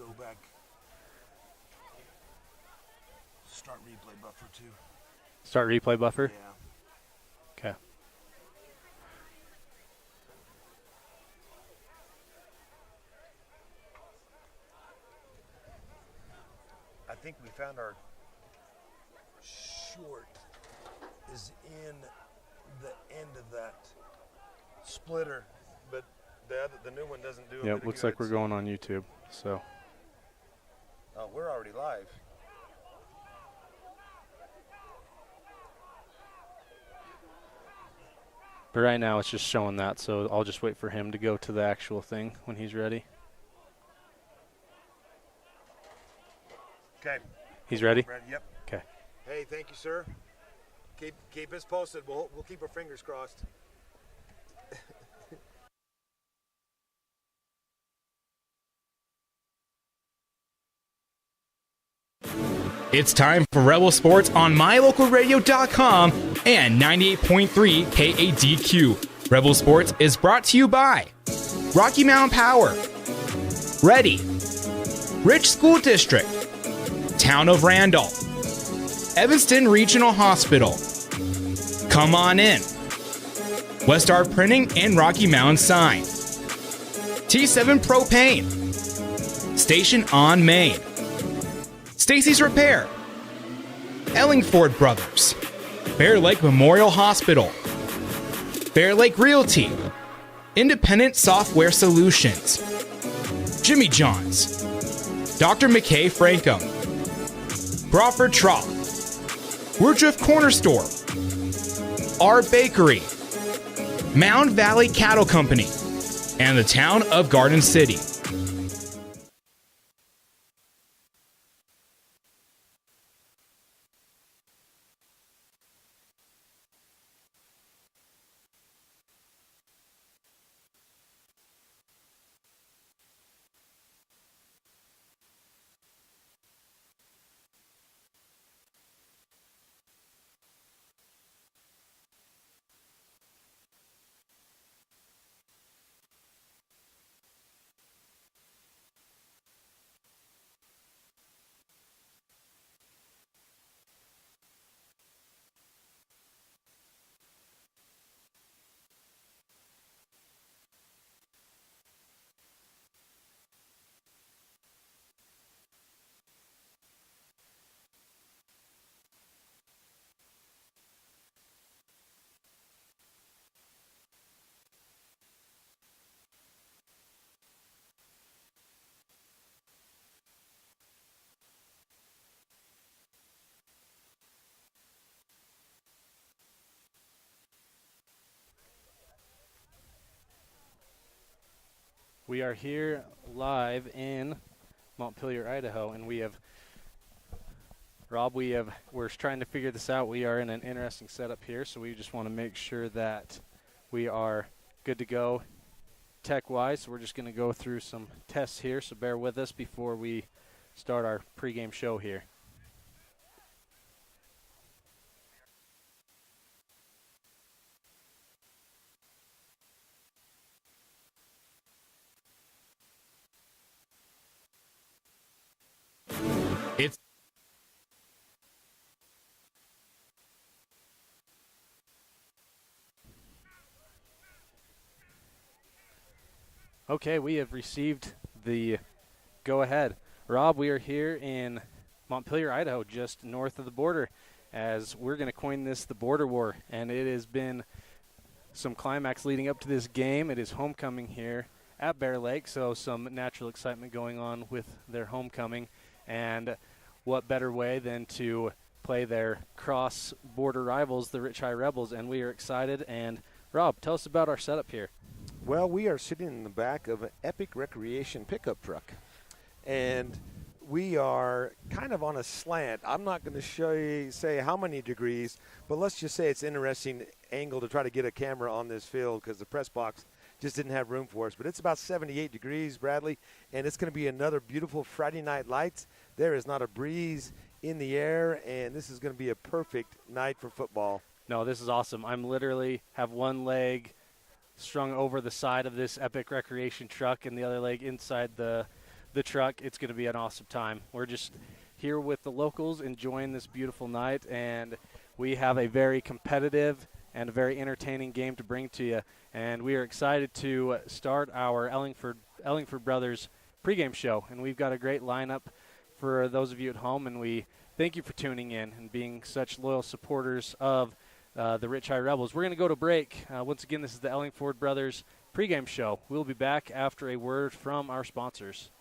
go back. Start replay buffer too. Start replay buffer? Yeah. Okay. I think we found our short is in the end of that splitter, but the new one doesn't do it. Yep, looks like we're going on YouTube. So. Oh, we're already live. But right now it's just showing that, so I'll just wait for him to go to the actual thing when he's ready. Okay. He's ready? Yep. Okay. Hey, thank you, sir. Keep us posted. We'll keep our fingers crossed. It's time for Rebel Sports on MyLocalRadio.com and 98.3 KADQ. Rebel Sports is brought to you by Rocky Mountain Power, Ready, Rich School District, Town of Randolph, Evanston Regional Hospital, Come On In, Westar Printing and Rocky Mountain Sign, T7 Propane, Station on Main, Stacy's Repair, Ellingford Brothers, Bear Lake Memorial Hospital, Bear Lake Realty, Independent Software Solutions, Jimmy John's, Dr. McKay Frankum, Crawford Trough, Woodruff Corner Store, Our Bakery, Mound Valley Cattle Company, and the town of Garden City. We are here live in Montpelier, Idaho, and we're trying to figure this out. We are in an interesting setup here, so we just want to make sure that we are good to go tech-wise. So we're just going to go through some tests here, so bear with us before we start our pregame show here. It's Okay, we have received the go-ahead. Rob, we are here in Montpelier, Idaho, just north of the border, as we're going to coin this the Border War, and it has been some climax leading up to this game. It is homecoming here at Bear Lake, so some natural excitement going on with their homecoming, and what better way than to play their cross-border rivals, the Rich High Rebels, and we are excited. And Rob, tell us about our setup here. Well, we are sitting in the back of an Epic Recreation pickup truck, and we are kind of on a slant. I'm not going to say how many degrees, but let's just say it's an interesting angle to try to get a camera on this field because the press box just didn't have room for us. But it's about 78 degrees, Bradley, and it's going to be another beautiful Friday night lights. There is not a breeze in the air, and this is going to be a perfect night for football. No, this is awesome. I'm literally have one leg strung over the side of this Epic Recreation truck and the other leg inside the the truck, it's going to be an awesome time. We're just here with the locals enjoying this beautiful night, and we have a very competitive and a very entertaining game to bring to you. And we are excited to start our Ellingford Brothers pregame show. And we've got a great lineup for those of you at home, and we thank you for tuning in and being such loyal supporters of the Rich High Rebels. We're going to go to break. Once again, this is the Ellingford Brothers pregame show. We'll be back after a word from our sponsors.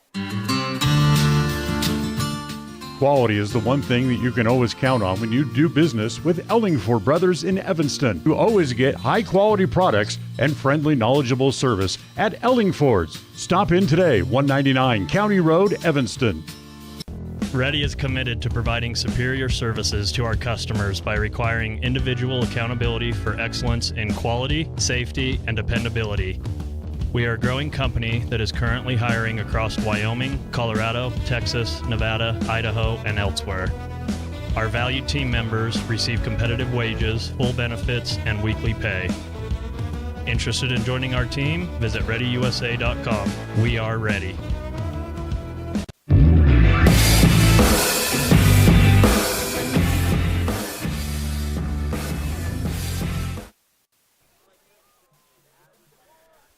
Quality is the one thing that you can always count on when you do business with Ellingford Brothers in Evanston. You always get high-quality products and friendly, knowledgeable service at Ellingford's. Stop in today, 199 County Road, Evanston. Ready is committed to providing superior services to our customers by requiring individual accountability for excellence in quality, safety, and dependability. We are a growing company that is currently hiring across Wyoming, Colorado, Texas, Nevada, Idaho, and elsewhere. Our valued team members receive competitive wages, full benefits, and weekly pay. Interested in joining our team? Visit ReadyUSA.com. We are ready.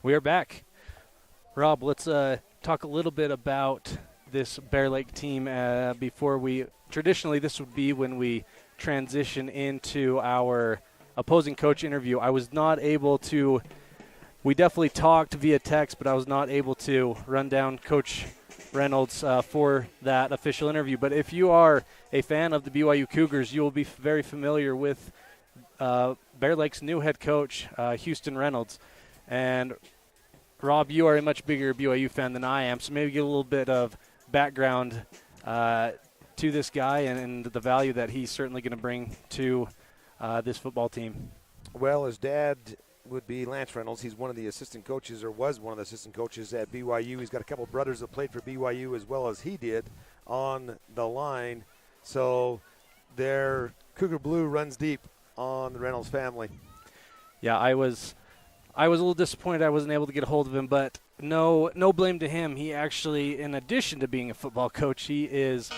We are back. Rob, let's talk a little bit about this Bear Lake team before we – traditionally this would be when we transition into our opposing coach interview. I was not able to – we definitely talked via text, but I was not able to run down Coach Reynolds for that official interview. But if you are a fan of the BYU Cougars, you will be very familiar with Bear Lake's new head coach, Houston Reynolds. And Rob, you are a much bigger BYU fan than I am, so maybe get a little bit of background to this guy and the value that he's certainly going to bring to this football team. Well, his dad would be Lance Reynolds. He's one of the assistant coaches, or was one of the assistant coaches at BYU. He's got a couple brothers that played for BYU as well as he did on the line. So their Cougar Blue runs deep on the Reynolds family. Yeah, I was a little disappointed I wasn't able to get a hold of him, but no blame to him. He actually, in addition to being a football coach, he is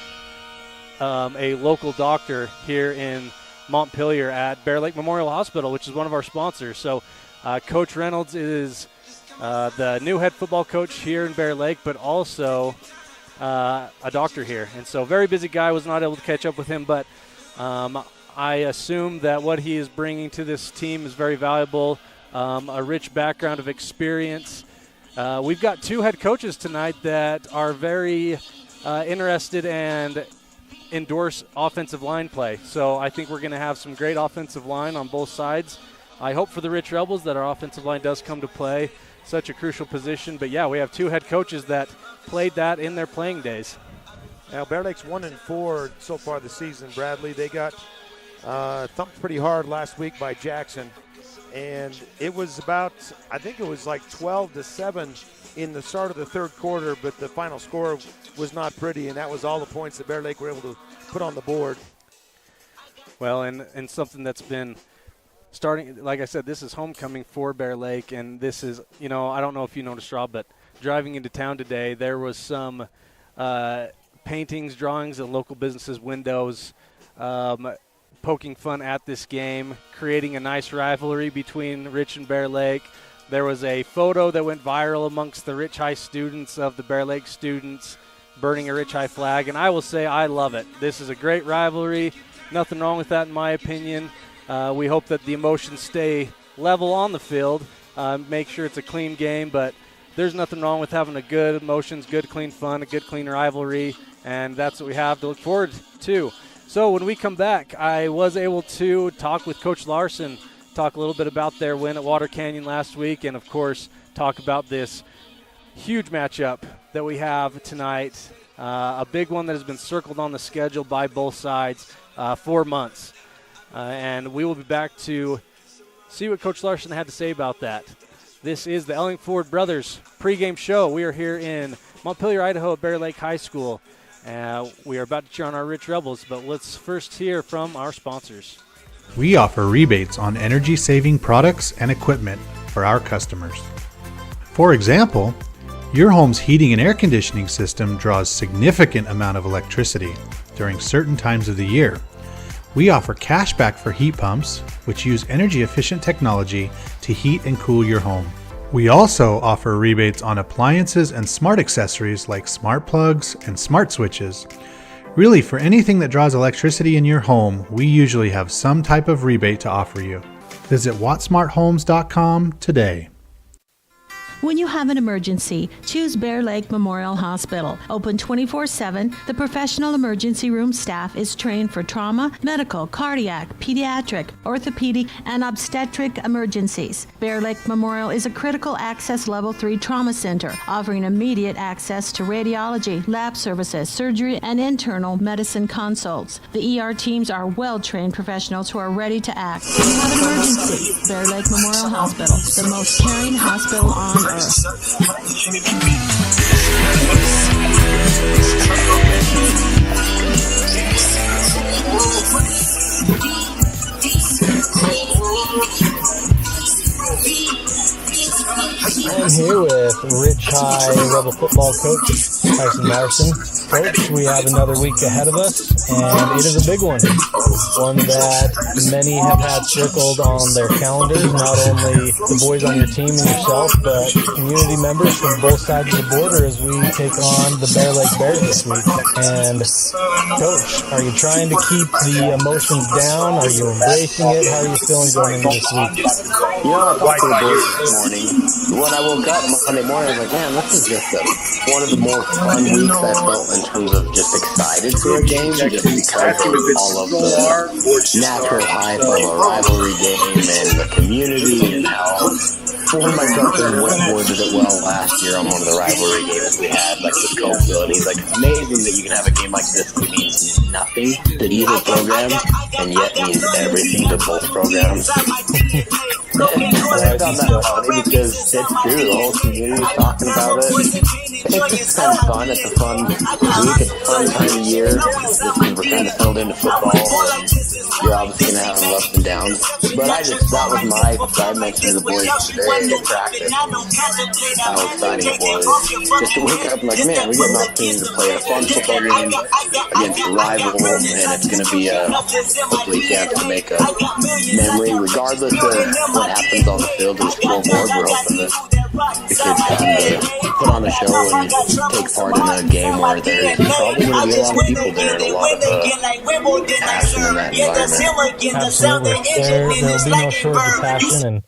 a local doctor here in Montpelier at Bear Lake Memorial Hospital, which is one of our sponsors. So Coach Reynolds is the new head football coach here in Bear Lake, but also a doctor here. And so very busy guy, was not able to catch up with him, but I assume that what he is bringing to this team is very valuable. A rich background of experience. We've got two head coaches tonight that are very interested and endorse offensive line play. So I think we're going to have some great offensive line on both sides. I hope for the Rich Rebels that our offensive line does come to play, such a crucial position. But, yeah, we have two head coaches that played that in their playing days. Now, Bear Lake's 1-4 so far this season, Bradley. They got thumped pretty hard last week by Jackson. And it was about, I think it was like 12-7 in the start of the third quarter, but the final score was not pretty, and that was all the points that Bear Lake were able to put on the board. Well, and something that's been starting, like I said, this is homecoming for Bear Lake, and this is, I don't know if you noticed, Rob, but driving into town today, there was some paintings, drawings of local businesses' windows, poking fun at this game, creating a nice rivalry between Rich and Bear Lake. There was a photo that went viral amongst the Rich High students of the Bear Lake students burning a Rich High flag, and I will say I love it. This is a great rivalry. Nothing wrong with that in my opinion. We hope that the emotions stay level on the field, make sure it's a clean game, but there's nothing wrong with having a good emotions, good clean fun, a good clean rivalry, and that's what we have to look forward to. So when we come back, I was able to talk with Coach Larson, talk a little bit about their win at Water Canyon last week, and, of course, talk about this huge matchup that we have tonight, a big one that has been circled on the schedule by both sides 4 months. And we will be back to see what Coach Larson had to say about that. This is the Ellingford Brothers pregame show. We are here in Montpelier, Idaho at Bear Lake High School. We are about to cheer on our Rich Rebels, but let's first hear from our sponsors. We offer rebates on energy-saving products and equipment for our customers. For example, Your home's heating and air conditioning system draws significant amount of electricity during certain times of the year. We offer cashback for heat pumps, which use energy-efficient technology to heat and cool your home. We also offer rebates on appliances and smart accessories like smart plugs and smart switches. Really, for anything that draws electricity in your home, we usually have some type of rebate to offer you. Visit wattsmarthomes.com today. When you have an emergency, choose Bear Lake Memorial Hospital. Open 24/7, the professional emergency room staff is trained for trauma, medical, cardiac, pediatric, orthopedic, and obstetric emergencies. Bear Lake Memorial is a critical access level 3 trauma center, offering immediate access to radiology, lab services, surgery, and internal medicine consults. The ER teams are well-trained professionals who are ready to act. When you have an emergency, Bear Lake Memorial Hospital, the most caring hospital on earth. I'm here with Rich High Rebel football coach Tyson Marson. Coach, we have another week ahead of us, and it is a big one that many have had circled on their calendars, not only the boys on your team and yourself, but community members from both sides of the border as we take on the Bear Lake Bears this week. And Coach, are you trying to keep the emotions down? Are you embracing it? How are you feeling going into this week? You know, I talked to the boys this morning. When I woke up Monday morning, I was like, man, this is just one of the more fun weeks I felt in terms of just excited for a game, just because of all of the natural hype of a rivalry game and the community and how one of my brothers worded it well last year on one of the rivalry games we had, like with Cokeville, and he's like, it's amazing that you can have a game like this that means nothing to either program and yet means everything to both programs. I found that funny because it's true, the whole community is talking about it. It's just kind of fun. It's a fun week. It's a fun time of year. Just we're kind of settled into football. And you're obviously going to have ups and downs. But that was my excitement to the boys today in practice. How exciting it was. Just to wake up and like, man, we get an opportunity to play a fun football game against a rival, and it's going to be hopefully a chance to make a memory regardless of what happens on the field or the scoreboard. We're hoping that the kids come to put on a show and take part in a game where there's probably going to be a lot of people there and a lot of passion in that environment. Absolutely. There'll be no shortage of passion. And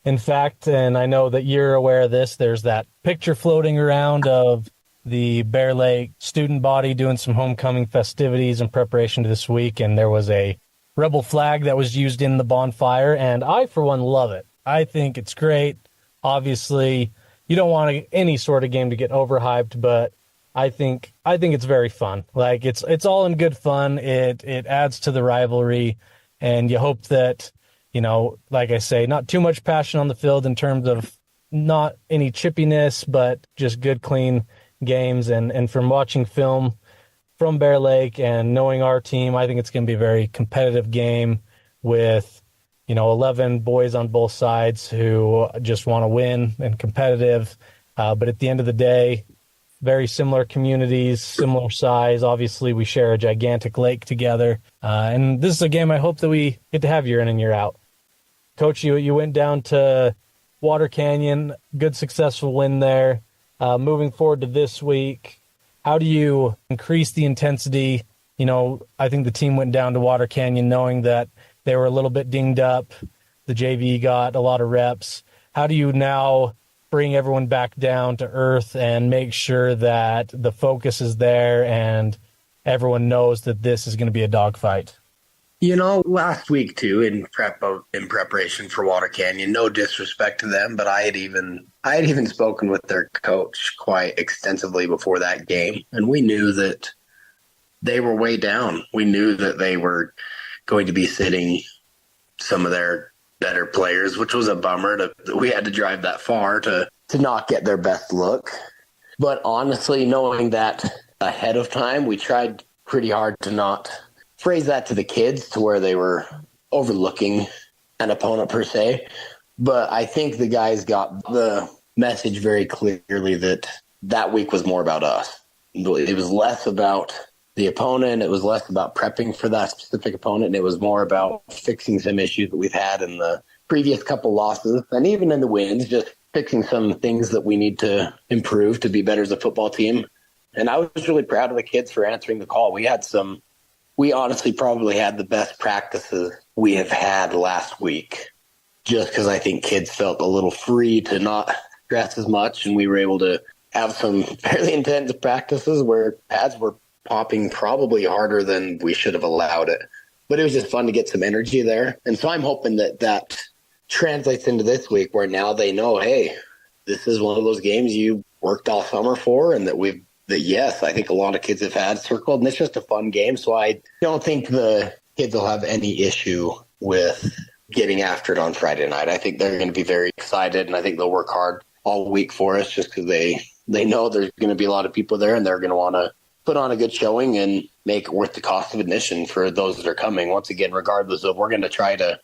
in fact, and I know that you're aware of this, there's that picture floating around of the Bear Lake student body doing some homecoming festivities in preparation to this week, and there was a Rebel flag that was used in the bonfire, and I, for one, love it. I think it's great. Obviously, you don't want any sort of game to get overhyped, but I think it's very fun. Like it's all in good fun. It adds to the rivalry, and you hope that, you know, like I say, not too much passion on the field in terms of not any chippiness, but just good, clean games. And from watching film from Bear Lake and knowing our team, I think it's going to be a very competitive game with, 11 boys on both sides who just want to win and competitive. But at the end of the day, very similar communities, similar size. Obviously, we share a gigantic lake together. And this is a game I hope that we get to have year in and year out. Coach, you went down to Water Canyon, good successful win there. Moving forward to this week, how do you increase the intensity? I think the team went down to Water Canyon knowing that they were a little bit dinged up. The JV got a lot of reps. How do you now bring everyone back down to earth and make sure that the focus is there and everyone knows that this is going to be a dogfight? Last week too, in preparation for Water Canyon, no disrespect to them, but I had even spoken with their coach quite extensively before that game, and we knew that they were way down. We knew that they were going to be sitting some of their better players, which was a bummer that we had to drive that far to not get their best look. But honestly, knowing that ahead of time, we tried pretty hard to not phrase that to the kids to where they were overlooking an opponent per se. But I think the guys got the message very clearly that that week was more about us. It was less about the opponent. It was less about prepping for that specific opponent. And it was more about fixing some issues that we've had in the previous couple losses and even in the wins, just fixing some things that we need to improve to be better as a football team. And I was really proud of the kids for answering the call. We honestly probably had the best practices we have had last week, just because I think kids felt a little free to not stress as much. And we were able to have some fairly intense practices where pads were popping probably harder than we should have allowed it. But it was just fun to get some energy there. And so I'm hoping that translates into this week, where now they know, hey, this is one of those games you worked all summer for, and yes, I think a lot of kids have had circled, and it's just a fun game. So I don't think the kids will have any issue with getting after it on Friday night. I think they're going to be very excited, and I think they'll work hard all week for us, just because they know there's going to be a lot of people there, and they're going to want to put on a good showing and make it worth the cost of admission for those that are coming. Once again, regardless of, we're going to try to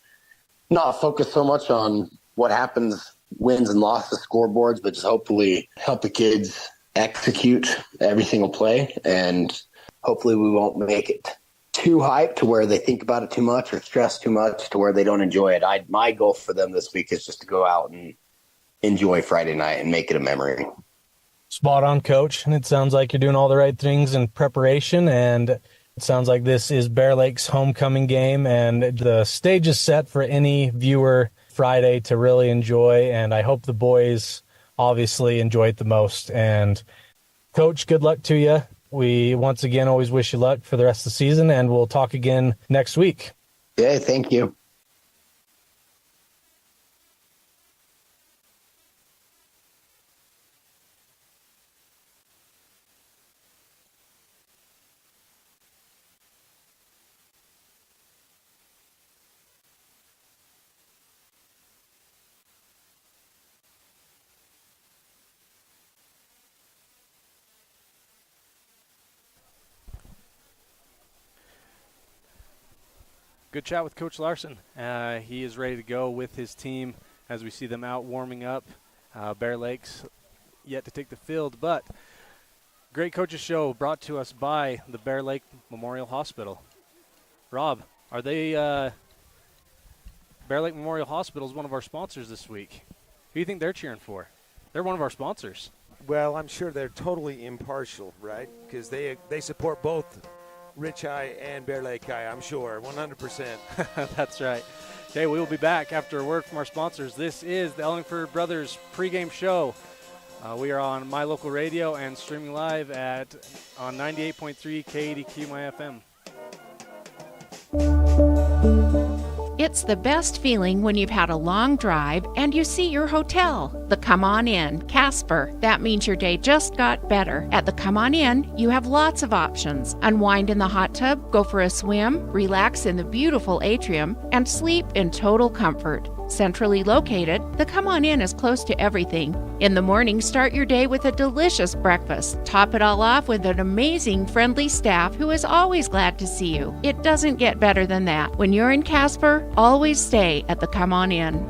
not focus so much on what happens, wins and losses, scoreboards, but just hopefully help the kids execute every single play. And hopefully we won't make it too hyped to where they think about it too much or stress too much to where they don't enjoy it. My goal for them this week is just to go out and enjoy Friday night and make it a memory. Spot on, Coach. And it sounds like you're doing all the right things in preparation. And it sounds like this is Bear Lake's homecoming game, and the stage is set for any viewer Friday to really enjoy. And I hope the boys obviously enjoy it the most. And Coach, good luck to you. We once again always wish you luck for the rest of the season, and we'll talk again next week. Yeah, thank you. Good chat with Coach Larson. He is ready to go with his team as we see them out warming up. Bear Lake's yet to take the field, but great coaches show brought to us by the Bear Lake Memorial Hospital. Rob, are they Bear Lake Memorial Hospital is one of our sponsors this week. Who do you think they're cheering for? They're one of our sponsors. Well, I'm sure they're totally impartial, right? Because they support both Rich High and Bear Lake High, I'm sure, 100%. That's right. Okay, we will be back after a word from our sponsors. This is the Ellingford Brothers pregame show. We are on My Local Radio and streaming live on 98.3 KADQ My FM. It's the best feeling when you've had a long drive and you see your hotel, the Come On Inn, Casper. That means your day just got better. At the Come On Inn, you have lots of options. Unwind in the hot tub, go for a swim, relax in the beautiful atrium, and sleep in total comfort. Centrally located, the Come On Inn is close to everything. In the morning, start your day with a delicious breakfast. Top it all off with an amazing, friendly staff who is always glad to see you. It doesn't get better than that. When you're in Casper, always stay at the Come On Inn.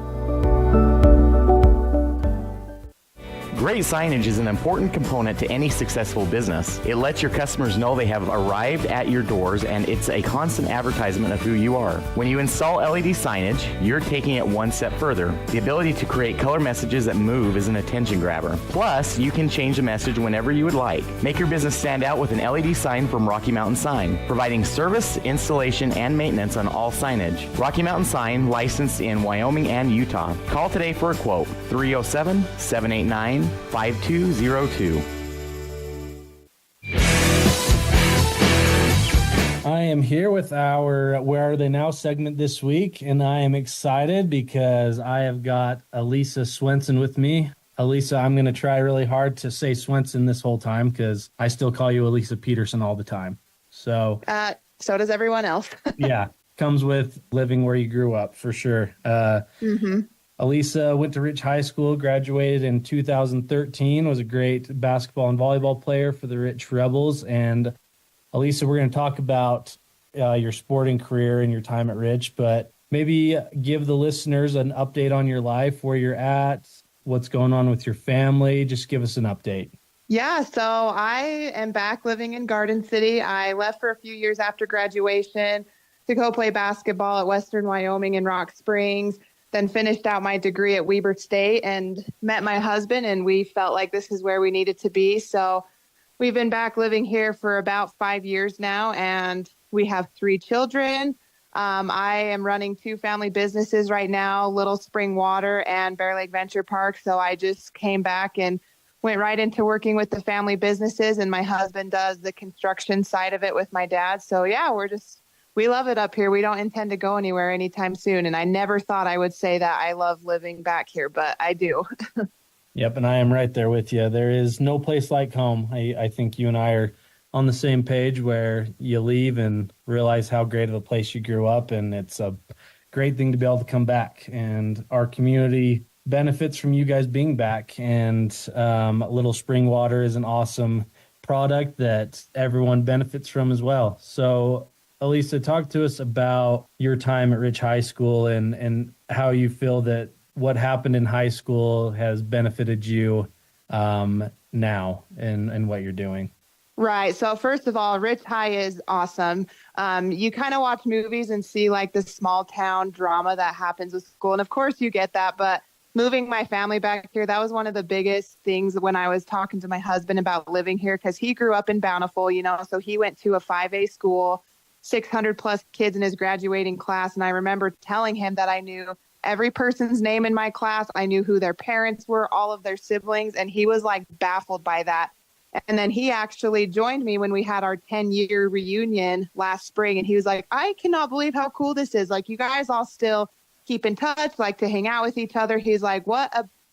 Great signage is an important component to any successful business. It lets your customers know they have arrived at your doors, and it's a constant advertisement of who you are. When you install LED signage, you're taking it one step further. The ability to create color messages that move is an attention grabber. Plus, you can change the message whenever you would like. Make your business stand out with an LED sign from Rocky Mountain Sign, providing service, installation, and maintenance on all signage. Rocky Mountain Sign, licensed in Wyoming and Utah. Call today for a quote, 307-789-5202. I am here with our Where Are They Now segment this week, and I am excited because I have got Elisa Swenson with me. Elisa, I'm going to try really hard to say Swenson this whole time because I still call you Elisa Peterson all the time. So does everyone else. Yeah, comes with living where you grew up for sure. Elisa went to Rich High School, graduated in 2013, was a great basketball and volleyball player for the Rich Rebels. And Elisa, we're going to talk about your sporting career and your time at Rich, but maybe give the listeners an update on your life, where you're at, what's going on with your family. Just give us an update. Yeah, so I am back living in Garden City. I left for a few years after graduation to go play basketball at Western Wyoming in Rock Springs, then finished out my degree at Weber State and met my husband, and we felt like this is where we needed to be. So we've been back living here for about 5 years now, and we have 3 children. I am running 2 family businesses right now, Little Spring Water and Bear Lake Venture Park. So I just came back and went right into working with the family businesses, and my husband does the construction side of it with my dad. So yeah, we love it up here. We don't intend to go anywhere anytime soon. And I never thought I would say that I love living back here, but I do. Yep, and I am right there with you. There is no place like home. I think you and I are on the same page where you leave and realize how great of a place you grew up, and it's a great thing to be able to come back. And our community benefits from you guys being back, and Little Spring Water is an awesome product that everyone benefits from as well. So Elisa, talk to us about your time at Rich High School and how you feel that what happened in high school has benefited you now and what you're doing. Right. So first of all, Rich High is awesome. You kind of watch movies and see like the small town drama that happens with school. And of course you get that, but moving my family back here, that was one of the biggest things when I was talking to my husband about living here, because he grew up in Bountiful, so he went to a 5A school, 600 plus kids in his graduating class. And I remember telling him that I knew every person's name in my class. I knew who their parents were, all of their siblings. And he was like baffled by that. And then he actually joined me when we had our 10-year reunion last spring. And he was like, I cannot believe how cool this is. Like, you guys all still keep in touch, like to hang out with each other. He's like,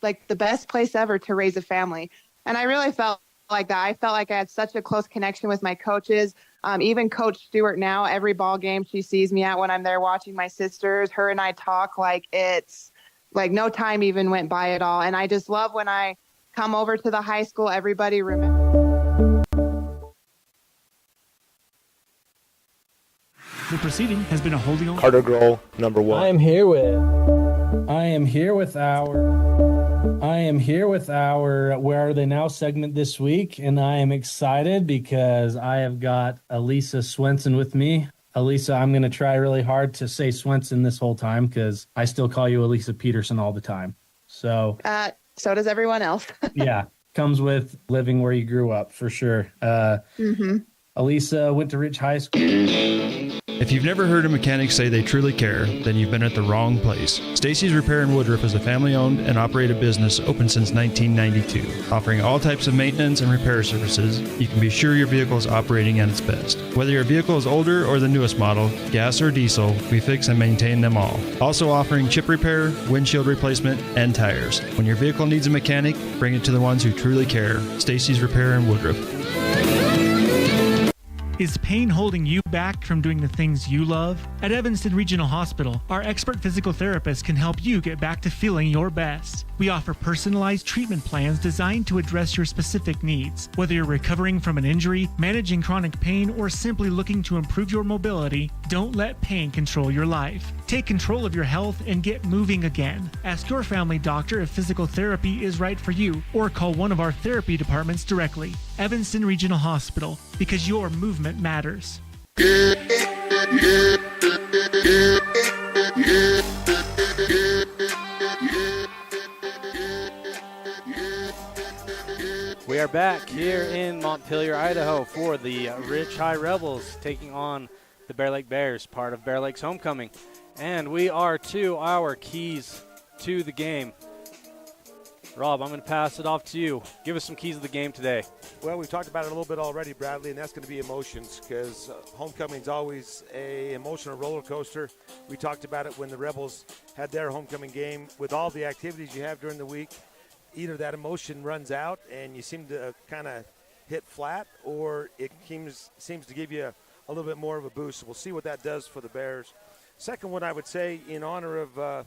like the best place ever to raise a family. And I really felt like that. I felt like I had such a close connection with my coaches. Even Coach Stewart now, every ball game she sees me at when I'm there watching my sisters, her and I talk like it's like no time even went by at all. And I just love when I come over to the high school, everybody remembers. The proceeding has been a wholly owned Carter Grohl, number 1. I am here with our Where Are They Now segment this week, and I am excited because I have got Elisa Swenson with me. Elisa, I'm going to try really hard to say Swenson this whole time because I still call you Elisa Peterson all the time. So does everyone else. yeah, comes with living where you grew up for sure. Elisa went to Rich High School. If you've never heard a mechanic say they truly care, then you've been at the wrong place. Stacy's Repair in Woodruff is a family-owned and operated business open since 1992. Offering all types of maintenance and repair services, you can be sure your vehicle is operating at its best. Whether your vehicle is older or the newest model, gas or diesel, we fix and maintain them all. Also offering chip repair, windshield replacement, and tires. When your vehicle needs a mechanic, bring it to the ones who truly care. Stacy's Repair in Woodruff. Is pain holding you back from doing the things you love? At Evanston Regional Hospital, our expert physical therapists can help you get back to feeling your best. We offer personalized treatment plans designed to address your specific needs. Whether you're recovering from an injury, managing chronic pain, or simply looking to improve your mobility, don't let pain control your life. Take control of your health and get moving again. Ask your family doctor if physical therapy is right for you, or call one of our therapy departments directly. Evanston Regional Hospital, because your movement matters. We are back here in Montpelier, Idaho for the Rich High Rebels taking on the Bear Lake Bears, part of Bear Lake's homecoming. And we are to our keys to the game. Rob, I'm going to pass it off to you. Give us some keys of the game today. Well, we've talked about it a little bit already, Bradley, and that's going to be emotions because homecoming's always an emotional roller coaster. We talked about it when the Rebels had their homecoming game. With all the activities you have during the week, either that emotion runs out and you seem to kind of hit flat, or it seems to give you a little bit more of a boost. So we'll see what that does for the Bears. Second one, I would say, in honor of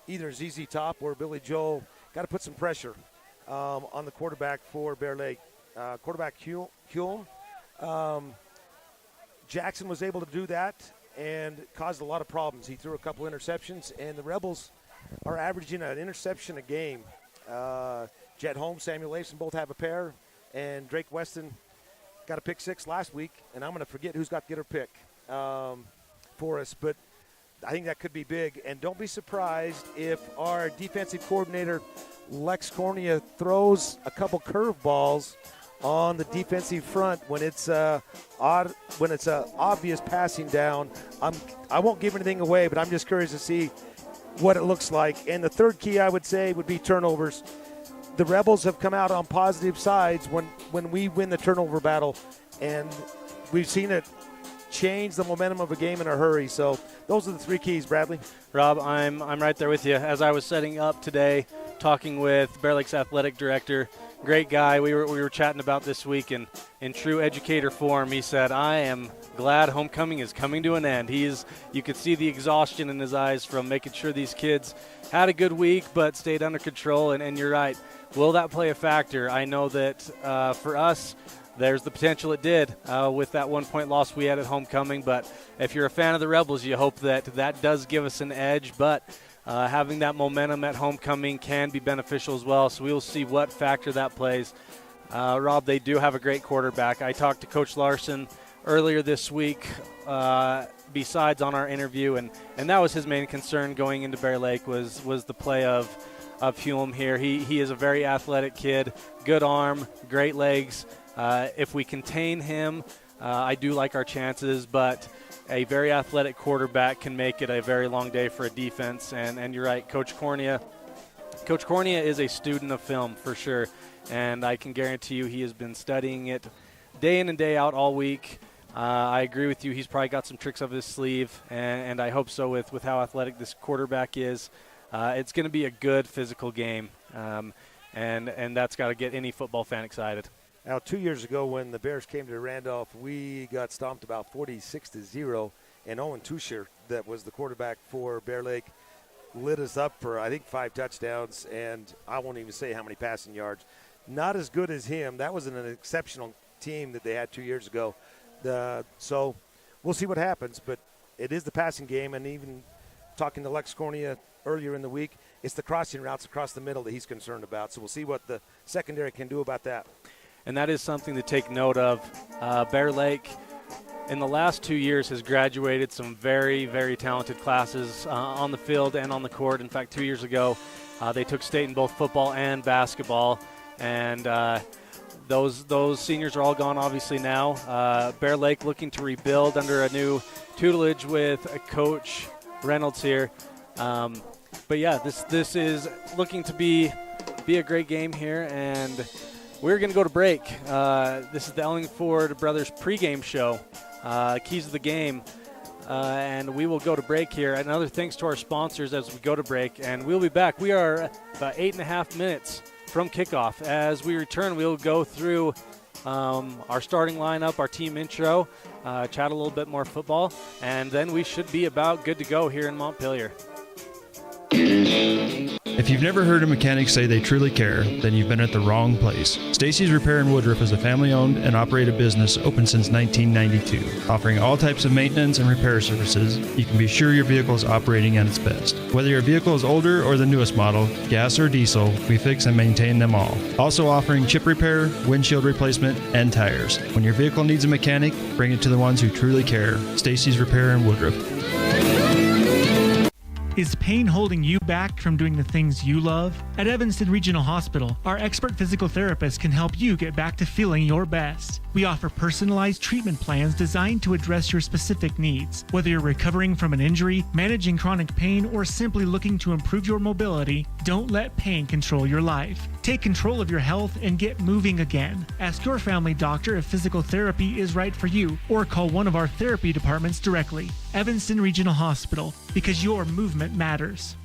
either ZZ Top or Billy Joel, got to put some pressure on the quarterback for Bear Lake. Quarterback Hulme. Jackson was able to do that and caused a lot of problems. He threw a couple interceptions, and the Rebels are averaging an interception a game. Jet Holmes, Samuel Leifson both have a pair. And Drake Weston got a pick 6 last week, and I'm going to forget who's got getter pick for us, but I think that could be big. And don't be surprised if our defensive coordinator, Lex Cornea, throws a couple curveballs on the defensive front when it's obvious passing down. I won't give anything away, but I'm just curious to see what it looks like. And the third key, I would say, would be turnovers. The Rebels have come out on positive sides when we win the turnover battle, and we've seen it change the momentum of a game in a hurry. So those are the 3 keys, Bradley. Rob, I'm right there with you. As I was setting up today, talking with Bear Lake's athletic director, great guy, we were chatting about this week, and in true educator form, he said, I am glad homecoming is coming to an end. You could see the exhaustion in his eyes from making sure these kids had a good week but stayed under control, and you're right. Will that play a factor? I know that for us, there's the potential it did with that 1-point loss we had at homecoming. But if you're a fan of the Rebels, you hope that does give us an edge. But having that momentum at homecoming can be beneficial as well. So we will see what factor that plays. Rob, they do have a great quarterback. I talked to Coach Larson earlier this week, besides on our interview, and that was his main concern going into Bear Lake was the play of Hume here. He is a very athletic kid, good arm, great legs. If we contain him, I do like our chances, but a very athletic quarterback can make it a very long day for a defense. And you're right, Coach Cornea is a student of film for sure, and I can guarantee you he has been studying it day in and day out all week. I agree with you. He's probably got some tricks up his sleeve, and I hope so with how athletic this quarterback is. It's going to be a good physical game, and that's got to get any football fan excited. Now, 2 years ago when the Bears came to Randolph, we got stomped about 46-0, and Owen Tusher, that was the quarterback for Bear Lake, lit us up for, I think, 5 touchdowns, and I won't even say how many passing yards. Not as good as him. That was an exceptional team that they had 2 years ago. So we'll see what happens, but it is the passing game, and even talking to Lex Cornea earlier in the week, it's the crossing routes across the middle that he's concerned about. So we'll see what the secondary can do about that. And that is something to take note of. Bear Lake, in the last 2 years, has graduated some very, very talented classes on the field and on the court. In fact, 2 years ago, they took state in both football and basketball. And those seniors are all gone, obviously, now. Bear Lake looking to rebuild under a new tutelage with Coach Reynolds here. But, yeah, this is looking to be a great game here. And we're going to go to break. This is the Ellingford Brothers pregame show, Keys of the Game, and we will go to break here. And other thanks to our sponsors as we go to break, and we'll be back. We are about 8.5 minutes from kickoff. As we return, we'll go through our starting lineup, our team intro, chat a little bit more football, and then we should be about good to go here in Montpelier. If you've never heard a mechanic say they truly care, then you've been at the wrong place. Stacy's Repair in Woodruff is a family-owned and operated business open since 1992. Offering all types of maintenance and repair services, you can be sure your vehicle is operating at its best. Whether your vehicle is older or the newest model, gas or diesel, we fix and maintain them all. Also offering chip repair, windshield replacement, and tires. When your vehicle needs a mechanic, bring it to the ones who truly care. Stacy's Repair in Woodruff. Is pain holding you back from doing the things you love? At Evanston Regional Hospital, our expert physical therapists can help you get back to feeling your best. We offer personalized treatment plans designed to address your specific needs. Whether you're recovering from an injury, managing chronic pain, or simply looking to improve your mobility, don't let pain control your life. Take control of your health and get moving again. Ask your family doctor if physical therapy is right for you, or call one of our therapy departments directly. Evanston Regional Hospital, because your movement matters.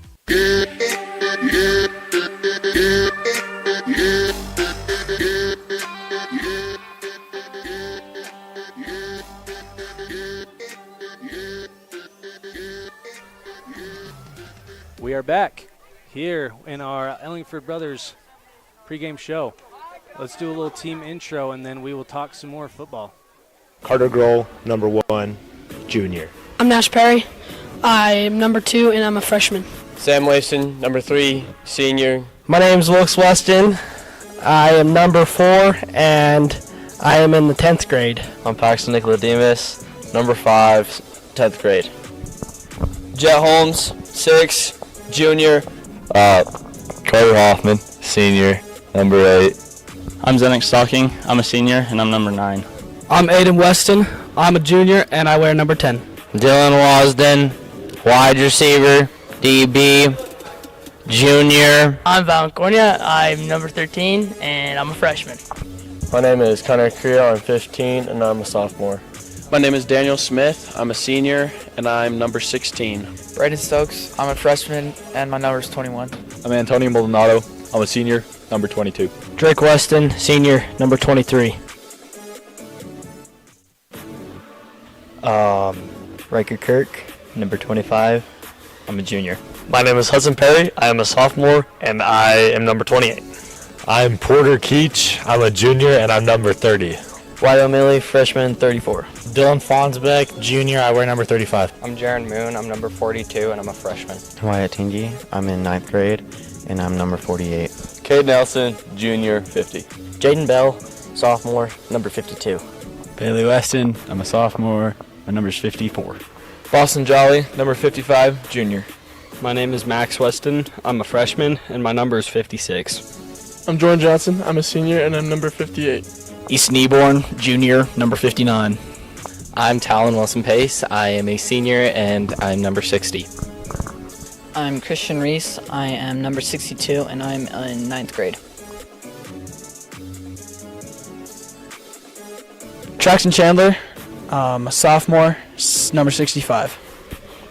We are back here in our Ellingford Brothers pregame show. Let's do a little team intro, and then we will talk some more football. Carter Grohl, number 1, junior. I'm Nash Perry. I'm number 2, and I'm a freshman. Sam Leifson, number 3, senior. My name's Wilkes Weston. I am number 4, and I am in the 10th grade. I'm Paxton Nicodemus, number 5, 10th grade. Jet Holmes, 6, junior. Carter Hoffman, senior, number 8. I'm Zenek Stocking, I'm a senior, and I'm number 9. I'm Aiden Weston, I'm a junior, and I wear number 10. Dylan Wasden, wide receiver, DB, junior. I'm Valen Cornia, I'm number 13, and I'm a freshman. My name is Connor Creel, I'm 15, and I'm a sophomore. My name is Daniel Smith, I'm a senior, and I'm number 16. Braden Stokes, I'm a freshman, and my number is 21. I'm Antonio Maldonado, I'm a senior, number 22. Drake Weston, senior, number 23. Riker Kirk, number 25. I'm a junior. My name is Hudson Perry, I am a sophomore, and I am number 28. I'm Porter Keach, I'm a junior, and I'm number 30. Wyatt O'Malley, freshman, 34. Dylan Fonsbeck, junior, I wear number 35. I'm Jaron Moon, I'm number 42, and I'm a freshman. Wyatt Tingy, I'm in 9th grade, and I'm number 48. Cade Nelson, junior, 50. Jaden Bell, sophomore, number 52. Bailey Weston, I'm a sophomore, my number's 54. Boston Jolly, number 55, junior. My name is Max Weston, I'm a freshman, and my number is 56. I'm Jordan Johnson, I'm a senior, and I'm number 58. Easton Eborn, junior, number 59. I'm Talon Wilson Pace. I am a senior, and I'm number 60. I'm Christian Reese. I am number 62, and I'm in 9th grade. Traxton Chandler, a sophomore, number 65.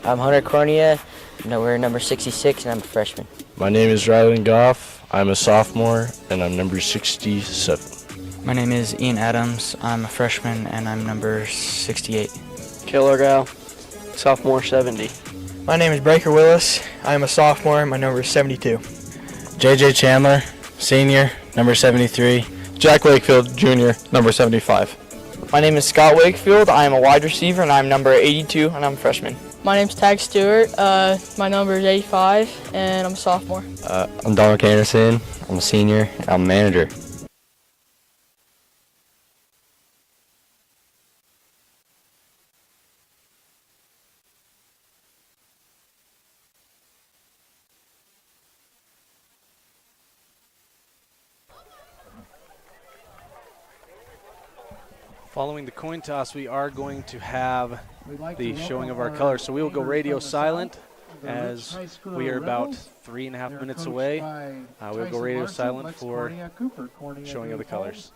I'm Hunter Cornea. We're number 66, and I'm a freshman. My name is Rylan Goff. I'm a sophomore, and I'm number 67. My name is Ian Adams. I'm a freshman, and I'm number 68. Killer Gal, sophomore, 70. My name is Breaker Willis. I'm a sophomore, and my number is 72. JJ Chandler, senior, number 73. Jack Wakefield, junior, number 75. My name is Scott Wakefield. I am a wide receiver, and I'm number 82, and I'm a freshman. My name's Tag Stewart. My number is 85, and I'm a sophomore. I'm Donald Anderson. I'm a senior. I'm a manager. Following the coin toss, we are going to have the showing of our colors. So we will go radio silent as we are about 3.5 minutes away. We'll go radio silent for showing of the colors.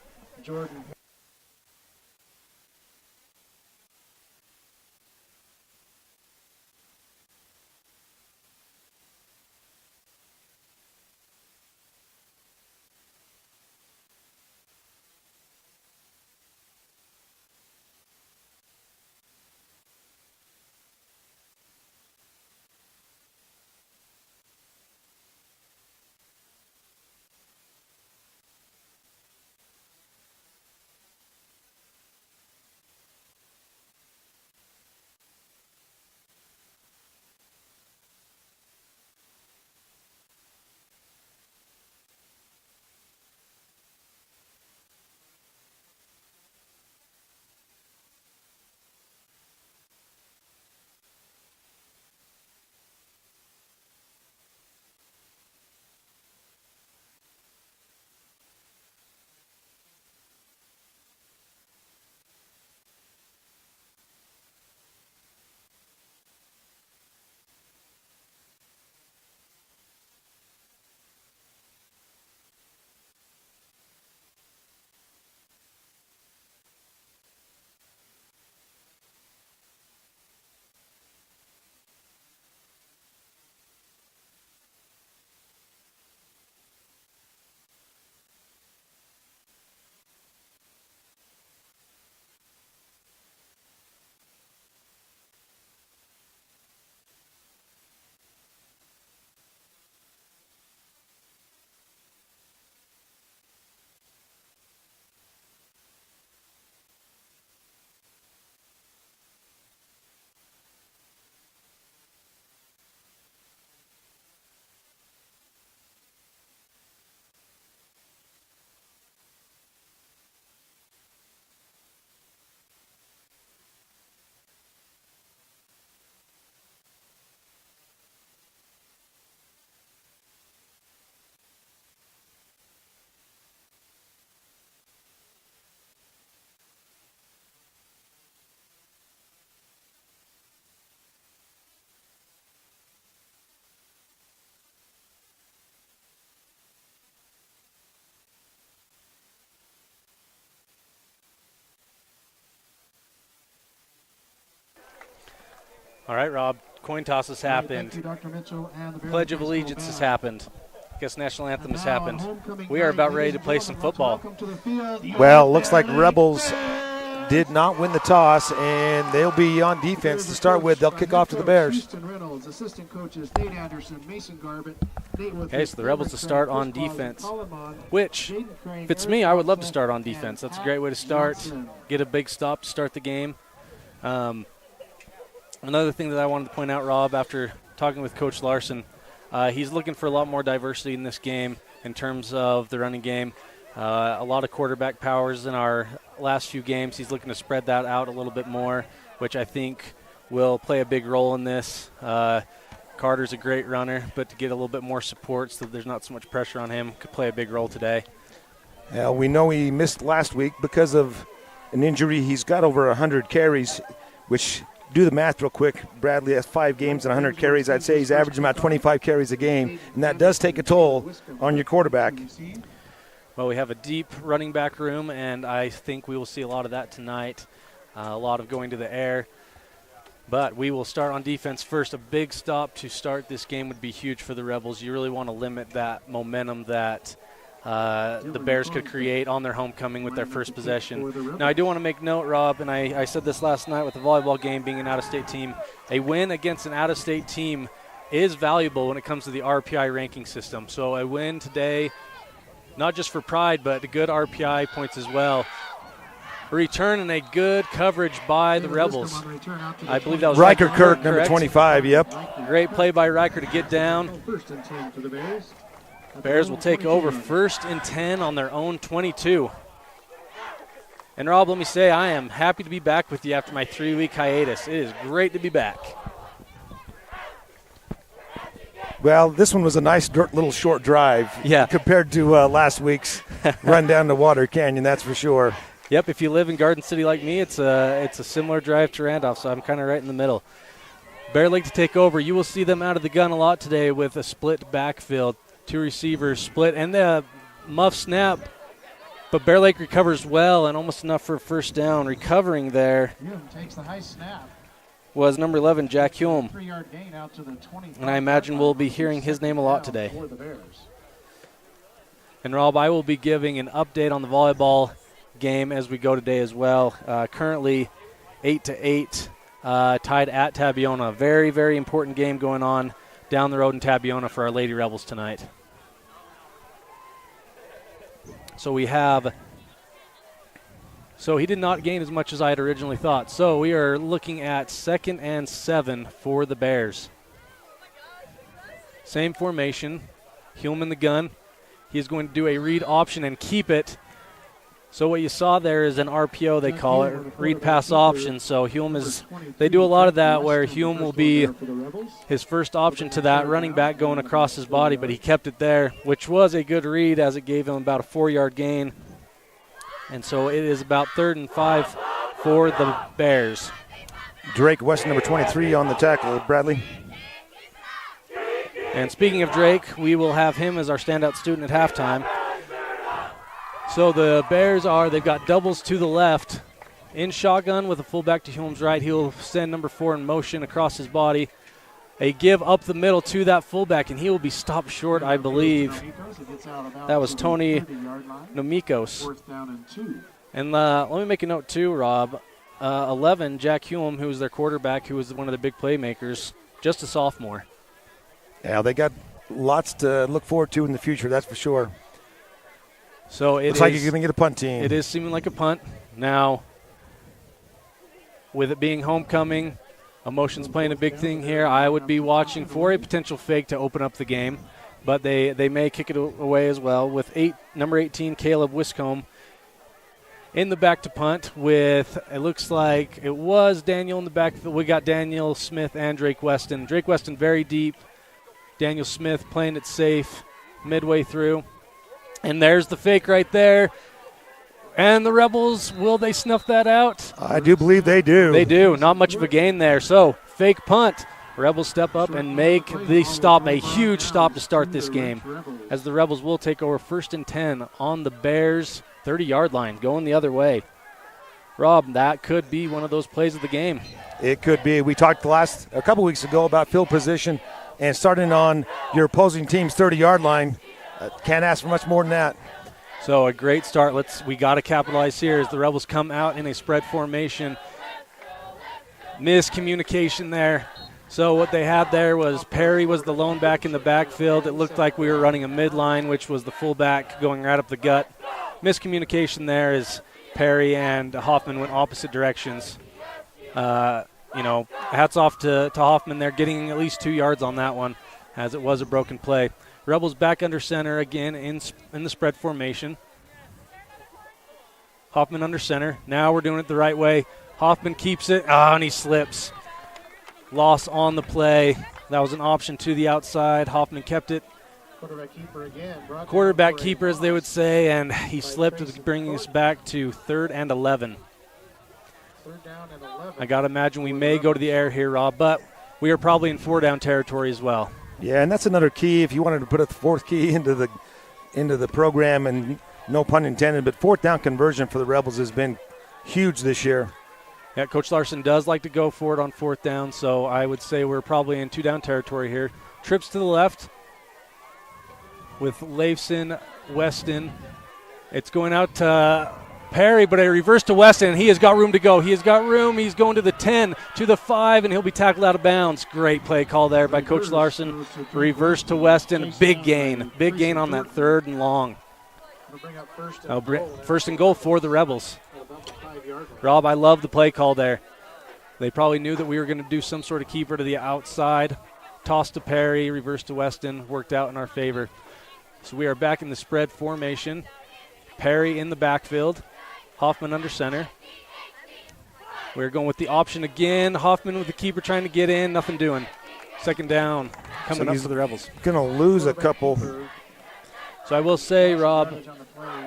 All right, Rob. Coin toss has happened. Pledge of Allegiance has happened. I guess National Anthem has happened. We are about ready to play some football. Well, looks like Rebels did not win the toss, and they'll be on defense to start with. They'll kick off to the Bears. Okay, so the Rebels to start on defense, which, if it's me, I would love to start on defense. That's a great way to start, get a big stop to start the game. Another thing that I wanted to point out, Rob, after talking with Coach Larson, he's looking for a lot more diversity in this game in terms of the running game. A lot of quarterback powers in our last few games. He's looking to spread that out a little bit more, which I think will play a big role in this. Carter's a great runner, but to get a little bit more support so that there's not so much pressure on him could play a big role today. Yeah, we know he missed last week because of an injury. He's got over 100 carries, which – do the math real quick. Bradley has 5 games and 100 carries. I'd say he's averaging about 25 carries a game, and that does take a toll on your quarterback. Well, we have a deep running back room, and I think we will see a lot of that tonight, a lot of going to the air. But we will start on defense first. A big stop to start this game would be huge for the Rebels. You really want to limit that momentum that the Bears could create on their homecoming with their first possession. Now, I do want to make note, Rob, and I said this last night with the volleyball game being an out-of-state team, a win against an out-of-state team is valuable when it comes to the RPI ranking system. So a win today, not just for pride, but good RPI points as well. A return and a good coverage by the Rebels. I believe that was Riker Kirk, number 25, yep. Great play by Riker to get down. Bears will take over 1st and 10 on their own 22. And, Rob, let me say I am happy to be back with you after my 3-week hiatus. It is great to be back. Well, this one was a nice little short drive compared to last week's run down the Water Canyon, that's for sure. Yep, if you live in Garden City like me, it's a similar drive to Randolph, so I'm kind of right in the middle. Bear Lake to take over. You will see them out of the gun a lot today with a split backfield. 2 receivers split, and the muff snap, but Bear Lake recovers well and almost enough for a first down. Recovering there was number 11, Jack Hulme, and I imagine we'll be hearing his name a lot today. And, Rob, I will be giving an update on the volleyball game as we go today as well. Currently 8-8, tied at Tabiona. Very, very important game going on down the road in Tabiona for our Lady Rebels tonight. So he did not gain as much as I had originally thought. So we are looking at 2nd and 7 for the Bears. Same formation. Hulme in the gun. He's going to do a read option and keep it. So what you saw there is an RPO, they call it, read pass option. So they do a lot of that where Hulme will be his first option to that running back going across his body, but he kept it there, which was a good read as it gave him about a 4-yard gain. And so it is about 3rd and 5 for the Bears. Drake Weston, number 23, on the tackle. Bradley. And speaking of Drake, we will have him as our standout student at halftime. So the Bears they've got doubles to the left. In shotgun with a fullback to Hulme's right. He'll send number 4 in motion across his body. A give up the middle to that fullback, and he will be stopped short, I believe. That was Tony Nomikos. And let me make a note too, Rob. 11, Jack Hulme, who was their quarterback, who was one of the big playmakers, just a sophomore. Yeah, they got lots to look forward to in the future, that's for sure. So looks like you're going to get a punt team. It is seeming like a punt. Now, with it being homecoming, emotions playing a big thing here. I would be watching for a potential fake to open up the game, but they may kick it away as well with number 18, Caleb Wiscombe, in the back to punt with, it looks like it was Daniel in the back. We got Daniel Smith and Drake Weston. Drake Weston very deep. Daniel Smith playing it safe midway through. And there's the fake right there. And the Rebels, will they snuff that out? I do believe they do. They do. Not much of a gain there. So, fake punt. Rebels step up and make the stop, a huge stop to start this game, as the Rebels will take over 1st and 10 on the Bears' 30-yard line, going the other way. Rob, that could be one of those plays of the game. It could be. We talked a couple weeks ago about field position and starting on your opposing team's 30-yard line. Can't ask for much more than that. So a great start. We got to capitalize here as the Rebels come out in a spread formation. Miscommunication there. So what they had there was Perry was the lone back in the backfield. It looked like we were running a midline, which was the fullback going right up the gut. Miscommunication there as Perry and Hoffman went opposite directions. Hats off to Hoffman there, getting at least 2 yards on that one, as it was a broken play. Rebels back under center again in the spread formation. Hoffman under center. Now we're doing it the right way. Hoffman keeps it, and he slips. Loss on the play. That was an option to the outside. Hoffman kept it. Quarterback keeper, as they would say, and he slipped, bringing us back to 3rd and 11. I got to imagine we may go to the air here, Rob, but we are probably in 4-down territory as well. Yeah, and that's another key if you wanted to put a 4th key into the program, and no pun intended, but 4th down conversion for the Rebels has been huge this year. Yeah, Coach Larson does like to go for it on 4th down, so I would say we're probably in 2-down territory here. Trips to the left with Leifson, Weston. It's going out to Perry, but a reverse to Weston, and he has got room to go. He has got room. He's going to the 10, to the 5, and he'll be tackled out of bounds. Great play call there by Coach Larson. Reverse to Weston. Big gain. Big gain on that 3rd and long. First and goal for the Rebels. Rob, I love the play call there. They probably knew that we were going to do some sort of keeper to the outside. Toss to Perry, reverse to Weston. Worked out in our favor. So we are back in the spread formation. Perry in the backfield. Hoffman under center. We're going with the option again. Hoffman with the keeper trying to get in. Nothing doing. 2nd down coming up for the Rebels. Going to lose a couple. So I will say, Rob,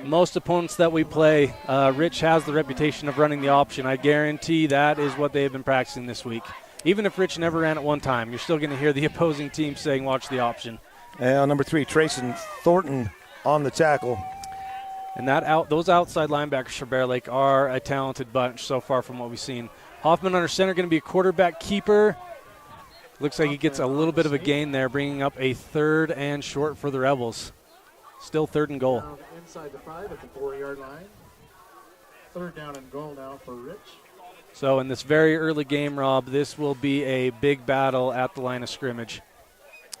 most opponents that we play, Rich has the reputation of running the option. I guarantee that is what they have been practicing this week. Even if Rich never ran it one time, you're still going to hear the opposing team saying, watch the option. And number 3, Trayson Thornton on the tackle. And those outside linebackers for Bear Lake are a talented bunch so far from what we've seen. Hoffman under center, going to be a quarterback keeper. Looks like he gets a little bit of a gain there, bringing up a 3rd and short for the Rebels. Still 3rd and goal. Inside the 5 at the 4-yard line. 3rd down and goal now for Rich. So in this very early game, Rob, this will be a big battle at the line of scrimmage.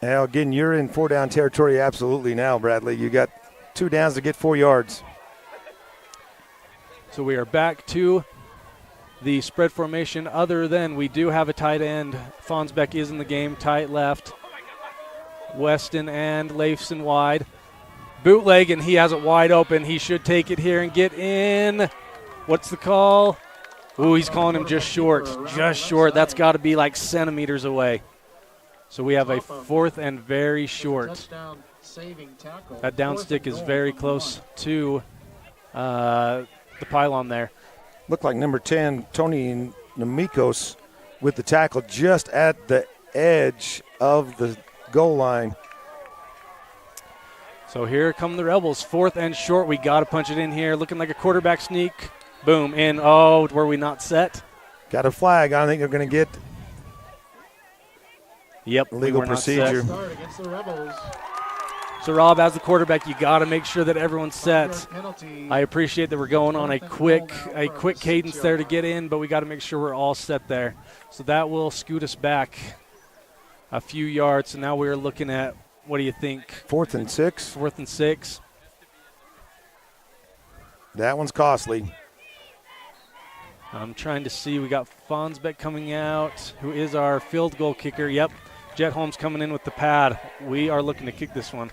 Now, again, you're in 4-down territory absolutely now, Bradley. You got 2 downs to get 4 yards. So we are back to the spread formation, other than we do have a tight end. Fonsbeck is in the game, tight left. Weston and Leifson wide. Bootleg, and he has it wide open. He should take it here and get in. What's the call? Ooh, he's calling him just short. Just short. That's got to be like centimeters away. So we have a 4th and very short. That down stick is very close to the pylon there. Looked like number 10, Tony Namikos, with the tackle just at the edge of the goal line. So here come the Rebels. 4th and short. We got to punch it in here. Looking like a quarterback sneak. Boom. In. Oh, were we not set? Got a flag. I think they're going to get legal procedure. So, Rob, as the quarterback, you got to make sure that everyone's set. I appreciate that we're going on a quick cadence there to get in, but we got to make sure we're all set there. So that will scoot us back a few yards. So now we're looking at, what do you think? 4th and 6. 4th and 6. That one's costly. I'm trying to see. We got Fonsbeck coming out, who is our field goal kicker. Yep, Jet Holmes coming in with the pad. We are looking to kick this one.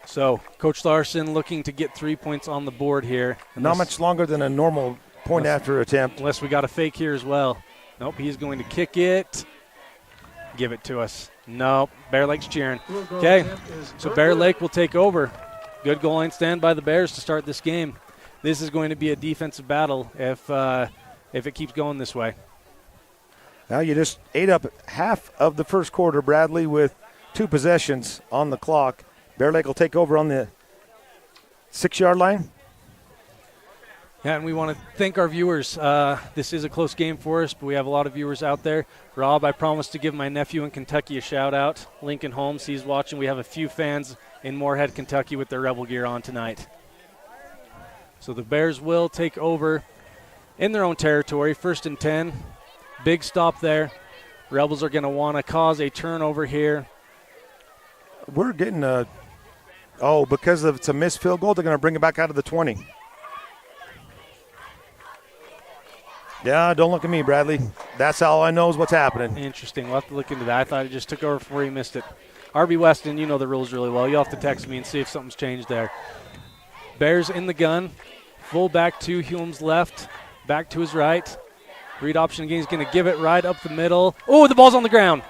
So Coach Larson looking to get 3 points on the board here. Not much longer than a normal point after attempt. Unless we got a fake here as well. Nope, he's going to kick it. Give it to us. Nope, Bear Lake's cheering. Okay, so Bear Lake will take over. Good goal line stand by the Bears to start this game. This is going to be a defensive battle if it keeps going this way. Now you just ate up half of the first quarter, Bradley, with 2 possessions on the clock. Bear Lake will take over on the 6-yard line. Yeah, and we want to thank our viewers. This is a close game for us, but we have a lot of viewers out there. Rob, I promised to give my nephew in Kentucky a shout-out. Lincoln Holmes, he's watching. We have a few fans in Moorhead, Kentucky with their Rebel gear on tonight. So the Bears will take over in their own territory, 1st and 10. Big stop there. Rebels are going to want to cause a turnover here. We're getting because it's a missed field goal, they're going to bring it back out of the 20. Yeah, don't look at me, Bradley. That's all I know is what's happening. Interesting. We'll have to look into that. I thought it just took over before he missed it. RB Weston, you know the rules really well. You'll have to text me and see if something's changed there. Bears in the gun. Full back to Hume's left. Back to his right. Read option again. He's going to give it right up the middle. Oh, the ball's on the ground.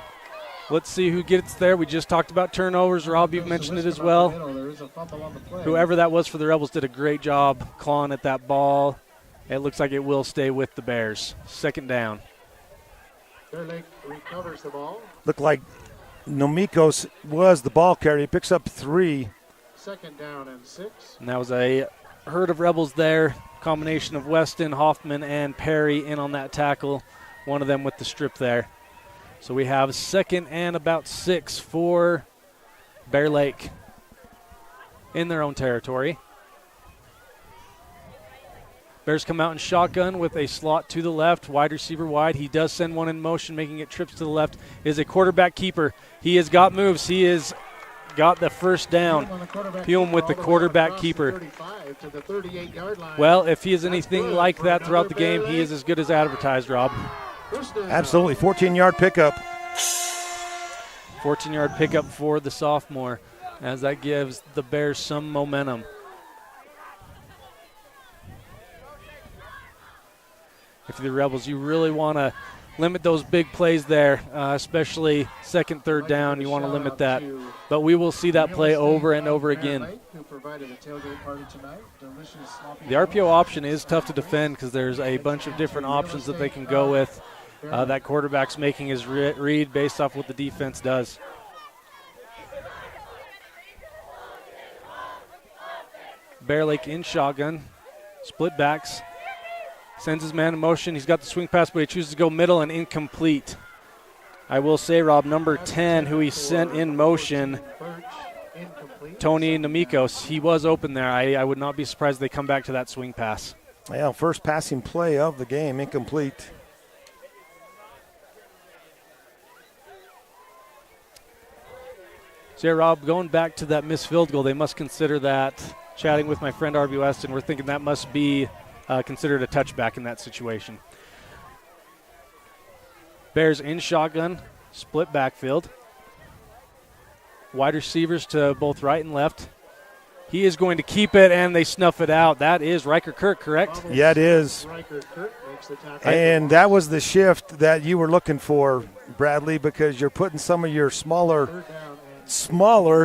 Let's see who gets there. We just talked about turnovers. Rob, you've mentioned it as well. Whoever that was for the Rebels did a great job clawing at that ball. It looks like it will stay with the Bears. 2nd down. Bear Lake recovers the ball. Looked like Nomikos was the ball carrier. He picks up 3. 2nd down and 6. And that was a herd of Rebels there. Combination of Weston, Hoffman, and Perry in on that tackle. One of them with the strip there. So we have 2nd and about 6 for Bear Lake in their own territory. Bears come out in shotgun with a slot to the left, wide receiver wide. He does send one in motion, making it trips to the left. Is a quarterback keeper. He has got moves. He has got the 1st down. Hume with the quarterback keeper. Well, if he is anything like that throughout the game, he is as good as advertised, Rob. Absolutely. 14-yard pickup. 14-yard pickup for the sophomore, as that gives the Bears some momentum. If you're the Rebels, you really want to limit those big plays there, especially 2nd, 3rd down. You want to limit that. But we will see that play over and over again. The RPO option is tough to defend because there's a bunch of different options that they can go with. That quarterback's making his read based off what the defense does. Bear Lake in shotgun, split backs. Sends his man in motion. He's got the swing pass, but he chooses to go middle and incomplete. I will say, Rob, number 10, who he sent in motion, Tony Namikos, he was open there. I would not be surprised if they come back to that swing pass. Yeah, first passing play of the game, incomplete. So, yeah, Rob, going back to that missed field goal, they must consider that. Chatting with my friend RB Weston, we're thinking that must be considered a touchback in that situation. Bears in shotgun, split backfield. Wide receivers to both right and left. He is going to keep it, and they snuff it out. That is Riker Kirk, correct? Yeah, it is. And that was the shift that you were looking for, Bradley, because you're putting some of your smaller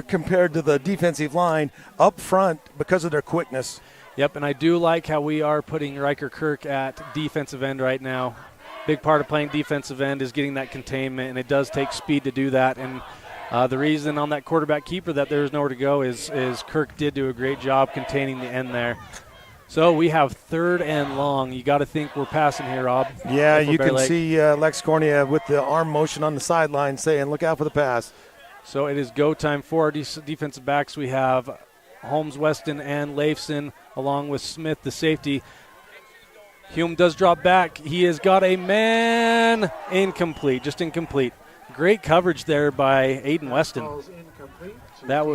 compared to the defensive line up front because of their quickness. Yep, and I do like how we are putting Riker Kirk at defensive end right now. Big part of playing defensive end is getting that containment, and it does take speed to do that. And the reason on that quarterback keeper that there's nowhere to go is Kirk did do a great job containing the end there. So we have 3rd and long. You got to think we're passing here, Rob. Yeah, you can see Lex Cornea with the arm motion on the sideline saying, look out for the pass. So it is go time for our defensive backs. We have Holmes, Weston, and Leifson, along with Smith, the safety. Hume does drop back. He has got a man. Incomplete, just incomplete. Great coverage there by Aiden Weston. That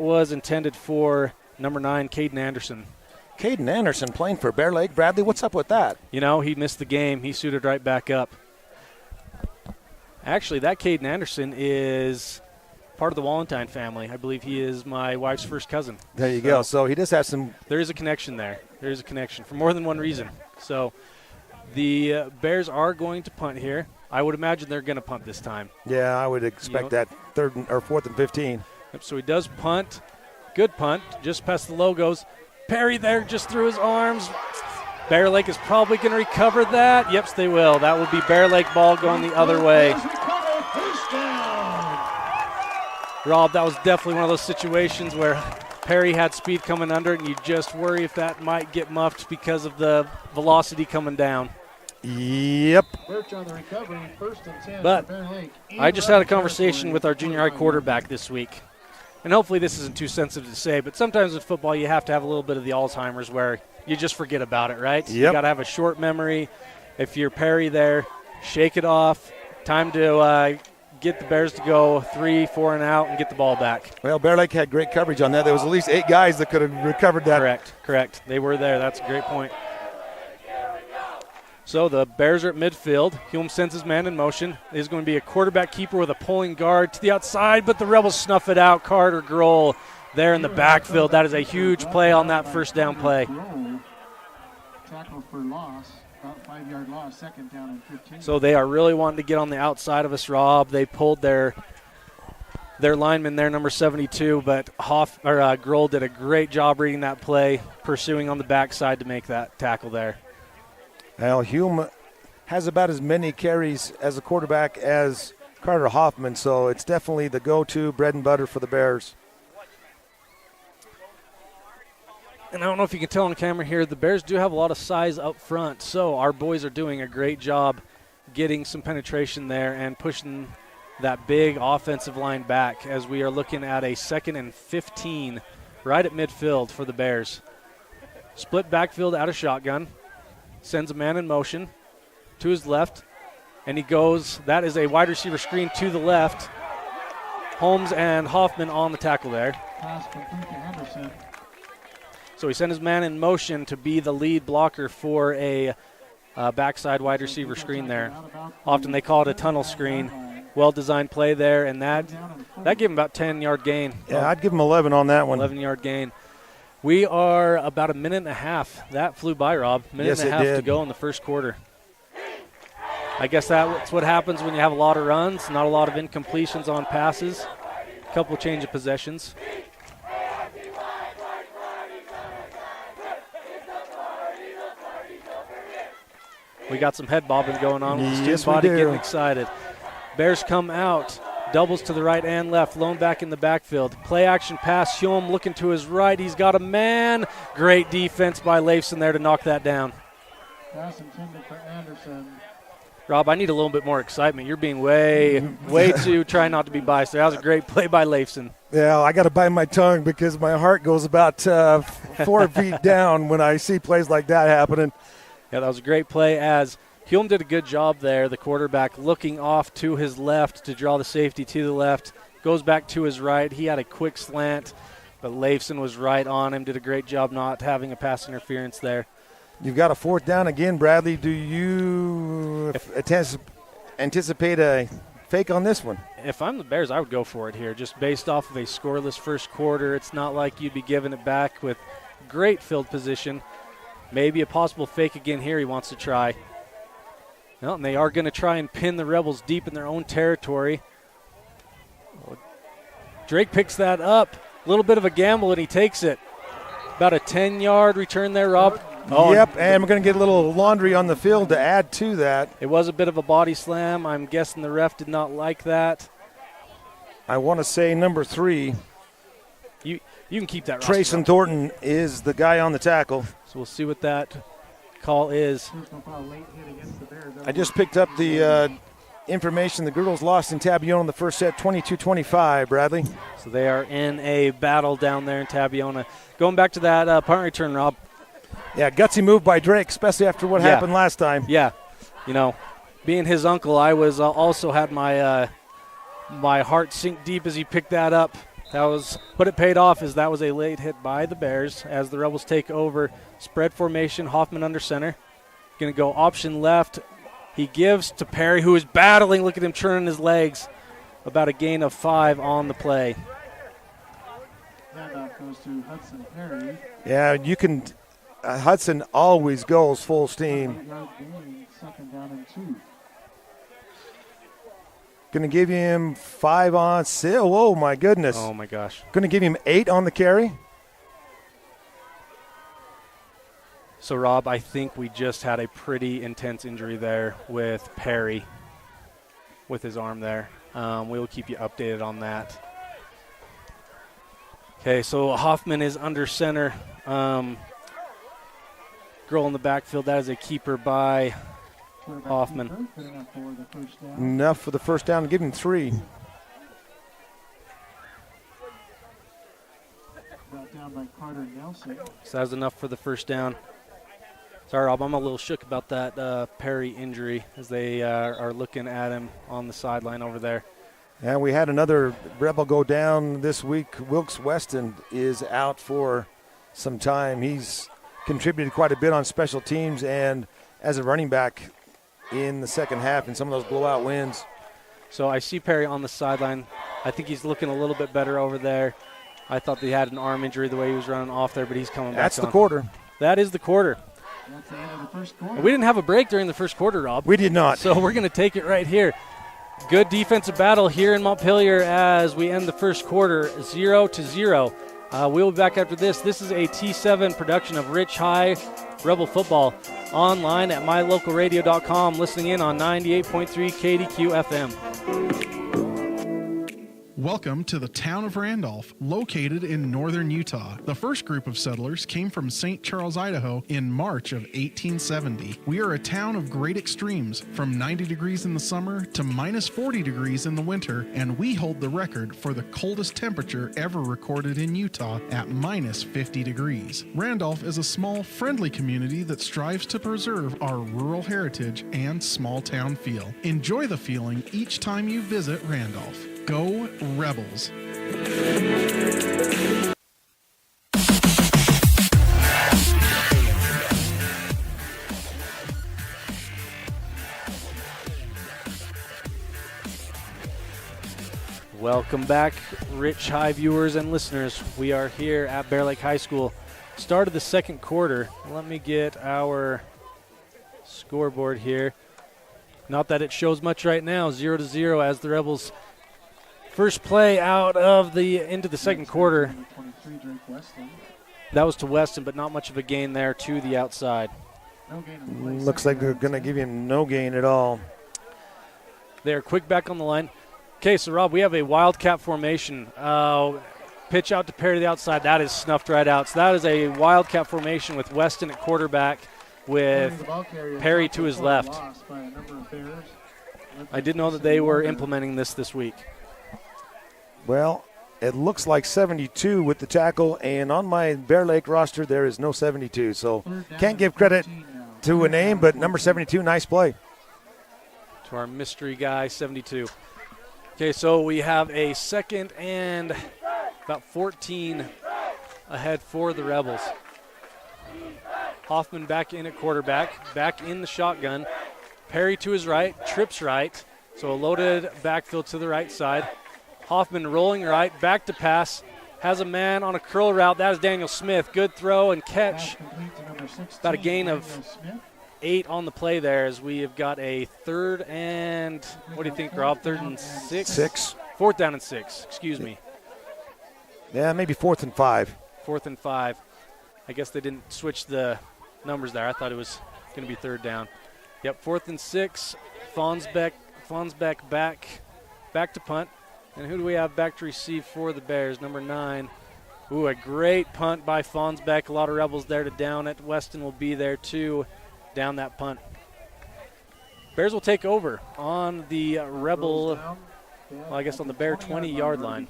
was intended for number 9, Caden Anderson. Caden Anderson playing for Bear Lake. Bradley, what's up with that? You know, he missed the game. He suited right back up. Actually, that Caden Anderson is part of the Wallentine family. I believe he is my wife's first cousin. There you go. So he does have some. There is a connection there. There is a connection for more than one reason. So the Bears are going to punt here. I would imagine they're going to punt this time. Yeah, I would expect that 4th and 15. Yep, so he does punt. Good punt. Just past the logos. Perry there just threw his arms. Bear Lake is probably going to recover that. Yep, they will. That will be Bear Lake ball going the other way. Rob, that was definitely one of those situations where Perry had speed coming under it, and you just worry if that might get muffed because of the velocity coming down. Yep. But I just had a conversation with our junior high quarterback this week, and hopefully this isn't too sensitive to say, but sometimes with football you have to have a little bit of the Alzheimer's where you just forget about it, right? Yep. You got to have a short memory. If you're Perry there, shake it off. Time to get the Bears to go 3, 4 and out and get the ball back. Well, Bear Lake had great coverage on that. There was at least 8 guys that could have recovered that. Correct. They were there. That's a great point. So the Bears are at midfield. Hume sends his man in motion. There's going to be a quarterback keeper with a pulling guard to the outside, but the Rebels snuff it out. Carter Grohl there in the backfield. That is a huge play on that first down play. Tackle for loss, about 5-yard loss, 2nd down and 15. So they are really wanting to get on the outside of us, Rob. They pulled their lineman there, number 72, but Grohl did a great job reading that play, pursuing on the backside to make that tackle there. Well, Hume has about as many carries as a quarterback as Carter Hoffman, so it's definitely the go-to bread and butter for the Bears. And I don't know if you can tell on the camera here, the Bears do have a lot of size up front, so our boys are doing a great job getting some penetration there and pushing that big offensive line back as we are looking at a 2nd and 15 right at midfield for the Bears. Split backfield out of shotgun. Sends a man in motion to his left, and he goes. That is a wide receiver screen to the left. Holmes and Hoffman on the tackle there. Pass complete to Henderson. So he sent his man in motion to be the lead blocker for a backside wide receiver screen there. Often they call it a tunnel screen. Well-designed play there, and that gave him about 10-yard gain. Yeah, I'd give him 11 on that one. 11-yard gain. We are about a minute and a half. That flew by, Rob. Minute and a half to go in the first quarter. I guess that's what happens when you have a lot of runs, not a lot of incompletions on passes, a couple change of possessions. We got some head bobbing going on with the student body getting excited. Bears come out. Doubles to the right and left, lone back in the backfield. Play action pass, Hume looking to his right. He's got a man. Great defense by Leifson there to knock that down. Pass intended for Anderson. Rob, I need a little bit more excitement. You're being way too trying not to be biased there. That was a great play by Leifson. Yeah, I got to bite my tongue because my heart goes about 4 feet down when I see plays like that happening. Yeah, that was a great play as Hume did a good job there, the quarterback looking off to his left to draw the safety to the left. Goes back to his right. He had a quick slant, but Leifson was right on him, did a great job not having a pass interference there. You've got a 4th down again, Bradley. Do you anticipate a fake on this one? If I'm the Bears, I would go for it here, just based off of a scoreless first quarter. It's not like you'd be giving it back with great field position. Maybe a possible fake again here he wants to try. Well, and they are going to try and pin the Rebels deep in their own territory. Drake picks that up. A little bit of a gamble, and he takes it. About a 10-yard return there, Rob. Yep, and we're going to get a little laundry on the field to add to that. It was a bit of a body slam. I'm guessing the ref did not like that. I want to say number 3. You can keep that. Trayson Thornton is the guy on the tackle. So we'll see what that call is. I just picked up the information. The girls lost in Tabiona in the first set, 22-25, Bradley. So they are in a battle down there in Tabiona. Going back to that punt return, Rob. Yeah, gutsy move by Drake, especially after what happened last time. Yeah, being his uncle, I was also had my my heart sink deep as he picked that up. But it paid off as that was a late hit by the Bears as the Rebels take over. Spread formation, Hoffman under center. Going to go option left. He gives to Perry, who is battling. Look at him churning his legs. About a gain of 5 on the play. Handoff goes to Hudson Perry. Yeah, you can. Hudson always goes full steam. 2nd down and 2. Going to give him 5 on Sill. Oh, my goodness. Oh, my gosh. Going to give him 8 on the carry. So, Rob, I think we just had a pretty intense injury there with Perry with his arm there. We will keep you updated on that. Okay, so Hoffman is under center. Girl in the backfield, that is a keeper by Hoffman. Enough for the first down, give him 3. So that was enough for the first down. Sorry, Rob, I'm a little shook about that Perry injury as they are looking at him on the sideline over there. And we had another Rebel go down this week. Wilkes Weston is out for some time. He's contributed quite a bit on special teams and as a running back in the second half in some of those blowout wins. So I see Perry on the sideline. I think he's looking a little bit better over there. I thought he had an arm injury the way he was running off there, but he's coming back on. That's the quarter. That is the quarter. That's the end of the first quarter. We didn't have a break during the first quarter, Rob. We did not. So we're going to take it right here. Good defensive battle here in Montpelier as we end the first quarter 0-0. We'll be back after this. This is a T7 production of Rich High Rebel Football, online at mylocalradio.com, listening in on 98.3 KDQ FM. Welcome to the town of Randolph, located in northern Utah. The first group of settlers came from St. Charles, Idaho in March of 1870. We are a town of great extremes, from 90 degrees in the summer to minus 40 degrees in the winter, and we hold the record for the coldest temperature ever recorded in Utah at minus 50 degrees. Randolph is a small, friendly community that strives to preserve our rural heritage and small town feel. Enjoy the feeling each time you visit Randolph. Go Rebels! Welcome back, Rich High viewers and listeners. We are here at Bear Lake High School. Start of the second quarter. Let me get our scoreboard here. Not that it shows much right now, 0-0 as the Rebels first play out of into the second quarter. That was to Weston, but not much of a gain there to the outside. Looks like they're going to give him no gain at all. They're quick back on the line. Okay, so Rob, we have a wildcat formation. Pitch out to Perry to the outside. That is snuffed right out. So that is a wildcat formation with Weston at quarterback with Perry to his left. I didn't know that they were implementing this week. Well, it looks like 72 with the tackle, and on my Bear Lake roster there is no 72, so can't give credit to a name, but number 72, nice play. To our mystery guy, 72. Okay, so we have a second and about 14 ahead for the Rebels. Hoffman back in at quarterback, back in the shotgun. Perry to his right, trips right, so a loaded backfield to the right side. Hoffman rolling right, back to pass, has a man on a curl route. That is Daniel Smith. Good throw and catch. About a gain of 8 on the play there as we have got a third and, what do you think, Rob? Third and 6? Fourth down and 6, excuse me. Yeah, maybe 4th and 5. 4th and 5. I guess they didn't switch the numbers there. I thought it was going to be third down. Yep, 4th and 6. Fonsbeck back to punt. And who do we have back to receive for the Bears? Number 9. Ooh, a great punt by Fonsbeck. A lot of Rebels there to down it. Weston will be there to down that punt. Bears will take over on the Rebel, well, I guess on the Bear 20-yard line.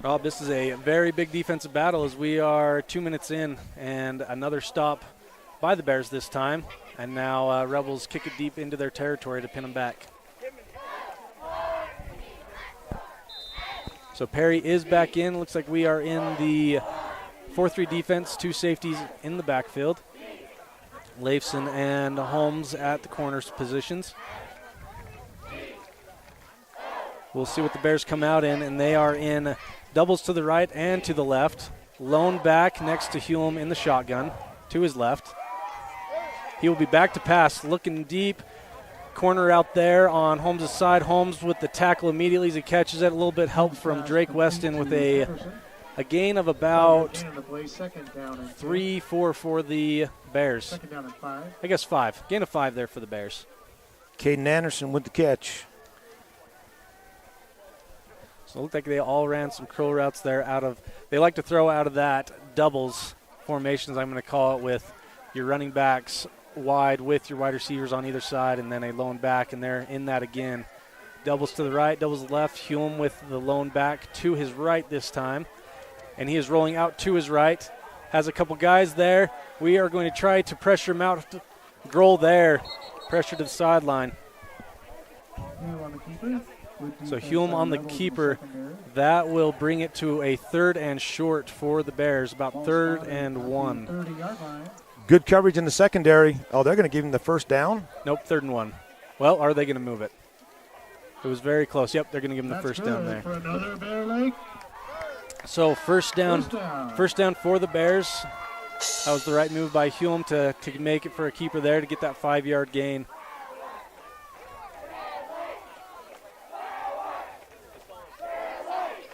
Rob, this is a very big defensive battle as we are 2 minutes in and another stop by the Bears this time. And now Rebels kick it deep into their territory to pin them back. So Perry is back in. Looks like we are in the 4-3 defense, 2 safeties in the backfield. Leifson and Holmes at the corners positions. We'll see what the Bears come out in, and they are in doubles to the right and to the left. Lone back next to Hulme in the shotgun to his left. He will be back to pass, looking deep. Corner out there on Holmes' side. Holmes with the tackle immediately as he catches it. A little bit help from Drake Weston with a gain of about 3-4 for the Bears. I guess 5. Gain of 5 there for the Bears. Caden Anderson with the catch. So it looked like they all ran some curl routes there they like to throw out of that doubles formations, I'm going to call it, with your running backs wide with your wide receivers on either side, and then a lone back, and they're in that again. Doubles to the right, doubles left. Hume with the lone back to his right this time, and he is rolling out to his right. Has a couple guys there. We are going to try to pressure him out. Grohl there, pressure to the sideline. So Hume on the keeper. That will bring it to a 3rd and short for the Bears, about 3rd and 1. Good coverage in the secondary. Oh, they're going to give him the first down? Nope, 3rd and 1. Well, are they going to move it? It was very close. Yep, they're going to give him the first down there. For another Bear Lake. So first down for the Bears. That was the right move by Hume to make it for a keeper there to get that 5-yard gain.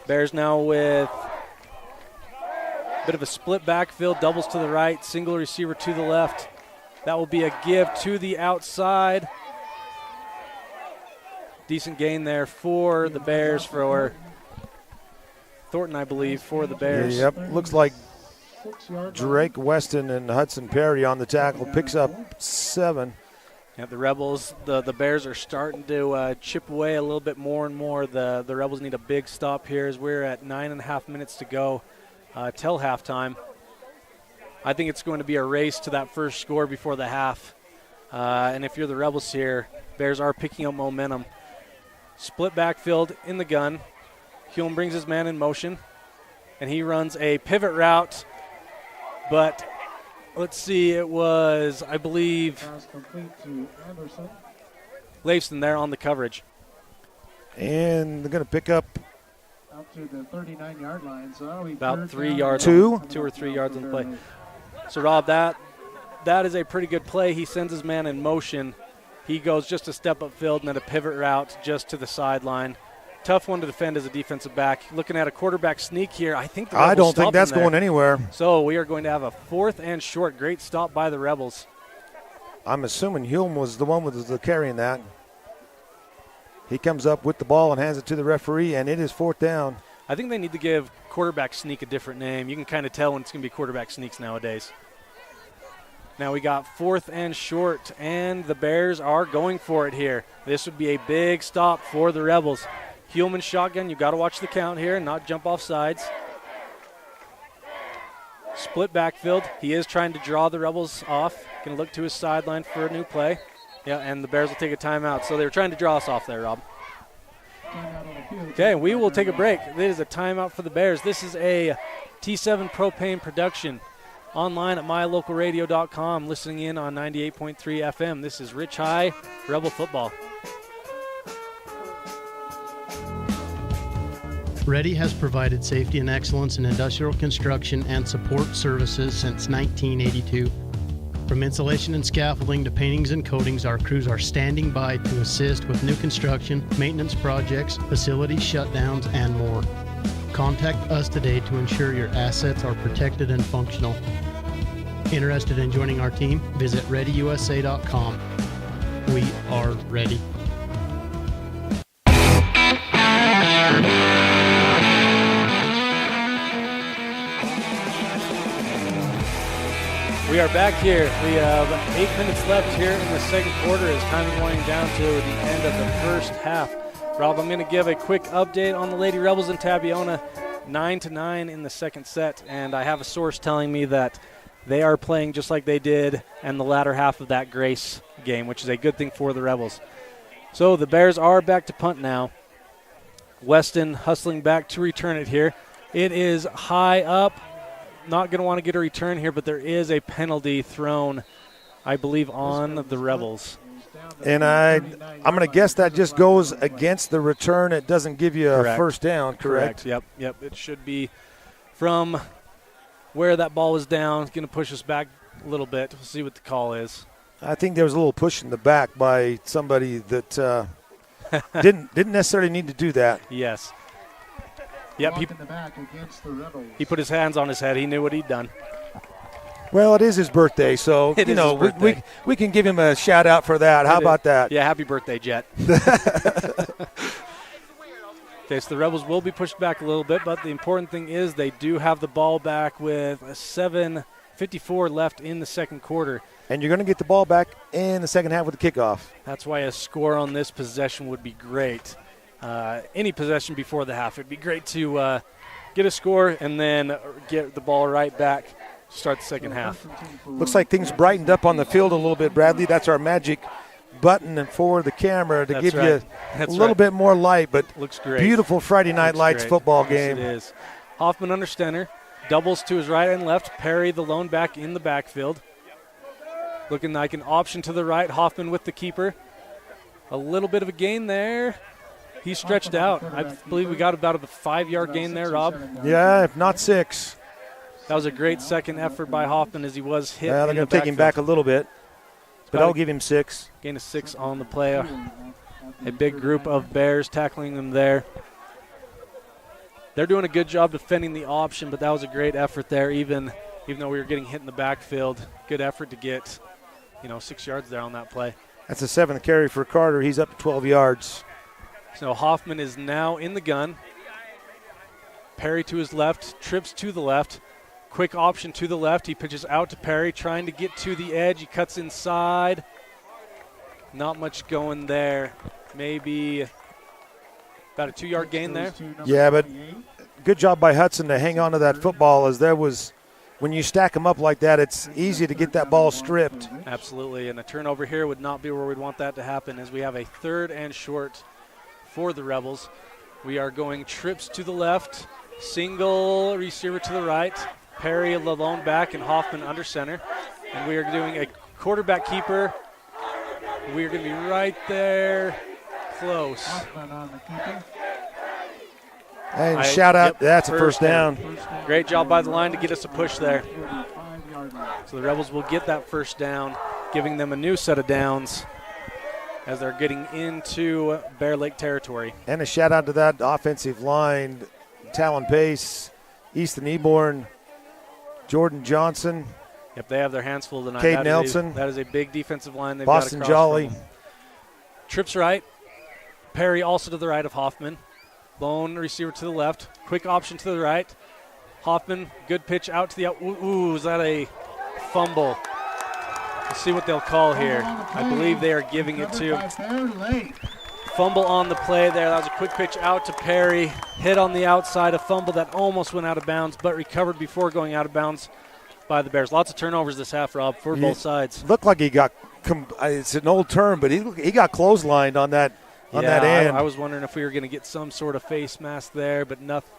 Bears now with a bit of a split backfield, doubles to the right, single receiver to the left. That will be a give to the outside. Decent gain there for the Bears, for Thornton, I believe, for the Bears. Yep, looks like Drake Weston and Hudson Perry on the tackle, picks up 7. Yeah, the Rebels, the Bears are starting to chip away a little bit more and more. The Rebels need a big stop here as we're at 9.5 minutes to go till halftime. I think it's going to be a race to that first score before the half. And if you're the Rebels here, Bears are picking up momentum. Split backfield in the gun. Hume brings his man in motion, and he runs a pivot route, but let's see, it was, I believe, Leifson there on the coverage. And they're going to pick up out to the 39-yard line. So about 3 yards. 2 or 3 yards on the play. So, Rob, that is a pretty good play. He sends his man in motion. He goes just a step upfield and then a pivot route just to the sideline. Tough one to defend as a defensive back. Looking at a quarterback sneak here. I think the Rebels I don't think that's there. going anywhere. So we are going to have a 4th and short. Great stop by the Rebels. I'm assuming Hume was the one with the carrying that. He comes up with the ball and hands it to the referee, and it is 4th down. I think they need to give quarterback sneak a different name. You can kind of tell when it's going to be quarterback sneaks nowadays. Now we got 4th and short, and the Bears are going for it here. This would be a big stop for the Rebels. Hume and shotgun, you've got to watch the count here and not jump off sides. Split backfield. He is trying to draw the Rebels off. Going to look to his sideline for a new play. Yeah, and the Bears will take a timeout. So they were trying to draw us off there, Rob. Okay, we will take a break. This is a timeout for the Bears. This is a T7 Propane production. Online at mylocalradio.com, listening in on 98.3 FM. This is Rich High Rebel Football. Ready has provided safety and excellence in industrial construction and support services since 1982. From insulation and scaffolding to paintings and coatings, our crews are standing by to assist with new construction, maintenance projects, facility shutdowns, and more. Contact us today to ensure your assets are protected and functional. Interested in joining our team? Visit ReadyUSA.com. We are ready. We are back here. We have 8 minutes left here in the second quarter as time is winding down to the end of the first half. Rob, I'm going to give a quick update on the Lady Rebels in Tabiona. 9-9 in the second set, and I have a source telling me that they are playing just like they did in the latter half of that Grace game, which is a good thing for the Rebels. So the Bears are back to punt now. Weston hustling back to return it here. It is high up. Not going to want to get a return here, but there is a penalty thrown, I believe, on the Rebels. And I'm going to guess that just goes against the return. It doesn't give you a first down, correct? Yep. It should be from where that ball was down. It's going to push us back a little bit. We'll see what the call is. I think there was a little push in the back by somebody that didn't necessarily need to do that. Yes. Yep. He put his hands on his head. He knew what he'd done. Well, it is his birthday, so we can give him a shout out for that. How about that? Yeah, happy birthday, Jet. Okay, so the Rebels will be pushed back a little bit, but the important thing is they do have the ball back with 7:54 left in the second quarter. And you're going to get the ball back in the second half with the kickoff. That's why a score on this possession would be great. Any possession before the half, it'd be great to get a score and then get the ball right back to start the second half. Looks like things brightened up on the field a little bit, Bradley. That's our magic button and for the camera to give you a little bit more light, but looks great. Beautiful Friday Night Lights football game. Yes, it is. Hoffman under center, doubles to his right and left. Perry, the lone back in the backfield. Looking like an option to the right. Hoffman with the keeper. A little bit of a gain there. He's stretched out. I believe we got about a 5-yard gain there, Rob. Yeah, if not 6. That was a great second effort by Hoffman as he was hit. Yeah, they're going to take him back a little bit. But I'll give him 6. Gain of 6 on the play. A big group of Bears tackling them there. They're doing a good job defending the option, but that was a great effort there, even though we were getting hit in the backfield. Good effort to get, 6 yards there on that play. That's the 7th carry for Carter. He's up to 12 yards. So Hoffman is now in the gun. Perry to his left, trips to the left. Quick option to the left. He pitches out to Perry, trying to get to the edge. He cuts inside. Not much going there. Maybe about a 2-yard gain there. Yeah, but good job by Hudson to hang on to that football, as there was, when you stack them up like that, it's easy to get that ball stripped. Absolutely, and a turnover here would not be where we'd want that to happen, as we have a 3rd and short for the Rebels. We are going trips to the left, single receiver to the right. Perry the lone back and Hoffman under center. And we are doing a quarterback keeper. We are going to be right there, close. And shout out, that's a first down. Great job by the line to get us a push there. So the Rebels will get that first down, giving them a new set of downs as they're getting into Bear Lake territory. And a shout out to that offensive line, Talon Pace, Easton Eborn, Jordan Johnson. Yep, they have their hands full tonight. Cade Nelson. That is a big defensive line they've Boston got Jolly. Trips right. Perry also to the right of Hoffman. Lone receiver to the left. Quick option to the right. Hoffman, good pitch out to the out. Ooh, is that a fumble? Let's see what they'll call here. I believe they are giving it to fumble on the play there. That was a quick pitch out to Perry. Hit on the outside, a fumble that almost went out of bounds, but recovered before going out of bounds by the Bears. Lots of turnovers this half, Rob, for both sides. Looked like he got, it's an old term, but he got clotheslined on that end. I was wondering if we were going to get some sort of face mask there, but nothing.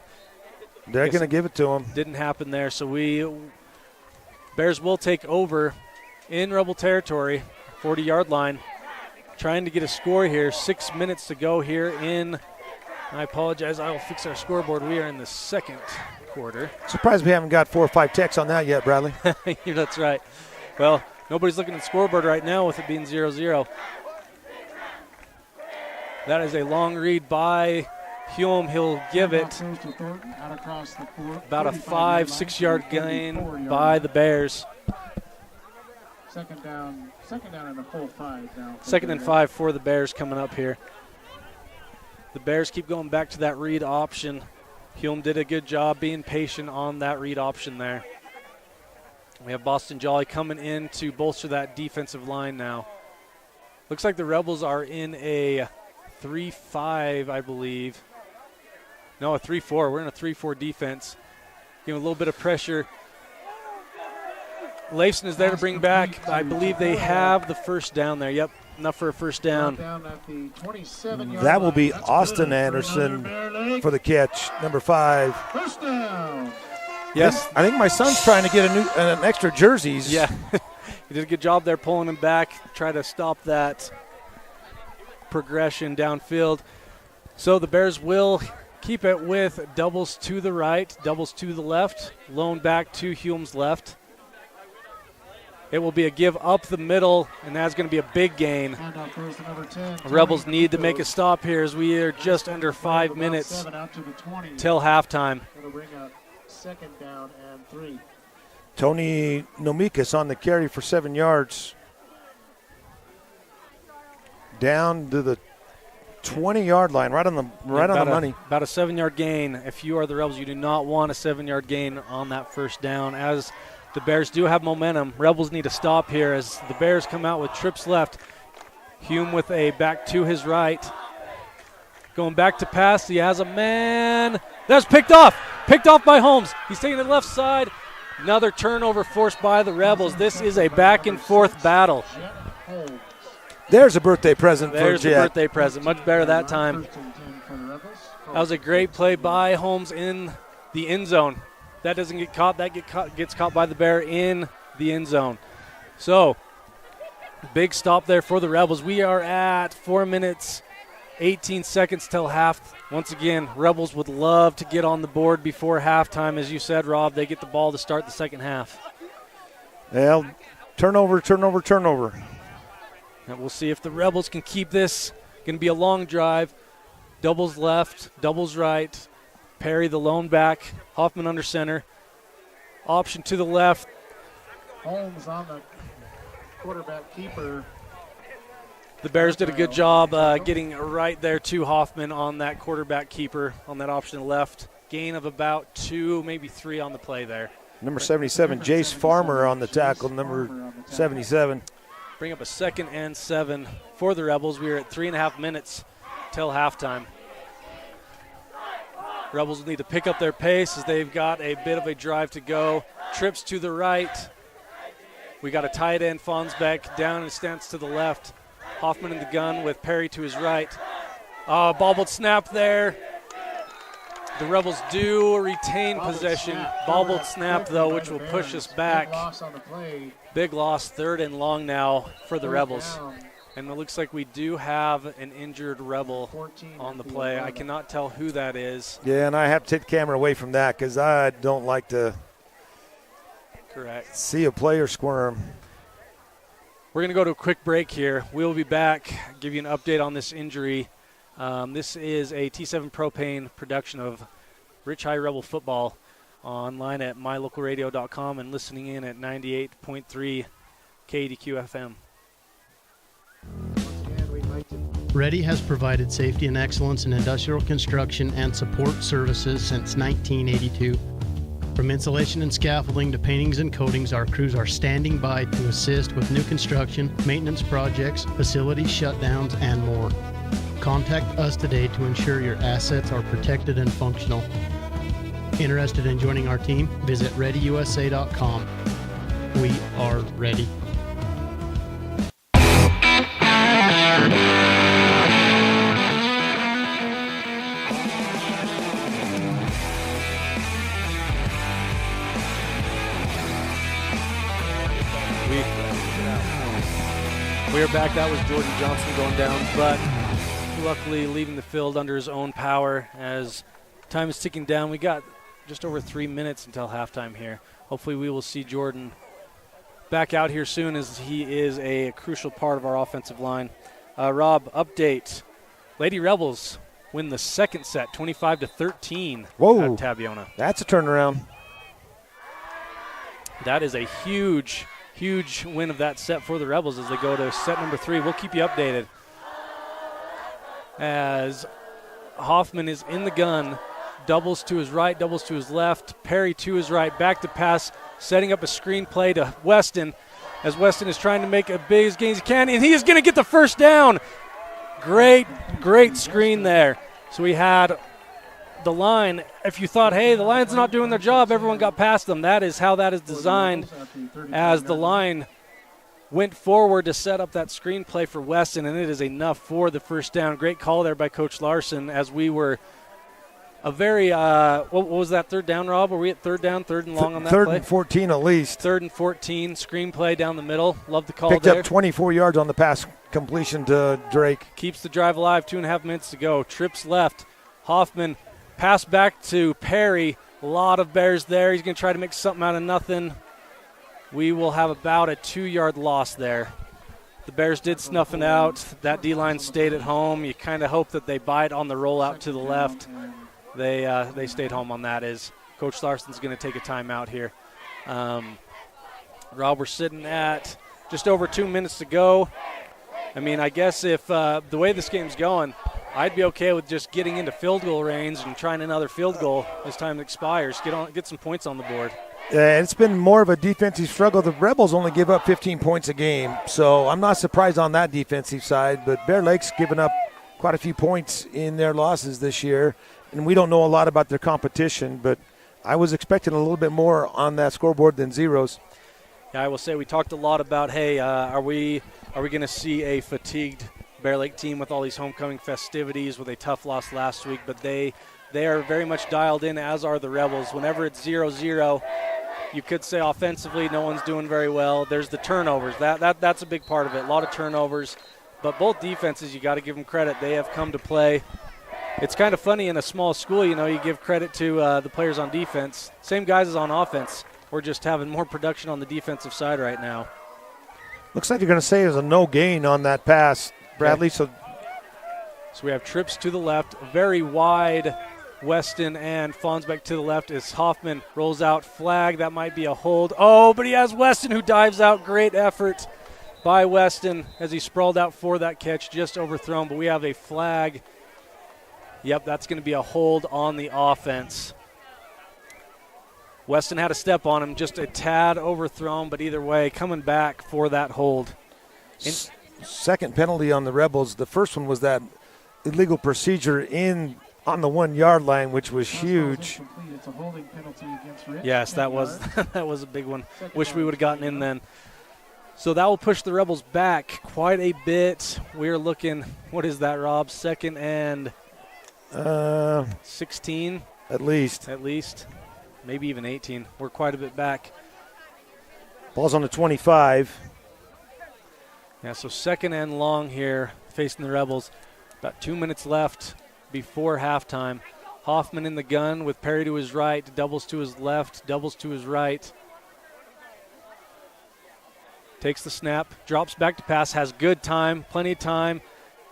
They're going to give it to him. Didn't happen there, so Bears will take over in Rebel territory, 40-yard line. Trying to get a score here. 6 minutes to go here in, I apologize, I will fix our scoreboard. We are in the second quarter. Surprised we haven't got 4 or 5 texts on that yet, Bradley. That's right. Well, nobody's looking at the scoreboard right now with it being 0-0. That is a long read by Hume. He'll give it about a 5-6 yard gain by the Bears. Second down and a full 5 now. Second and 5 for the Bears coming up here. The Bears keep going back to that read option. Hume did a good job being patient on that read option there. We have Boston Jolly coming in to bolster that defensive line now. Looks like the Rebels are in a 3-5, I believe. No, a 3-4. We're in a 3-4 defense. Giving a little bit of pressure. Leifson is there to bring back. I believe they have the first down there. Yep, enough for a first down. That will be Austin Anderson for the catch, number 5. First down. Yes. I think my son's trying to get an extra jerseys. Yeah, he did a good job there pulling him back, try to stop that progression downfield. So the Bears will keep it with doubles to the right, doubles to the left, lone back to Hume's left. It will be a give up the middle, and that's going to be a big gain. The Rebels need to make a stop here as we are just under 5 minutes till halftime. Second down and 3. Tony Nomikas on the carry for 7 yards. Down to the 20-yard line, right on the money. About a 7-yard gain. If you are the Rebels, you do not want a 7-yard gain on that first down, as the Bears do have momentum. Rebels need to stop here as the Bears come out with trips left. Hume with a back to his right. Going back to pass. He has a man. That's picked off. Picked off by Holmes. He's taking the left side. Another turnover forced by the Rebels. This is a back-and-forth battle. There's a birthday present for Jet. There's a birthday present. Much better that time. That was a great play by Holmes in the end zone. That doesn't get caught. That gets caught by the Bear in the end zone. So, big stop there for the Rebels. We are at 4 minutes, 18 seconds till half. Once again, Rebels would love to get on the board before halftime. As you said, Rob, they get the ball to start the second half. Well, turnover. And we'll see if the Rebels can keep this. Going to be a long drive. Doubles left, doubles right. Perry, the lone back. Hoffman under center. Option to the left. Holmes on the quarterback keeper. The Bears did a good job getting right there to Hoffman on that quarterback keeper on that option left. Gain of about 2, maybe 3 on the play there. Number 77, Jace Farmer on the tackle, number 77. Bring up a 2nd and 7 for the Rebels. We are at 3.5 minutes till halftime. Rebels need to pick up their pace as they've got a bit of a drive to go. Trips to the right. We got a tight end, Fonsbeck, down and stance to the left. Hoffman in the gun with Perry to his right. Bobbled snap there. The Rebels do retain possession. Bobbled snap, though, which will push us back. Big loss, 3rd and long now for the Rebels. And it looks like we do have an injured Rebel on the play. I cannot tell who that is. Yeah, and I have to take the camera away from that because I don't like to see a player squirm. We're going to go to a quick break here. We'll be back, give you an update on this injury. This is a T7 Propane production of Rich High Rebel Football, online at mylocalradio.com and listening in at 98.3 KDQ FM. Ready has provided safety and excellence in industrial construction and support services since 1982. From insulation and scaffolding to paintings and coatings, our crews are standing by to assist with new construction, maintenance projects, facility shutdowns, and more. Contact us today to ensure your assets are protected and functional. Interested in joining our team? Visit ReadyUSA.com. We are ready. We are back. That was Jordan Johnson going down, but luckily leaving the field under his own power as time is ticking down. We got just over 3 minutes until halftime here. Hopefully we will see Jordan back out here soon, as he is a crucial part of our offensive line. Rob, update. Lady Rebels win the second set, 25-13 at Tabiona. That's a turnaround. That is a huge win of that set for the Rebels as they go to set number 3. We'll keep you updated. As Hoffman is in the gun, doubles to his right, doubles to his left, Perry to his right, back to pass, setting up a screen play to Weston, as Weston is trying to make a big gain as he can, and he is going to get the first down. Great screen there. So we had the line. If you thought, hey, the line's not doing their job, everyone got past them. That is how that is designed, as the line went forward to set up that screenplay for Weston, and it is enough for the first down. Great call there by Coach Larson, as we were a very, what was that, third down, Rob? Were we at third down, 3rd and long on that play? 3rd and 14 at least. 3rd and 14, screenplay down the middle. Love the call Picked there. up 24 yards on the pass completion to Drake. Keeps the drive alive, 2.5 minutes to go. Trips left. Hoffman, pass back to Perry. A lot of Bears there. He's going to try to make something out of nothing. We will have about a 2-yard loss there. The Bears did snuff it out. That D-line stayed at home. You kind of hope that they bite on the rollout to the left. They stayed home on that, as Coach Larson's going to take a timeout here. Rob, we're sitting at just over 2 minutes to go. I mean, I guess if the way this game's going, I'd be okay with just getting into field goal range and trying another field goal as time expires. Get some points on the board. It's been more of a defensive struggle. The Rebels only give up 15 points a game, so I'm not surprised on that defensive side. But Bear Lake's given up quite a few points in their losses this year, and we don't know a lot about their competition, but I was expecting a little bit more on that scoreboard than zeros. Yeah, I will say we talked a lot about, hey, are we going to see a fatigued Bear Lake team with all these homecoming festivities with a tough loss last week? But they are very much dialed in, as are the Rebels. Whenever it's 0-0, you could say offensively no one's doing very well. There's the turnovers. That's a big part of it, a lot of turnovers. But both defenses, you got to give them credit. They have come to play. It's kind of funny in a small school, you give credit to the players on defense. Same guys as on offense. We're just having more production on the defensive side right now. Looks like you're going to say there's a no gain on that pass, Bradley. Okay. So we have trips to the left, very wide. Weston and Fonsbeck to the left as Hoffman rolls out. Flag, that might be a hold. Oh, but he has Weston who dives out. Great effort by Weston as he sprawled out for that catch, just overthrown. But we have a flag. Yep, that's going to be a hold on the offense. Weston had a step on him, just a tad overthrown, but either way, coming back for that hold. Second penalty on the Rebels. The first one was that illegal procedure on the 1 yard line, which was huge. Yes, that was that was a big one. Wish we would have gotten in then. So that will push the Rebels back quite a bit. We're looking, what is that, Rob? 2nd and 16? At least. Maybe even 18. We're quite a bit back. Ball's on the 25. Yeah, so 2nd and long here facing the Rebels. About 2 minutes left before halftime. Hoffman in the gun with Perry to his right, doubles to his left, doubles to his right. Takes the snap, drops back to pass, has good time, plenty of time.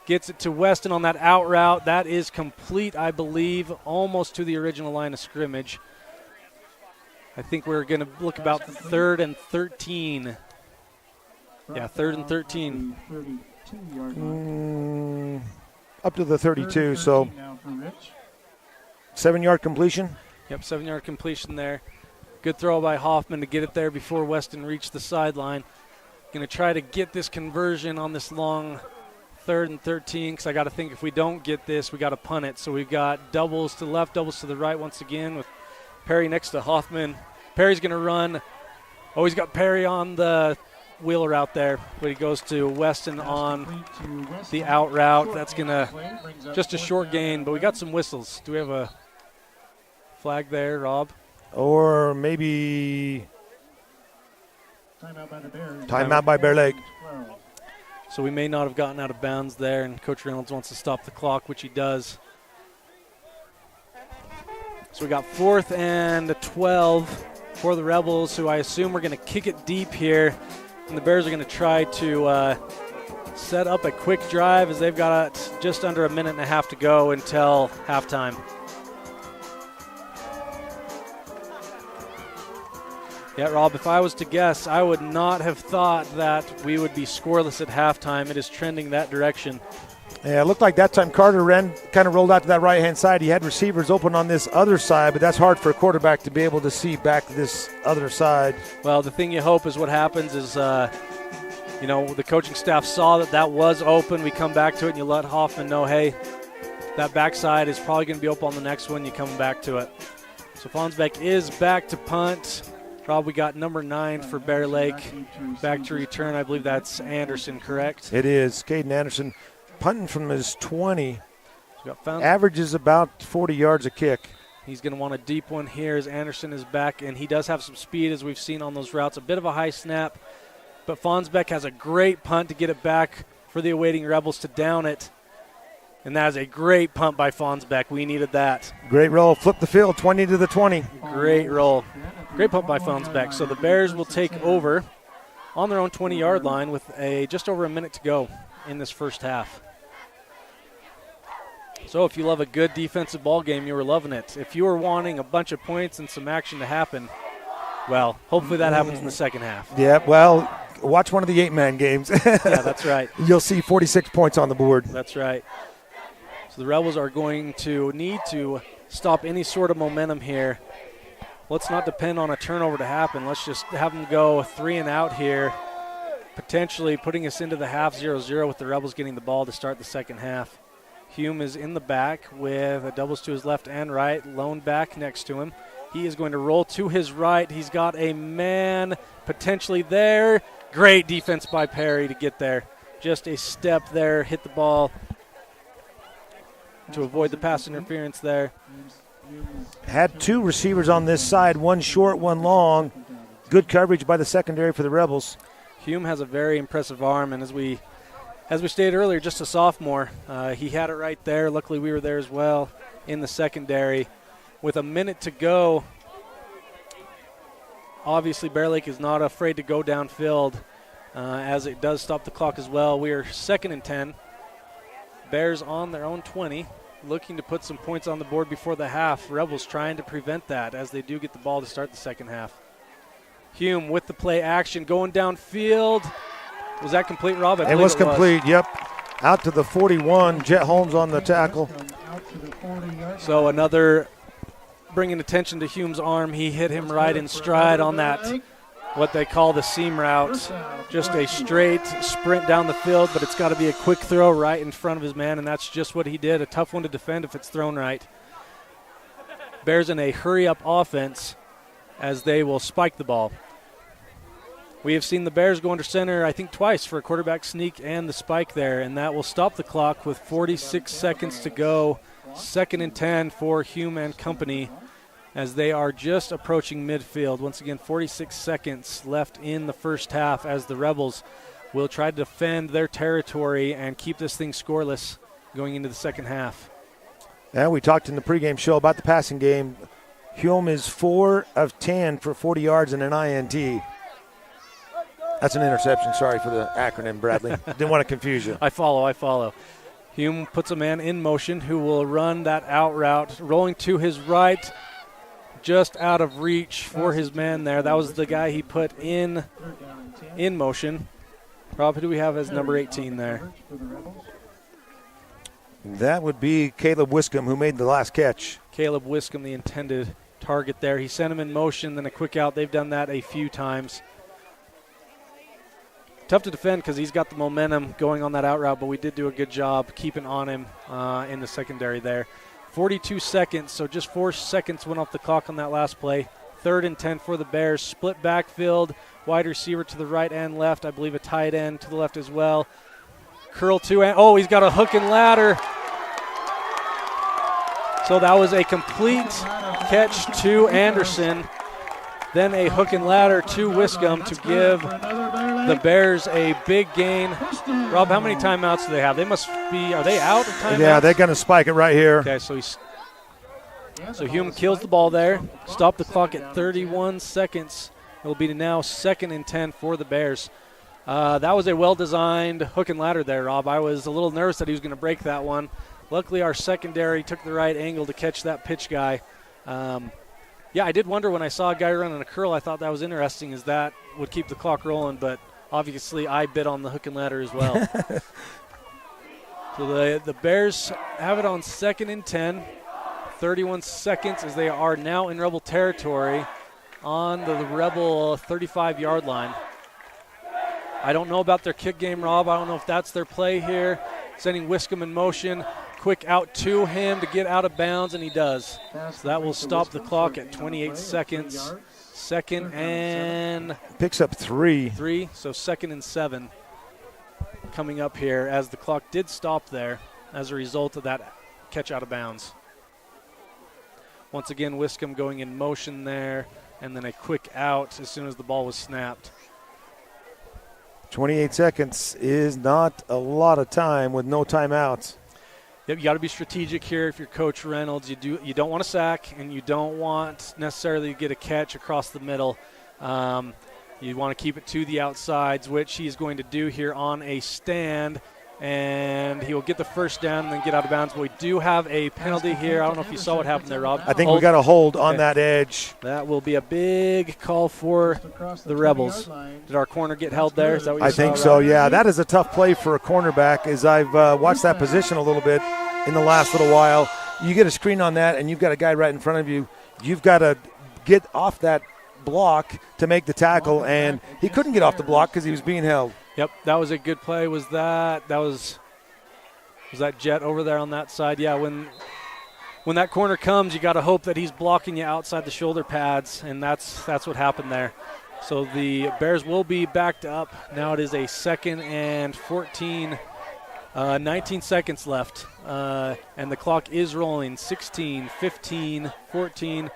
Gets it to Weston on that out route. That is complete, I believe, almost to the original line of scrimmage. I think we're going to look about 3rd and 13. Yeah, 3rd and 13. Up to the 32, so 7-yard completion. Yep, 7-yard completion there. Good throw by Hoffman to get it there before Weston reached the sideline. Going to try to get this conversion on this long 3rd and 13, because I got to think if we don't get this, we got to punt it. So we've got doubles to the left, doubles to the right once again with Perry next to Hoffman. Perry's going to run. Oh, he's got Perry on the wheeler out there, but he goes to Weston on the out route. That's going to just a short gain, but we got some whistles. Do we have a flag there, Rob? Or maybe timeout by Bear Lake. So we may not have gotten out of bounds there, and Coach Reynolds wants to stop the clock, which he does. So we got 4th and 12 for the Rebels, who I assume are going to kick it deep here. And the Bears are going to try to set up a quick drive as they've got just under a minute and a half to go until halftime. Yeah, Rob, if I was to guess, I would not have thought that we would be scoreless at halftime. It is trending that direction. Yeah, it looked like that time Carter kind of rolled out to that right-hand side. He had receivers open on this other side, but that's hard for a quarterback to be able to see back this other side. Well, the thing you hope is what happens is, the coaching staff saw that was open. We come back to it, and you let Hoffman know, hey, that backside is probably going to be open on the next one. You come back to it. So Fonsbeck is back to punt. Rob, we got number 9 for Bear Lake. Back to return. I believe that's Anderson, correct? It is. Caden Anderson punting from his 20. Averages about 40 yards a kick. He's going to want a deep one here as Anderson is back, and he does have some speed as we've seen on those routes. A bit of a high snap, but Fonsbeck has a great punt to get it back for the awaiting Rebels to down it. And that is a great punt by Fonsbeck. We needed that. Great roll. Flip the field, 20 to the 20. Great roll. Great punt by Fonsbeck. So the Bears will take over on their own 20-yard line with just over a minute to go in this first half. So if you love a good defensive ball game, you were loving it. If you were wanting a bunch of points and some action to happen, well, hopefully that happens in the second half. Yeah, well, watch one of the 8-man games. Yeah, that's right. You'll see 46 points on the board. That's right. So the Rebels are going to need to stop any sort of momentum here. Let's not depend on a turnover to happen. Let's just have them go 3 and out here, potentially putting us into the half 0-0 with the Rebels getting the ball to start the second half. Hume is in the back with a doubles to his left and right, lone back next to him. He is going to roll to his right. He's got a man potentially there. Great defense by Perry to get there. Just a step there, hit the ball to avoid the pass interference there. Had 2 receivers on this side, one short, one long. Good coverage by the secondary for the Rebels. Hume has a very impressive arm, and as we stated earlier, just a sophomore. He had it right there. Luckily, we were there as well in the secondary. With a minute to go, obviously Bear Lake is not afraid to go downfield, as it does stop the clock as well. We are 2nd and 10. Bears on their own 20, looking to put some points on the board before the half. Rebels trying to prevent that as they do get the ball to start the second half. Hume with the play action, going downfield. Was that complete, Rob? It was complete, yep. Out to the 41, Jet Holmes on the tackle. So another bringing attention to Hume's arm. He hit him right in stride on that, what they call the seam route. Just a straight sprint down the field, but it's got to be a quick throw right in front of his man, and that's just what he did. A tough one to defend if it's thrown right. Bears in a hurry-up offense as they will spike the ball. We have seen the Bears go under center, I think, twice for a quarterback sneak and the spike there, and that will stop the clock with 46 seconds to go. 2nd and 10 for Hume and company as they are just approaching midfield. Once again, 46 seconds left in the first half as the Rebels will try to defend their territory and keep this thing scoreless going into the second half. Yeah, we talked in the pregame show about the passing game. Hume is 4 of 10 for 40 yards and an INT. That's an interception. Sorry for the acronym, Bradley. Didn't want to confuse you. I follow. Hume puts a man in motion who will run that out route, rolling to his right, just out of reach for his man there. That was the guy he put in motion. Rob, who do we have as number 18 there? That would be Caleb Wiscombe, who made the last catch. Caleb Wiscombe, the intended target there. He sent him in motion, then a quick out. They've done that a few times. Tough to defend because he's got the momentum going on that out route, but we did do a good job keeping on him in the secondary there. 42 seconds, so just 4 seconds went off the clock on that last play. 3rd and 10 for the Bears. Split backfield, wide receiver to the right and left. I believe a tight end to the left as well. Curl to, and he's got a hook and ladder. So that was a complete catch to Anderson. Then a hook and ladder to Wiscombe to give the Bears a big gain. Rob, how many timeouts do they have? They must be, are they out of timeouts? Yeah, they're going to spike it right here. Okay, so Hume kills the ball there. Stop the clock at 31 seconds. It will be now 2nd and 10 for the Bears. That was a well-designed hook and ladder there, Rob. I was a little nervous that he was going to break that one. Luckily, our secondary took the right angle to catch that pitch guy. Yeah, I did wonder when I saw a guy running a curl. I thought that was interesting, as that would keep the clock rolling, but obviously I bit on the hook and ladder as well. So the Bears have it on 2nd and 10, 31 seconds as they are now in Rebel territory on the Rebel 35-yard line. I don't know about their kick game, Rob. I don't know if that's their play here. Sending Wiscombe in motion. Quick out to him to get out of bounds, and he does. So that will stop the clock at 28 seconds. 2nd and... Picks up 3. 3, so 2nd and 7 coming up here as the clock did stop there as a result of that catch out of bounds. Once again, Wiscombe going in motion there, and then a quick out as soon as the ball was snapped. 28 seconds is not a lot of time with no timeouts. Yep, you got to be strategic here if you're Coach Reynolds. You don't want to sack, and you don't want necessarily to get a catch across the middle. You want to keep it to the outsides, which he's going to do here on a stand, and he will get the first down and then get out of bounds. But we do have a penalty here. I don't know if you saw what happened there, Rob. I think we got a hold on that edge. That will be a big call for the Rebels. Did our corner get held there? Is that what you I saw, think Rob? so, yeah. That is a tough play for a cornerback, as I've watched that position a little bit. in the last little while. You get a screen on that, and you've got a guy right in front of you. You've got to get off that block to make the tackle, and he couldn't get off the block because he was being held. Yep, that was a good play. Was that Jet over there on that side? Yeah, when that corner comes, you got to hope that he's blocking you outside the shoulder pads, and that's what happened there. So the Bears will be backed up. Now it is a 2nd and 14. 19 seconds left, and the clock is rolling. 16, 15, 14.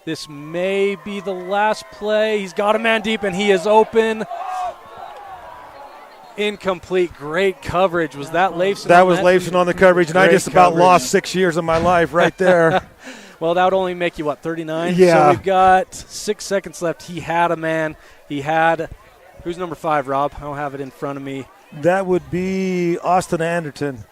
This may be the last play. He's got a man deep, and he is open. Incomplete. Great coverage. Was that Leifson? That was Leifson on the coverage, and I just about lost 6 years of my life right there. Well, that would only make you, 39? Yeah. So we've got 6 seconds left. He had a man. Who's number 5, Rob? I don't have it in front of me. That would be Austin Anderton.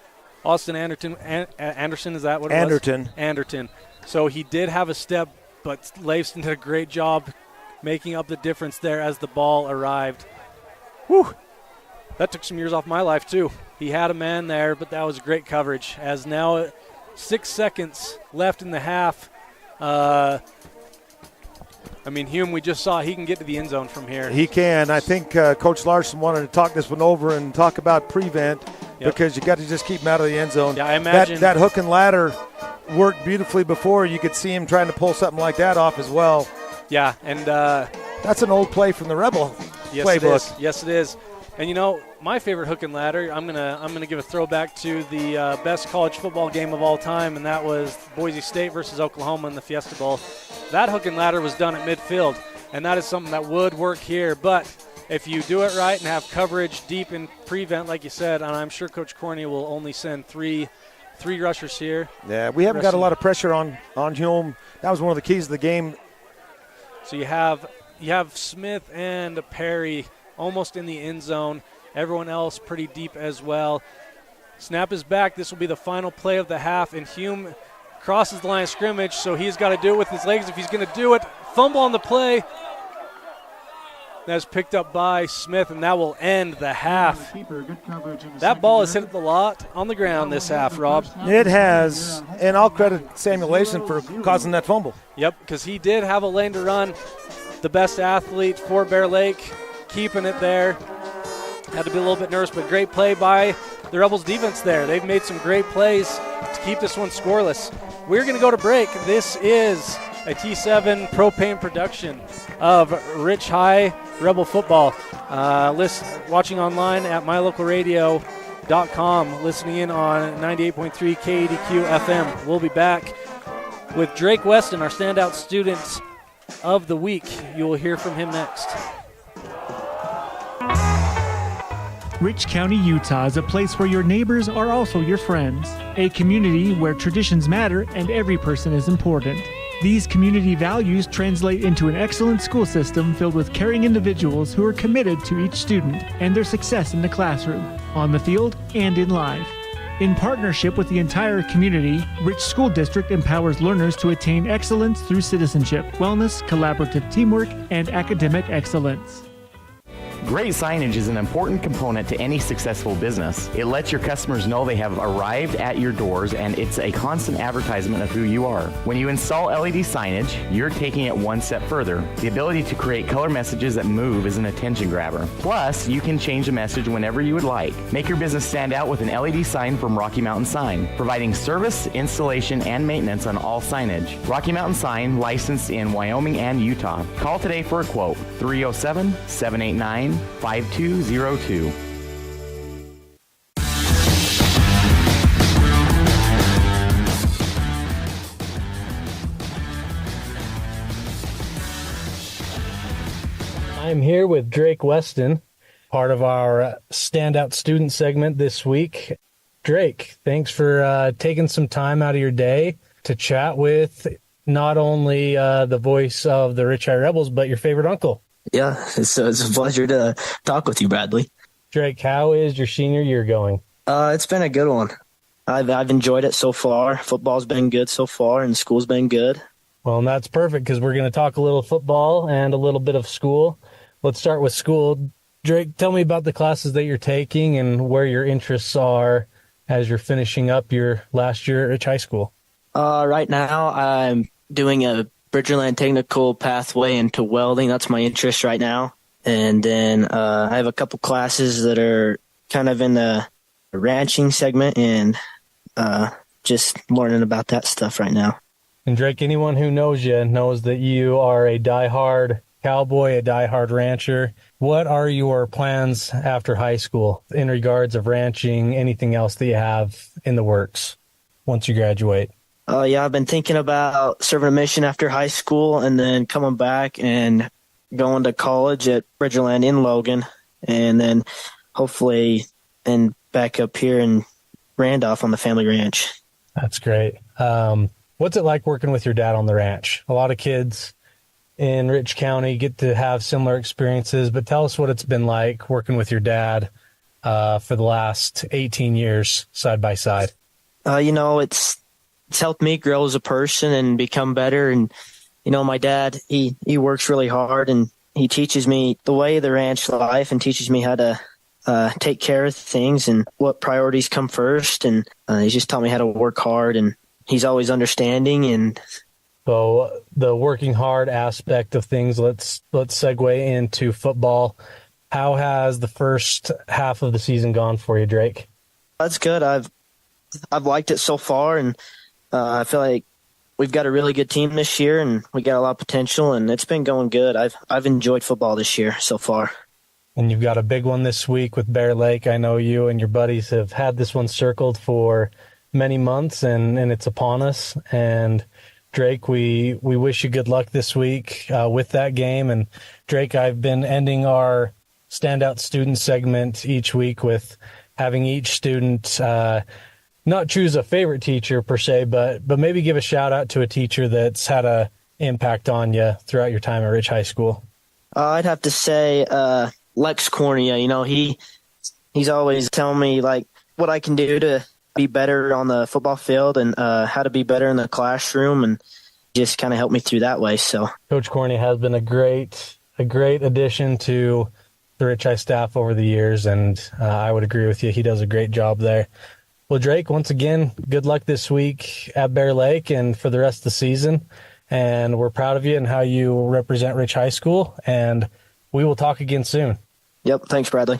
Austin Anderton. Anderson, is that what it was? Anderton. So he did have a step, but Leifson did a great job making up the difference there as the ball arrived. Whew. That took some years off my life, too. He had a man there, but that was great coverage. As now 6 seconds left in the half. Hume, we just saw he can get to the end zone from here. He can. I think Coach Larson wanted to talk this one over and talk about prevent because you got to just keep him out of the end zone. Yeah, I imagine. That hook and ladder worked beautifully before. You could see him trying to pull something like that off as well. Yeah, and that's an old play from the Rebel playbook. Yes, it is. And my favorite hook and ladder, I'm gonna give a throwback to the best college football game of all time, and that was Boise State versus Oklahoma in the Fiesta Bowl. That hook and ladder was done at midfield, and that is something that would work here. But if you do it right and have coverage deep in prevent, like you said, and I'm sure Coach Corney will only send three rushers here. Yeah, we haven't got a lot of pressure on Hume. That was one of the keys of the game. So you have Smith and Perry almost in the end zone. Everyone else pretty deep as well. Snap is back. This will be the final play of the half, and Hume crosses the line of scrimmage, so he's got to do it with his legs if he's going to do it. Fumble on the play. That's picked up by Smith, and that will end the half. That ball has hit the lot on the ground this half, Rob. It has, and I'll credit Samuel Leifson for causing that fumble. Yep, because he did have a lane to run. The best athlete for Bear Lake, keeping it there. Had to be a little bit nervous, but great play by the Rebels defense there. They've made some great plays to keep this one scoreless. We're going to go to break. This is a T7 propane production of Rich High Rebel football. Watching online at mylocalradio.com, listening in on 98.3 KADQ FM. We'll be back with Drake Weston, our standout student of the week. You will hear from him next. Rich County, Utah is a place where your neighbors are also your friends. A community where traditions matter and every person is important. These community values translate into an excellent school system filled with caring individuals who are committed to each student and their success in the classroom, on the field, and in life. In partnership with the entire community, Rich School District empowers learners to attain excellence through citizenship, wellness, collaborative teamwork, and academic excellence. Great signage is an important component to any successful business. It lets your customers know they have arrived at your doors, and it's a constant advertisement of who you are. When you install LED signage, you're taking it one step further. The ability to create color messages that move is an attention grabber. Plus, you can change the message whenever you would like. Make your business stand out with an LED sign from Rocky Mountain Sign, providing service, installation, and maintenance on all signage. Rocky Mountain Sign, licensed in Wyoming and Utah. Call today for a quote, 307-789-5202. I'm here with Drake Weston, part of our standout student segment this week. Drake, thanks for taking some time out of your day to chat with not only the voice of the Rich High Rebels, but your favorite uncle. Yeah, it's a pleasure to talk with you, Bradley. Drake, how is your senior year going? It's been a good one. I've enjoyed it so far. Football's been good so far, and school's been good. Well, and that's perfect because we're going to talk a little football and a little bit of school. Let's start with school. Drake, tell me about the classes that you're taking and where your interests are as you're finishing up your last year at Rich High School? Right now, I'm doing a Bridgerland technical pathway into welding. That's my interest right now. And then I have a couple classes that are kind of in the ranching segment and just learning about that stuff right now. And Drake, anyone who knows you knows that you are a diehard cowboy, a diehard rancher. What are your plans after high school in regards of ranching, anything else that you have in the works once you graduate? Yeah, I've been thinking about serving a mission after high school and then coming back and going to college at Bridgerland in Logan, and then hopefully and back up here in Randolph on the family ranch. That's great. What's it like working with your dad on the ranch? A lot of kids in Rich County get to have similar experiences, but tell us what it's been like working with your dad for the last 18 years side by side. It's helped me grow as a person and become better. And, my dad, he works really hard and he teaches me the way of the ranch life and teaches me how to take care of things and what priorities come first. And he's just taught me how to work hard, and he's always understanding. And so the working hard aspect of things, let's segue into football. How has the first half of the season gone for you, Drake? That's good. I've liked it so far, and I feel like we've got a really good team this year, and we got a lot of potential, and it's been going good. I've enjoyed football this year so far. And you've got a big one this week with Bear Lake. I know you and your buddies have had this one circled for many months, and it's upon us. And Drake, we wish you good luck this week with that game. And Drake, I've been ending our standout student segment each week with having each student not choose a favorite teacher per se, but maybe give a shout out to a teacher that's had a impact on you throughout your time at Rich High School. I'd have to say Lex Cornea. He's always telling me like what I can do to be better on the football field and how to be better in the classroom, and just kind of helped me through that way. So Coach Cornea has been a great addition to the Rich High staff over the years, and I would agree with you. He does a great job there. Well, Drake, once again, good luck this week at Bear Lake and for the rest of the season. And we're proud of you and how you represent Rich High School. And we will talk again soon. Yep. Thanks, Bradley.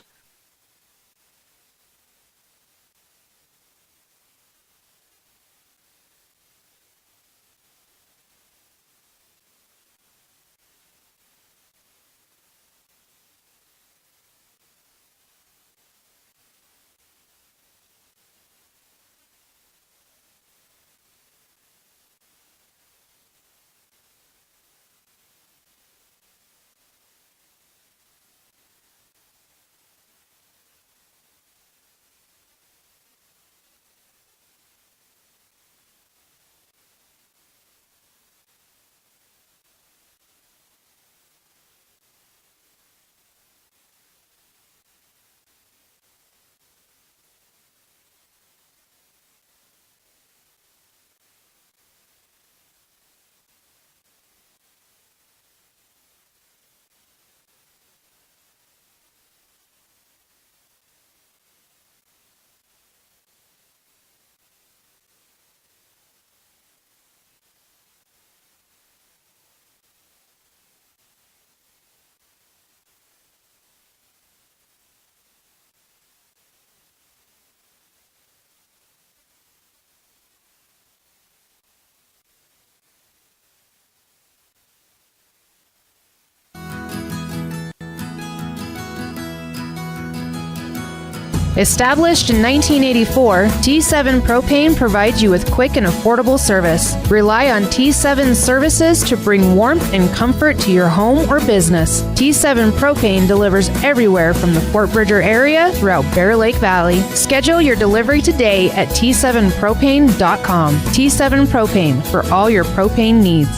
Established in 1984, T7 Propane provides you with quick and affordable service. Rely on T7's services to bring warmth and comfort to your home or business. T7 Propane delivers everywhere from the Fort Bridger area throughout Bear Lake Valley. Schedule your delivery today at T7propane.com. T7 Propane for all your propane needs.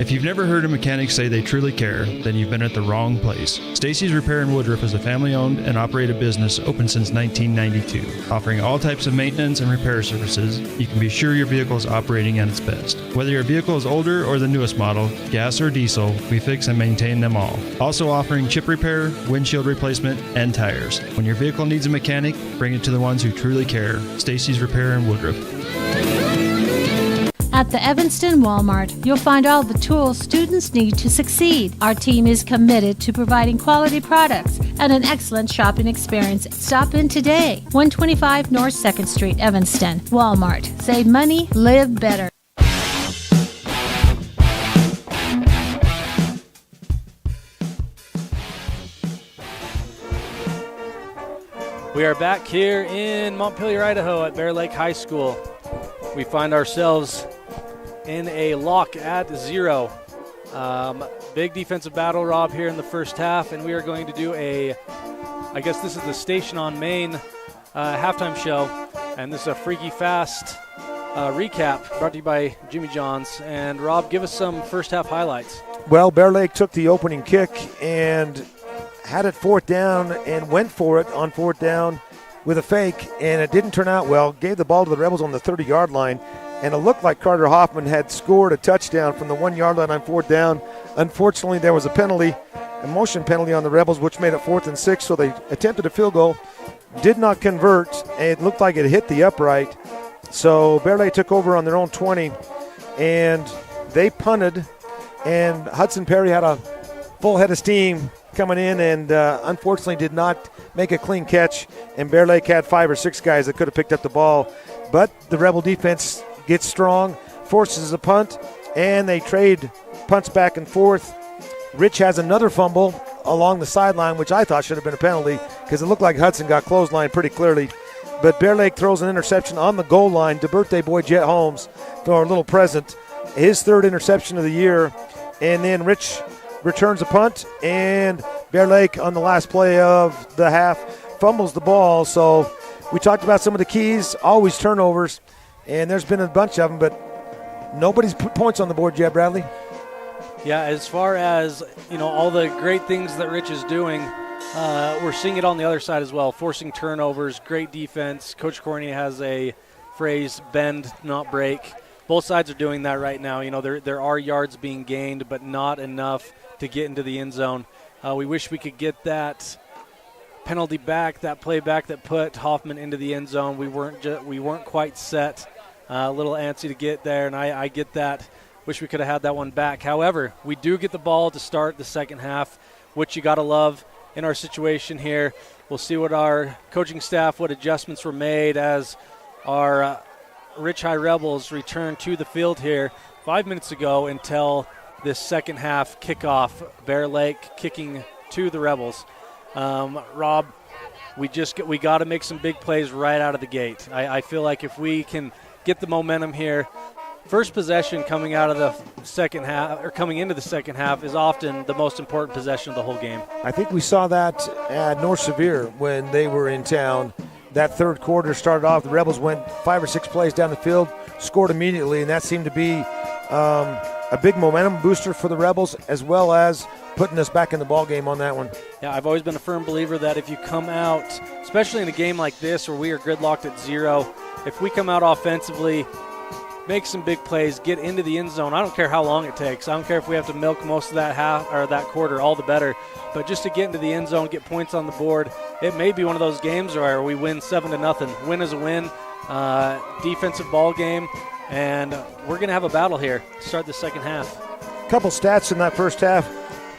If you've never heard a mechanic say they truly care, then you've been at the wrong place. Stacy's Repair in Woodruff is a family-owned and operated business open since 1992. Offering all types of maintenance and repair services, you can be sure your vehicle is operating at its best. Whether your vehicle is older or the newest model, gas or diesel, we fix and maintain them all. Also offering chip repair, windshield replacement, and tires. When your vehicle needs a mechanic, bring it to the ones who truly care. Stacy's Repair in Woodruff. At the Evanston Walmart, you'll find all the tools students need to succeed. Our team is committed to providing quality products and an excellent shopping experience. Stop in today. 125 North 2nd Street, Evanston. Walmart. Save money, live better. We are back here in Montpelier, Idaho at Bear Lake High School. We find ourselves in a lock at 0. Big defensive battle, Rob, here in the first half, and we are going to do I guess this is the Station on Main halftime show, and this is a freaky fast recap brought to you by Jimmy John's. And Rob, give us some first half highlights. Well, Bear Lake took the opening kick and had it 4th down and went for it on 4th down with a fake, and it didn't turn out well. Gave the ball to the Rebels on the 30-yard line, and it looked like Carter Hoffman had scored a touchdown from the 1-yard line on 4th down. Unfortunately, there was a motion penalty on the Rebels, which made it 4th and 6, so they attempted a field goal, did not convert, and it looked like it hit the upright. So Bear Lake took over on their own 20, and they punted, and Hudson Perry had a full head of steam coming in and unfortunately did not make a clean catch, and Bear Lake had 5 or 6 guys that could have picked up the ball. But the Rebel defense gets strong, forces a punt, and they trade punts back and forth. Rich has another fumble along the sideline, which I thought should have been a penalty because it looked like Hudson got clotheslined pretty clearly. But Bear Lake throws an interception on the goal line to birthday boy Jet Holmes for a little present, his 3rd interception of the year. And then Rich returns a punt, and Bear Lake on the last play of the half fumbles the ball. So we talked about some of the keys, always turnovers, and there's been a bunch of them, but nobody's put points on the board yet, Bradley. Yeah, as far as, all the great things that Rich is doing, we're seeing it on the other side as well, forcing turnovers, great defense. Coach Corney has a phrase, bend, not break. Both sides are doing that right now. There are yards being gained, but not enough to get into the end zone. We wish we could get that penalty back, that play back that put Hoffman into the end zone. We weren't quite set. A little antsy to get there, and I get that. Wish we could have had that one back. However, we do get the ball to start the second half, which you got to love in our situation here. We'll see what our coaching staff, what adjustments were made as our Rich High Rebels return to the field here 5 minutes ago until this second half kickoff. Bear Lake kicking to the Rebels. Rob, we got to make some big plays right out of the gate. I feel like if we can get the momentum here, first possession coming out of the second half or coming into the second half is often the most important possession of the whole game. I think we saw that at North Sevier when they were in town. That third quarter started off, the Rebels went 5 or 6 plays down the field, scored immediately, and that seemed to be a big momentum booster for the Rebels, as well as putting us back in the ball game on that one. Yeah, I've always been a firm believer that if you come out, especially in a game like this where we are gridlocked at 0, if we come out offensively, make some big plays, get into the end zone. I don't care how long it takes. I don't care if we have to milk most of that half or that quarter, all the better. But just to get into the end zone, get points on the board, it may be one of those games where we win 7-0. Win is a win. Defensive ball game, and we're going to have a battle here to start the second half. A couple stats in that first half.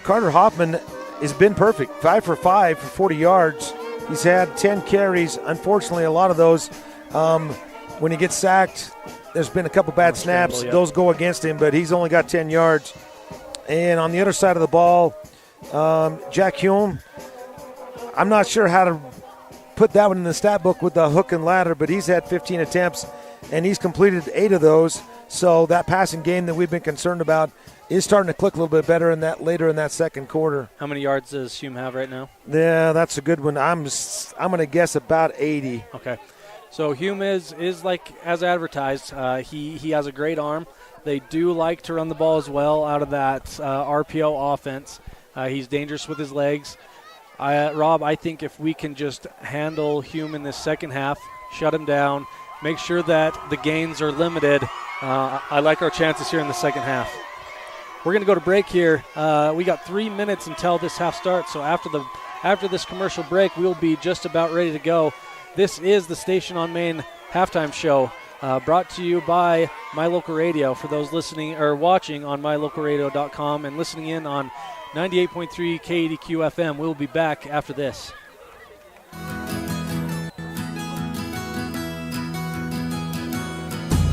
Carter Hoffman has been perfect, 5 for 5 for 40 yards. He's had 10 carries. Unfortunately, a lot of those, when he gets sacked, there's been a couple bad snaps. Yep. Those go against him, but he's only got 10 yards. And on the other side of the ball, Jack Hume, I'm not sure how to put that one in the stat book with the hook and ladder, but he's had 15 attempts, and he's completed 8 of those. So that passing game that we've been concerned about is starting to click a little bit better in that later in that second quarter. How many yards does Hume have right now? Yeah, that's a good one. I'm going to guess about 80. Okay. So Hume is like as advertised. He has a great arm. They do like to run the ball as well out of that RPO offense. He's dangerous with his legs. Rob, I think if we can just handle Hume in this second half, shut him down, make sure that the gains are limited, I like our chances here in the second half. We're going to go to break here. We got 3 minutes until this half starts, so after this commercial break, we'll be just about ready to go. This is the Station on Main halftime show, brought to you by My Local Radio. For those listening or watching on mylocalradio.com and listening in on 98.3 KADQ FM, we'll be back after this.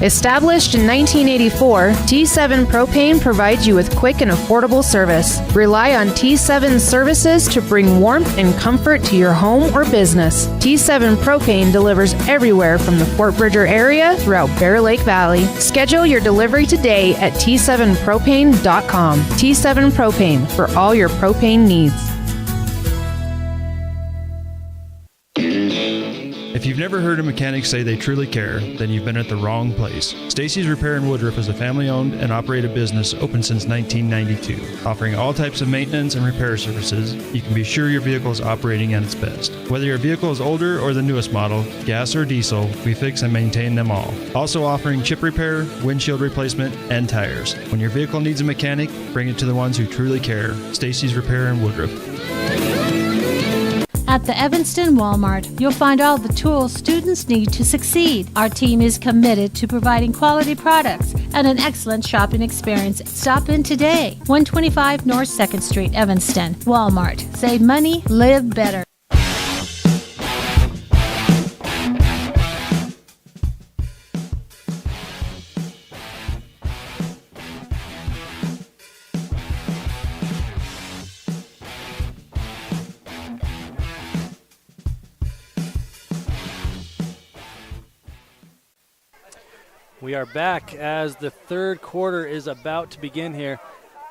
Established in 1984, T7 Propane provides you with quick and affordable service. Rely on T7 services to bring warmth and comfort to your home or business. T7 Propane delivers everywhere from the Fort Bridger area throughout Bear Lake Valley. Schedule your delivery today at T7propane.com. T7 Propane, for all your propane needs. If you've never heard a mechanic say they truly care, then you've been at the wrong place. Stacy's Repair in Woodruff is a family-owned and operated business open since 1992. Offering all types of maintenance and repair services, you can be sure your vehicle is operating at its best. Whether your vehicle is older or the newest model, gas or diesel, we fix and maintain them all. Also offering chip repair, windshield replacement, and tires. When your vehicle needs a mechanic, bring it to the ones who truly care. Stacy's Repair in Woodruff. At the Evanston Walmart, you'll find all the tools students need to succeed. Our team is committed to providing quality products and an excellent shopping experience. Stop in today. 125 North 2nd Street, Evanston. Walmart. Save money, live better. We are back as the third quarter is about to begin here.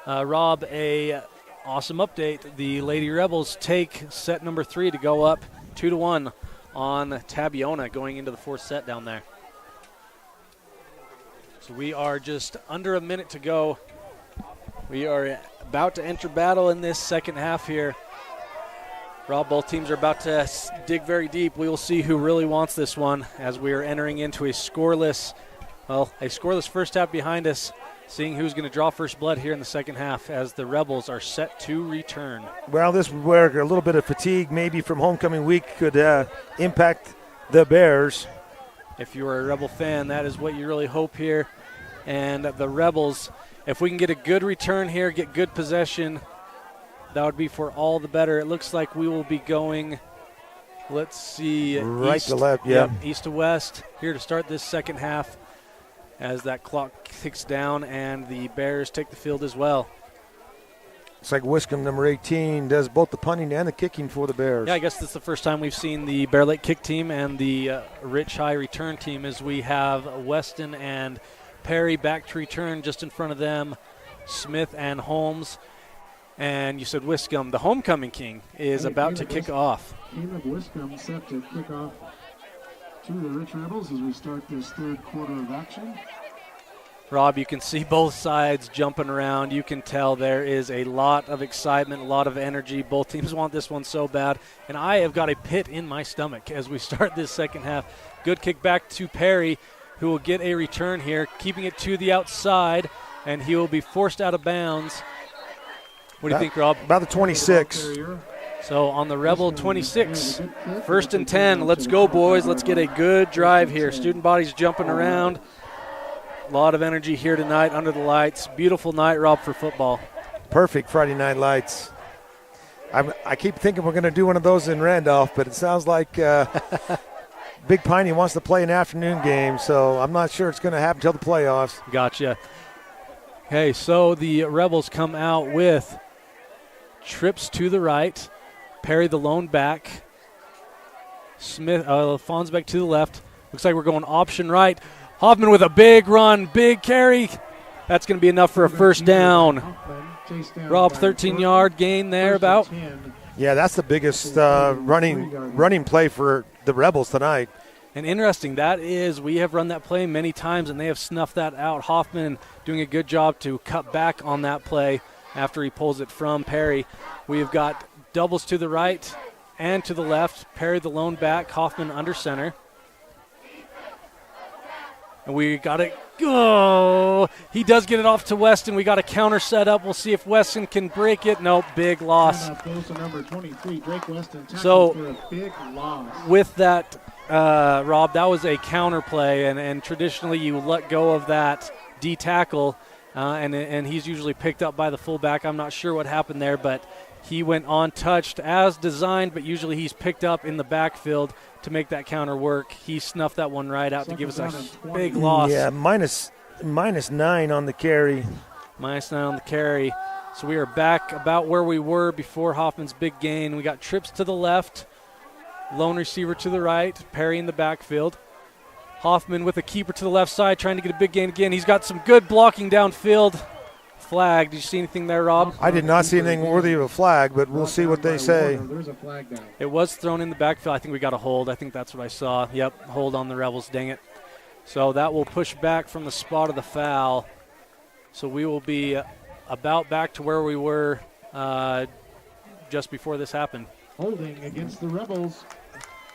Rob, a awesome update. The Lady Rebels take set number 3 to go up 2-1 on Tabiona going into the fourth set down there. So we are just under a minute to go. We are about to enter battle in this second half here. Rob, both teams are about to dig very deep. We will see who really wants this one as we are entering into a scoreless first half behind us, seeing who's going to draw first blood here in the second half as the Rebels are set to return. Well, this is where a little bit of fatigue maybe from homecoming week could impact the Bears. If you are a Rebel fan, that is what you really hope here. And the Rebels, if we can get a good return here, get good possession, that would be for all the better. It looks like we will be going, let's see, right east to left, yeah. Yep, east to west here to start this second half, as that clock ticks down and the Bears take the field as well. It's like Wiscombe, number 18, does both the punting and the kicking for the Bears. Yeah, I guess that's the first time we've seen the Bear Lake kick team and the Rich High return team, as we have Weston and Perry back to return just in front of them, Smith and Holmes. And you said Wiscombe, the homecoming king, is about to kick off. Caleb Wiscombe set to kick off to the Rich Rebels as we start this third quarter of action. Rob, you can see both sides jumping around. You can tell there is a lot of excitement, a lot of energy. Both teams want this one so bad. And I have got a pit in my stomach as we start this second half. Good kick back to Perry, who will get a return here, keeping it to the outside, and he will be forced out of bounds. What do you think, Rob? About the 26. So on the Rebel 26, 1st and 10. Let's go, boys. Let's get a good drive here. Student bodies jumping around. A lot of energy here tonight under the lights. Beautiful night, Rob, for football. Perfect Friday night lights. I keep thinking we're going to do one of those in Randolph, but it sounds like Big Piney wants to play an afternoon game, so I'm not sure it's going to happen until the playoffs. Gotcha. Okay, so the Rebels come out with trips to the right. Perry the lone back. Smith, Fonsbeck to the left. Looks like we're going option right. Hoffman with a big run, big carry. That's going to be enough for a first down. Rob, 13-yard gain there about. Yeah, that's the biggest running play for the Rebels tonight. And interesting, we have run that play many times, and they have snuffed that out. Hoffman doing a good job to cut back on that play after he pulls it from Perry. We have got doubles to the right and to the left. Perry the lone back, Hoffman under center. And we got it. Oh, he does get it off to Weston. We got a counter set up. We'll see if Weston can break it. Nope, big loss. Number 23, Drake Weston, so for a big loss. With that, Rob, that was a counter play, and traditionally you let go of that D-tackle, and he's usually picked up by the fullback. I'm not sure what happened there, but he went untouched as designed, but usually he's picked up in the backfield to make that counter work. He snuffed that one right out to give us a big loss. Yeah, minus 9 on the carry. Minus 9 on the carry. So we are back about where we were before Hoffman's big gain. We got trips to the left, lone receiver to the right, Perry in the backfield. Hoffman with a keeper to the left side trying to get a big gain again. He's got some good blocking downfield. Flag. Did you see anything there, Rob? I did not see anything worthy of a flag, but we'll see what they say. There's a flag down. It was thrown in the backfield. I think we got a hold. I think that's what I saw. Yep, hold on the Rebels, dang it. So that will push back from the spot of the foul. So we will be about back to where we were just before this happened. Holding against the Rebels.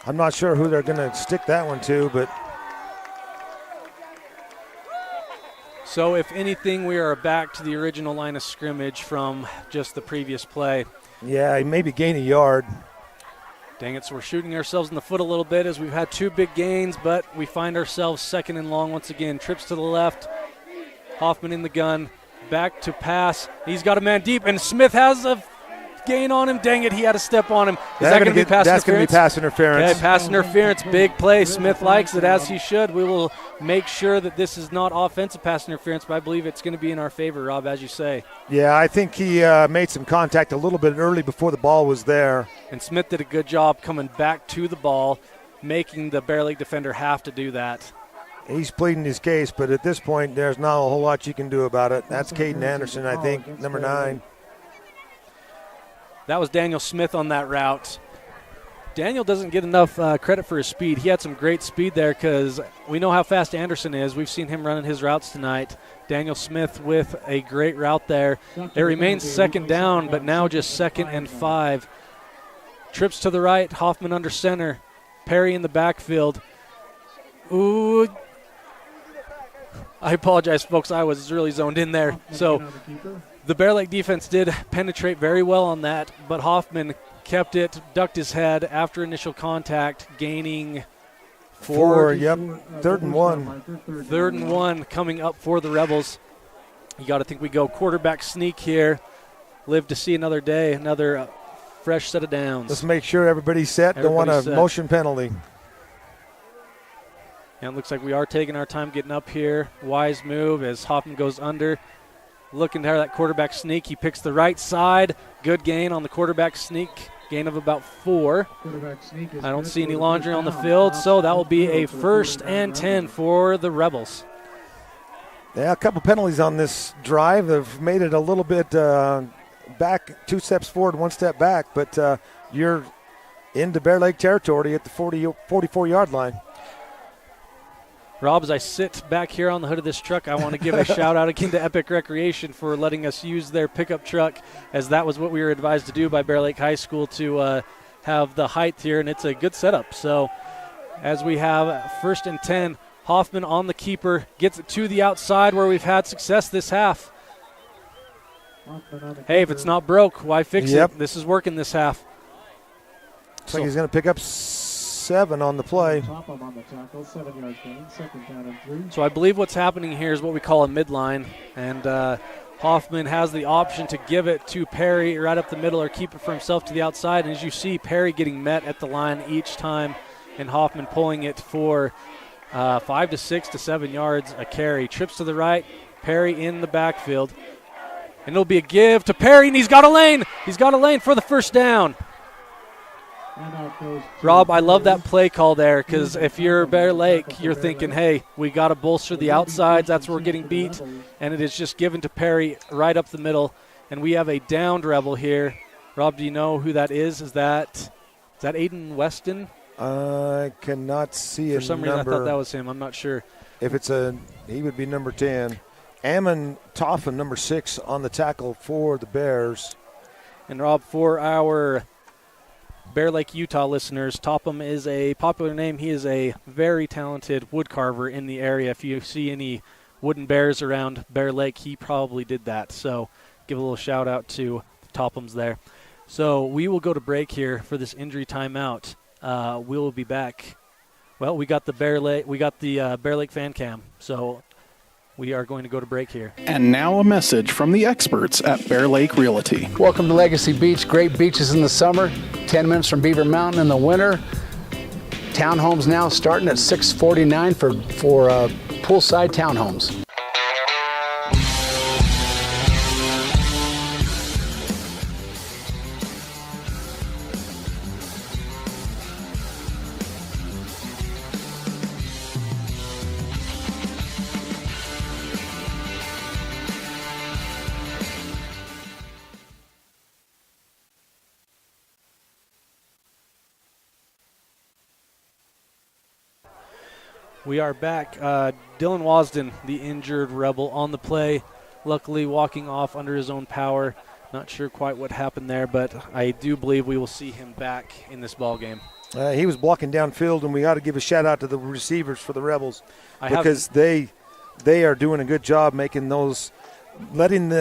I'm not sure who they're going to stick that one to, but so if anything, we are back to the original line of scrimmage from just the previous play. Yeah, he maybe gain a yard. Dang it, so we're shooting ourselves in the foot a little bit as we've had 2 big gains, but we find ourselves second and long once again. Trips to the left, Hoffman in the gun, back to pass. He's got a man deep, and Smith has a gain on him. Dang it, he had a step on him. Is that going to be pass interference? That's going to be pass interference. Okay, pass interference, big play. Smith likes it, as he should. We will make sure that this is not offensive pass interference, but I believe it's going to be in our favor, Rob, as you say. Yeah, I think he made some contact a little bit early before the ball was there. And Smith did a good job coming back to the ball, making the Bear Lake defender have to do that. He's pleading his case, but at this point, there's not a whole lot you can do about it. That's Caden Anderson, I think, number 9. That was Daniel Smith on that route. Daniel doesn't get enough credit for his speed. He had some great speed there because we know how fast Anderson is. We've seen him running his routes tonight. Daniel Smith with a great route there. It remains second down, but now just 2nd and 5. Trips to the right, Hoffman under center. Perry in the backfield. Ooh. I apologize, folks. I was really zoned in there. So the Bear Lake defense did penetrate very well on that, but Hoffman kept it, ducked his head after initial contact, gaining 4. Yep, 3rd and 1. 3rd and 1 coming up for the Rebels. You got to think we go quarterback sneak here. Live to see another day, another fresh set of downs. Let's make sure everybody's set. Don't want a motion penalty. And it looks like we are taking our time getting up here. Wise move as Hoffman goes under. Looking to have that quarterback sneak. He picks the right side. Good gain on the quarterback sneak. Gain of about 4. I don't see any laundry on the field, so that will be a 1st and 10 for the Rebels. Yeah, a couple penalties on this drive have made it a little bit back, 2 steps forward, 1 step back, but you're into Bear Lake territory at the 44-yard line. Rob, as I sit back here on the hood of this truck, I want to give a shout-out again to Epic Recreation for letting us use their pickup truck, as that was what we were advised to do by Bear Lake High School to have the height here, and it's a good setup. So as we have 1st and 10, Hoffman on the keeper, gets it to the outside where we've had success this half. Hey, if it's not broke, why fix it? This is working this half. Looks like he's going to pick up 7 on the play. So I believe what's happening here is what we call a midline, and Hoffman has the option to give it to Perry right up the middle or keep it for himself to the outside. And as you see, Perry getting met at the line each time, and Hoffman pulling it for 5 to 6 to 7 yards a carry. Trips to the right, Perry in the backfield. And it'll be a give to Perry, and he's got a lane. He's got a lane for the 1st down. Rob, I love that play call there, because if you're Bear Lake, you're thinking, hey, we got to bolster the outsides. That's where we're getting beat. And it is just given to Perry right up the middle. And we have a downed Rebel here. Rob, do you know who that is? Is that Aiden Weston? I cannot see For a some number. reason, I thought that was him. I'm not sure. If it's he would be number 10. Ammon Toffin, number 6, on the tackle for the Bears. And Rob, for our Bear Lake, Utah listeners, Topham is a popular name. He is a very talented wood carver in the area. If you see any wooden bears around Bear Lake, he probably did that. So give a little shout out to the Tophams there. So we will go to break here for this injury timeout. We will be back. Well, we got the Bear Lake fan cam. So we are going to go to break here. And now a message from the experts at Bear Lake Realty. Welcome to Legacy Beach. Great beaches in the summer, 10 minutes from Beaver Mountain in the winter. Townhomes now starting at $649 for poolside townhomes. We are back. Dylan Wasden, the injured Rebel, on the play. Luckily walking off under his own power. Not sure quite what happened there, but I do believe we will see him back in this ball game. He was blocking downfield, and we got to give a shout-out to the receivers for the Rebels because they are doing a good job making those, letting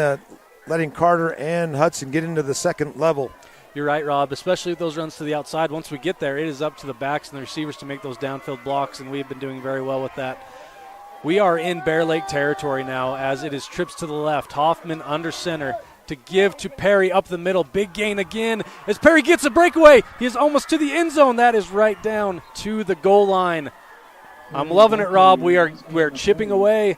Carter and Hudson get into the second level. You're right, Rob, especially with those runs to the outside. Once we get there, it is up to the backs and the receivers to make those downfield blocks, and we've been doing very well with that. We are in Bear Lake territory now as it is trips to the left. Hoffman under center to give to Perry up the middle. Big gain again as Perry gets a breakaway. He is almost to the end zone. That is right down to the goal line. I'm loving it, Rob. We're chipping away.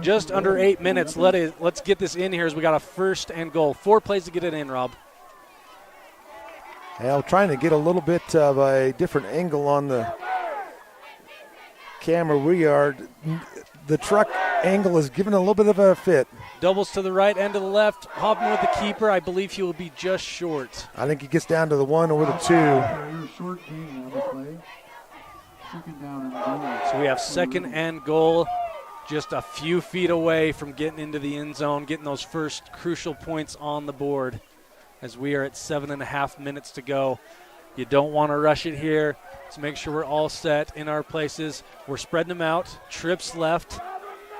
Just under 8 minutes. Let's get this in here as we got a 1st and goal. 4 plays to get it in, Rob. Well, trying to get a little bit of a different angle on the camera. The truck angle is giving a little bit of a fit. Doubles to the right and to the left. Hoffman with the keeper. I believe he will be just short. I think he gets down to the 1 or the 2. So we have 2nd and goal. Just a few feet away from getting into the end zone, getting those first crucial points on the board. As we are at 7.5 minutes to go. You don't want to rush it here. So make sure we're all set in our places. We're spreading them out. Trips left.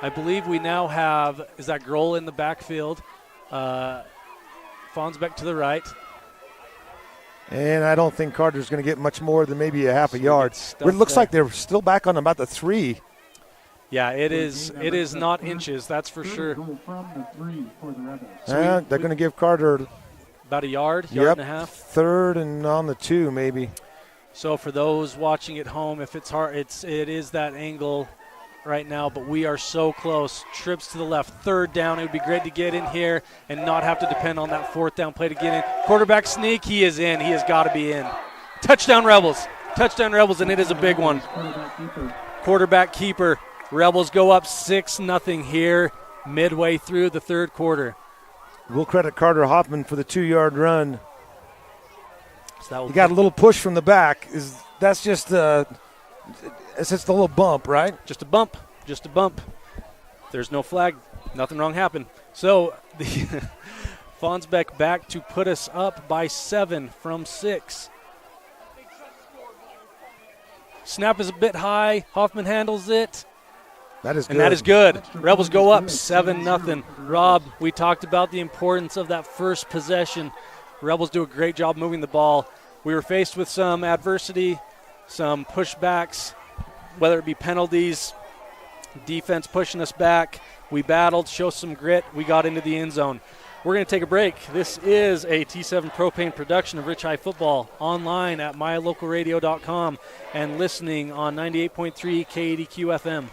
I believe we now have, is that Grohl in the backfield? Fonsbeck to the right. And I don't think Carter's going to get much more than maybe a half a yard. It looks like they're still back on about the 3. Yeah, it is not inches, that's for sure. They're going to give Carter about a yard and a half. 3rd and on the 2 maybe. So for those watching at home, if it's hard, it is that angle right now, but we are so close. Trips to the left, 3rd down. It would be great to get in here and not have to depend on that 4th down play to get in. Quarterback sneak, he is in. He has got to be in. Touchdown Rebels, and it is a big one. Quarterback keeper. Rebels go up 6-0 here midway through the 3rd quarter. We'll credit Carter Hoffman for the 2-yard run. So he got a little push from the back. That's just it's just a little bump, right? Just a bump. There's no flag. Nothing wrong happened. So the Fonsbeck back to put us up by 7 from 6. Snap is a bit high. Hoffman handles it. That is good. And that is good. Rebels go up 7-0. Rob, we talked about the importance of that first possession. Rebels do a great job moving the ball. We were faced with some adversity, some pushbacks, whether it be penalties, defense pushing us back. We battled, showed some grit. We got into the end zone. We're going to take a break. This is a T7 Propane production of Rich High Football, online at mylocalradio.com and listening on 98.3 KADQ FM.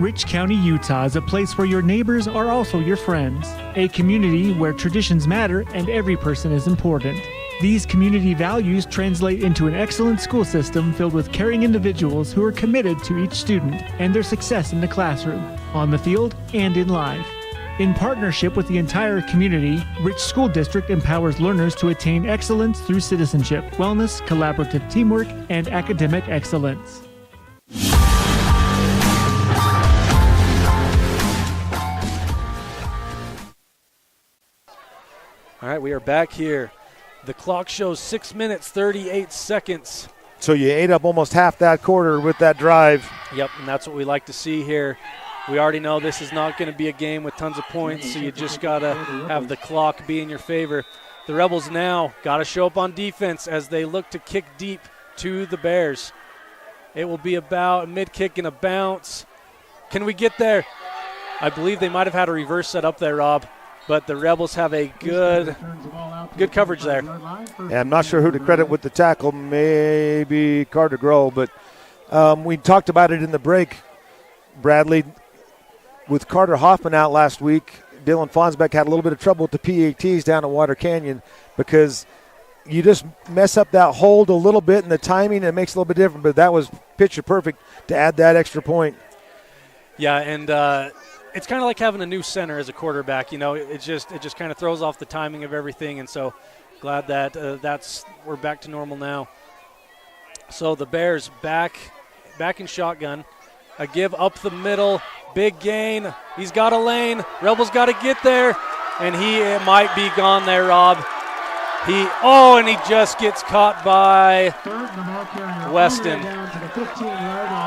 Rich County, Utah is a place where your neighbors are also your friends. A community where traditions matter and every person is important. These community values translate into an excellent school system filled with caring individuals who are committed to each student and their success in the classroom, on the field, and in life. In partnership with the entire community, Rich School District empowers learners to attain excellence through citizenship, wellness, collaborative teamwork, and academic excellence. All right, we are back here. The clock shows 6 minutes, 38 seconds. So you ate up almost half that quarter with that drive. Yep, and that's what we like to see here. We already know this is not going to be a game with tons of points, so you just got to have the clock be in your favor. The Rebels now got to show up on defense as they look to kick deep to the Bears. It will be about a mid-kick and a bounce. Can we get there? I believe they might have had a reverse set up there, Rob, but the Rebels have a good coverage there. Yeah, I'm not sure who to credit with the tackle, maybe Carter Groh, but we talked about it in the break, Bradley. With Carter Hoffman out last week, Dylan Fonsbeck had a little bit of trouble with the PATs down at Water Canyon because you just mess up that hold a little bit and the timing, and it makes it a little bit different, but that was picture perfect to add that extra point. Yeah, and it's kind of like having a new center as a quarterback. You know, it just kind of throws off the timing of everything, and so glad that we're back to normal now. So the Bears back in shotgun. A give up the middle, big gain. He's got a lane. Rebels got to get there, and he might be gone there, Rob. And he just gets caught by Weston.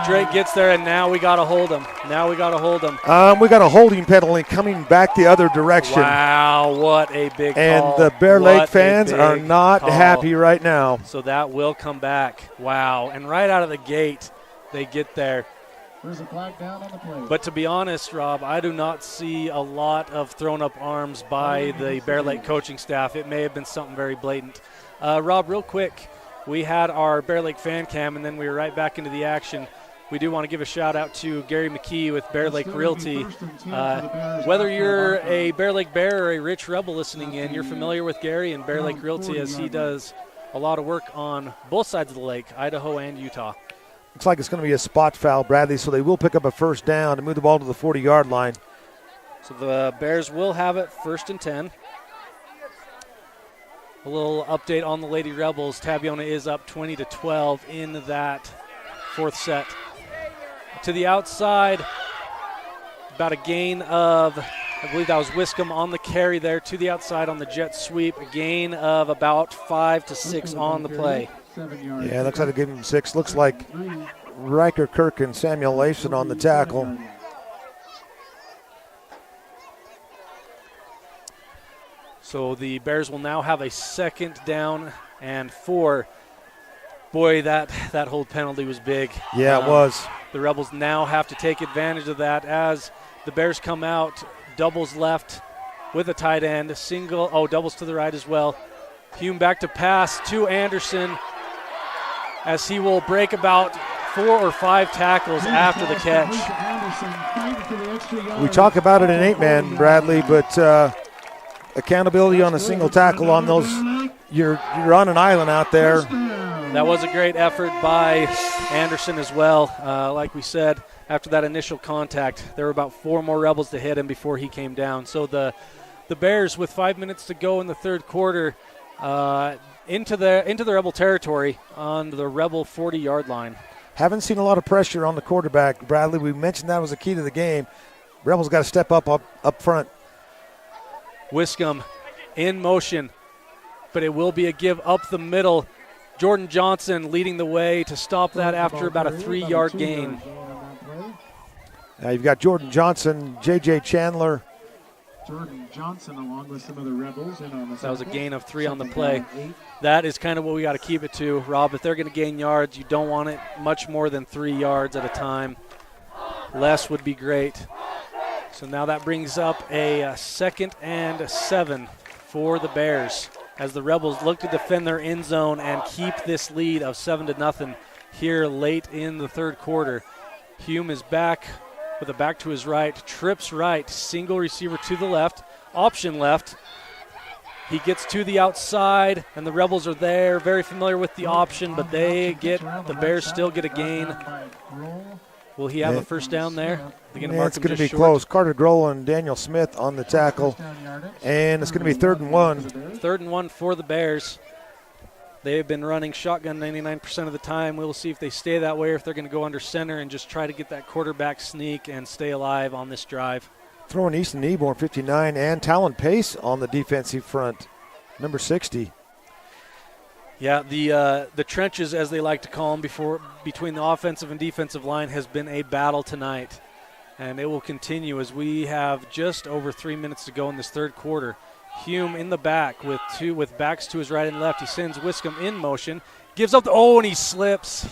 Drake gets there, and now we got to hold him. We got a holding penalty coming back the other direction. Wow, what a big call. And the Bear Lake fans are not happy right now. So that will come back. Wow, and right out of the gate, they get there. There's a flag down on the play. But to be honest, Rob, I do not see a lot of thrown up arms by the Bear Lake coaching staff. It may have been something very blatant. Rob, real quick, we had our Bear Lake fan cam, and then we were right back into the action. We do want to give a shout out to Gary McKee with Bear Lake Realty. Whether you're a Bear Lake Bear or a Rich Rebel listening in, you're familiar with Gary and Bear Lake Realty, as he does a lot of work on both sides of the lake, Idaho and Utah. Looks like it's going to be a spot foul, Bradley, so they will pick up a first down and move the ball to the 40-yard line. So the Bears will have it 1st and 10. A little update on the Lady Rebels. Tabiona is up 20-12 in that 4th set. To the outside, about a gain of, I believe that was Wiscombe on the carry there, to the outside on the jet sweep. A gain of about 5 to 6 on the play. Yeah, looks like they gave him 6. Looks like Riker Kirk and Samuel Leifson on the tackle. So the Bears will now have a 2nd down and 4. Boy, that hold penalty was big. Yeah, it was. The Rebels now have to take advantage of that as the Bears come out, doubles left with a tight end, doubles to the right as well. Hume back to pass to Anderson, as he will break about 4 or 5 tackles after the catch. We talk about it in 8-man, Bradley, but accountability on a single tackle on those, you're on an island out there. That was a great effort by Anderson as well. Like we said, after that initial contact, there were about 4 more Rebels to hit him before he came down. So the Bears, with 5 minutes to go in the 3rd quarter, into the Rebel territory on the Rebel 40-yard line. Haven't seen a lot of pressure on the quarterback, Bradley. We mentioned that was the key to the game. Rebels got to step up front. Wiscombe in motion, but it will be a give up the middle. Jordan Johnson leading the way to stop that after about a 3-yard gain. Now you've got Jordan Johnson, J.J. Chandler. Jordan Johnson along with some of the Rebels. That was a gain of 3 on the play. That is kind of what we got to keep it to, Rob. If they're going to gain yards, you don't want it much more than 3 yards at a time. Less would be great. So now that brings up a 2nd and 7 for the Bears as the Rebels look to defend their end zone and keep this lead of 7-0 here late in the 3rd quarter. Hume is back with a back to his right, trips right, single receiver to the left, option left. He gets to the outside, and the Rebels are there, very familiar with the option, but the Bears still get a gain. Will he have a first down there? It's going to be close. Carter Grohl and Daniel Smith on the tackle. And it's going to be 3rd and 1. 3rd and 1 for the Bears. They've been running shotgun 99% of the time. We'll see if they stay that way or if they're going to go under center and just try to get that quarterback sneak and stay alive on this drive. Throwing Easton Eborn, 59, and Talon Pace on the defensive front, number 60. Yeah, the trenches, as they like to call them, between the offensive and defensive line has been a battle tonight. And it will continue as we have just over 3 minutes to go in this third quarter. Hume in the back with backs to his right and left. He sends Wiscombe in motion. Gives up and he slips.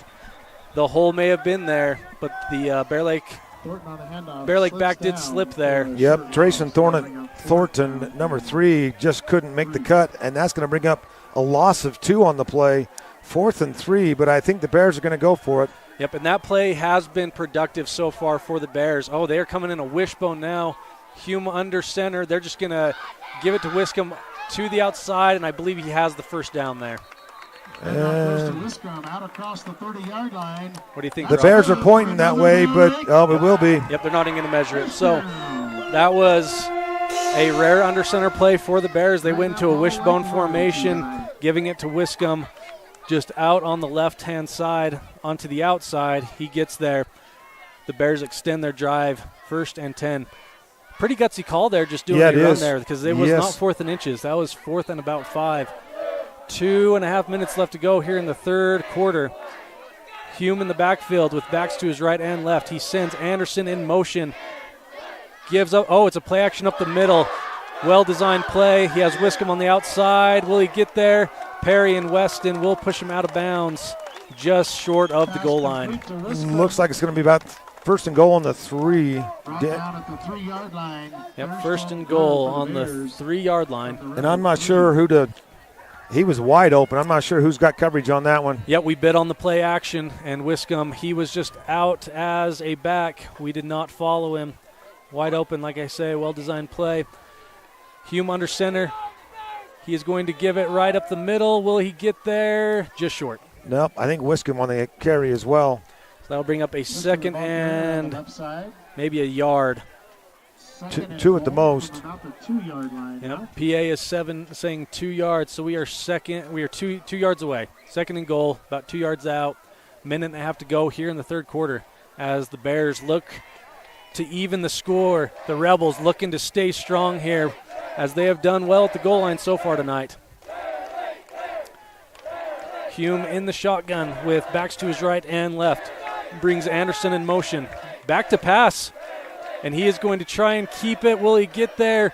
The hole may have been there, but the Bear Lake back did slip there. Yep, Trayson Thornton, number 3, just couldn't make the cut, and that's going to bring up a loss of 2 on the play. 4th and 3, but I think the Bears are going to go for it. Yep, and that play has been productive so far for the Bears. Oh, they are coming in a wishbone now. Hume under center. They're just going to give it to Wiscombe to the outside, and I believe he has the first down there. Out across the 30-yard line. What do you think? The Bears are pointing that way, but it will be. Yep, they're not even going to measure it. So that was a rare under center play for the Bears. They went into a wishbone formation, giving it to Wiscombe just out on the left-hand side onto the outside. He gets there. The Bears extend their drive, 1st and 10. Pretty gutsy call there, just doing a run there, because it was not 4th and inches. That was 4th and about 5. 2.5 minutes left to go here in the third quarter. Hume in the backfield with backs to his right and left. He sends Anderson in motion. Gives up. Oh, it's a play action up the middle. Well-designed play. He has Wiscombe on the outside. Will he get there? Perry and Weston will push him out of bounds just short of the goal line. Looks like it's going to be about 1st and goal on the 3. Down at the 3-yard line. Yep, 1st and goal on the 3-yard line. And I'm not sure who to – he was wide open. I'm not sure who's got coverage on that one. Yep, we bid on the play action, and Wiscombe, he was just out as a back. We did not follow him. Wide open, like I say, well-designed play. Hume under center. He is going to give it right up the middle. Will he get there? Just short. Nope, I think Wiscombe on the carry as well. So that'll bring up a 2nd and maybe a yard. Two at the most. Yep. PA is saying 2 yards, so we are two yards away. 2nd and goal, about 2 yards out. Minute and a half to go here in the third quarter as the Bears look to even the score. The Rebels looking to stay strong here as they have done well at the goal line so far tonight. Hume in the shotgun with backs to his right and left. Brings Anderson in motion. Back to pass. And he is going to try and keep it. Will he get there?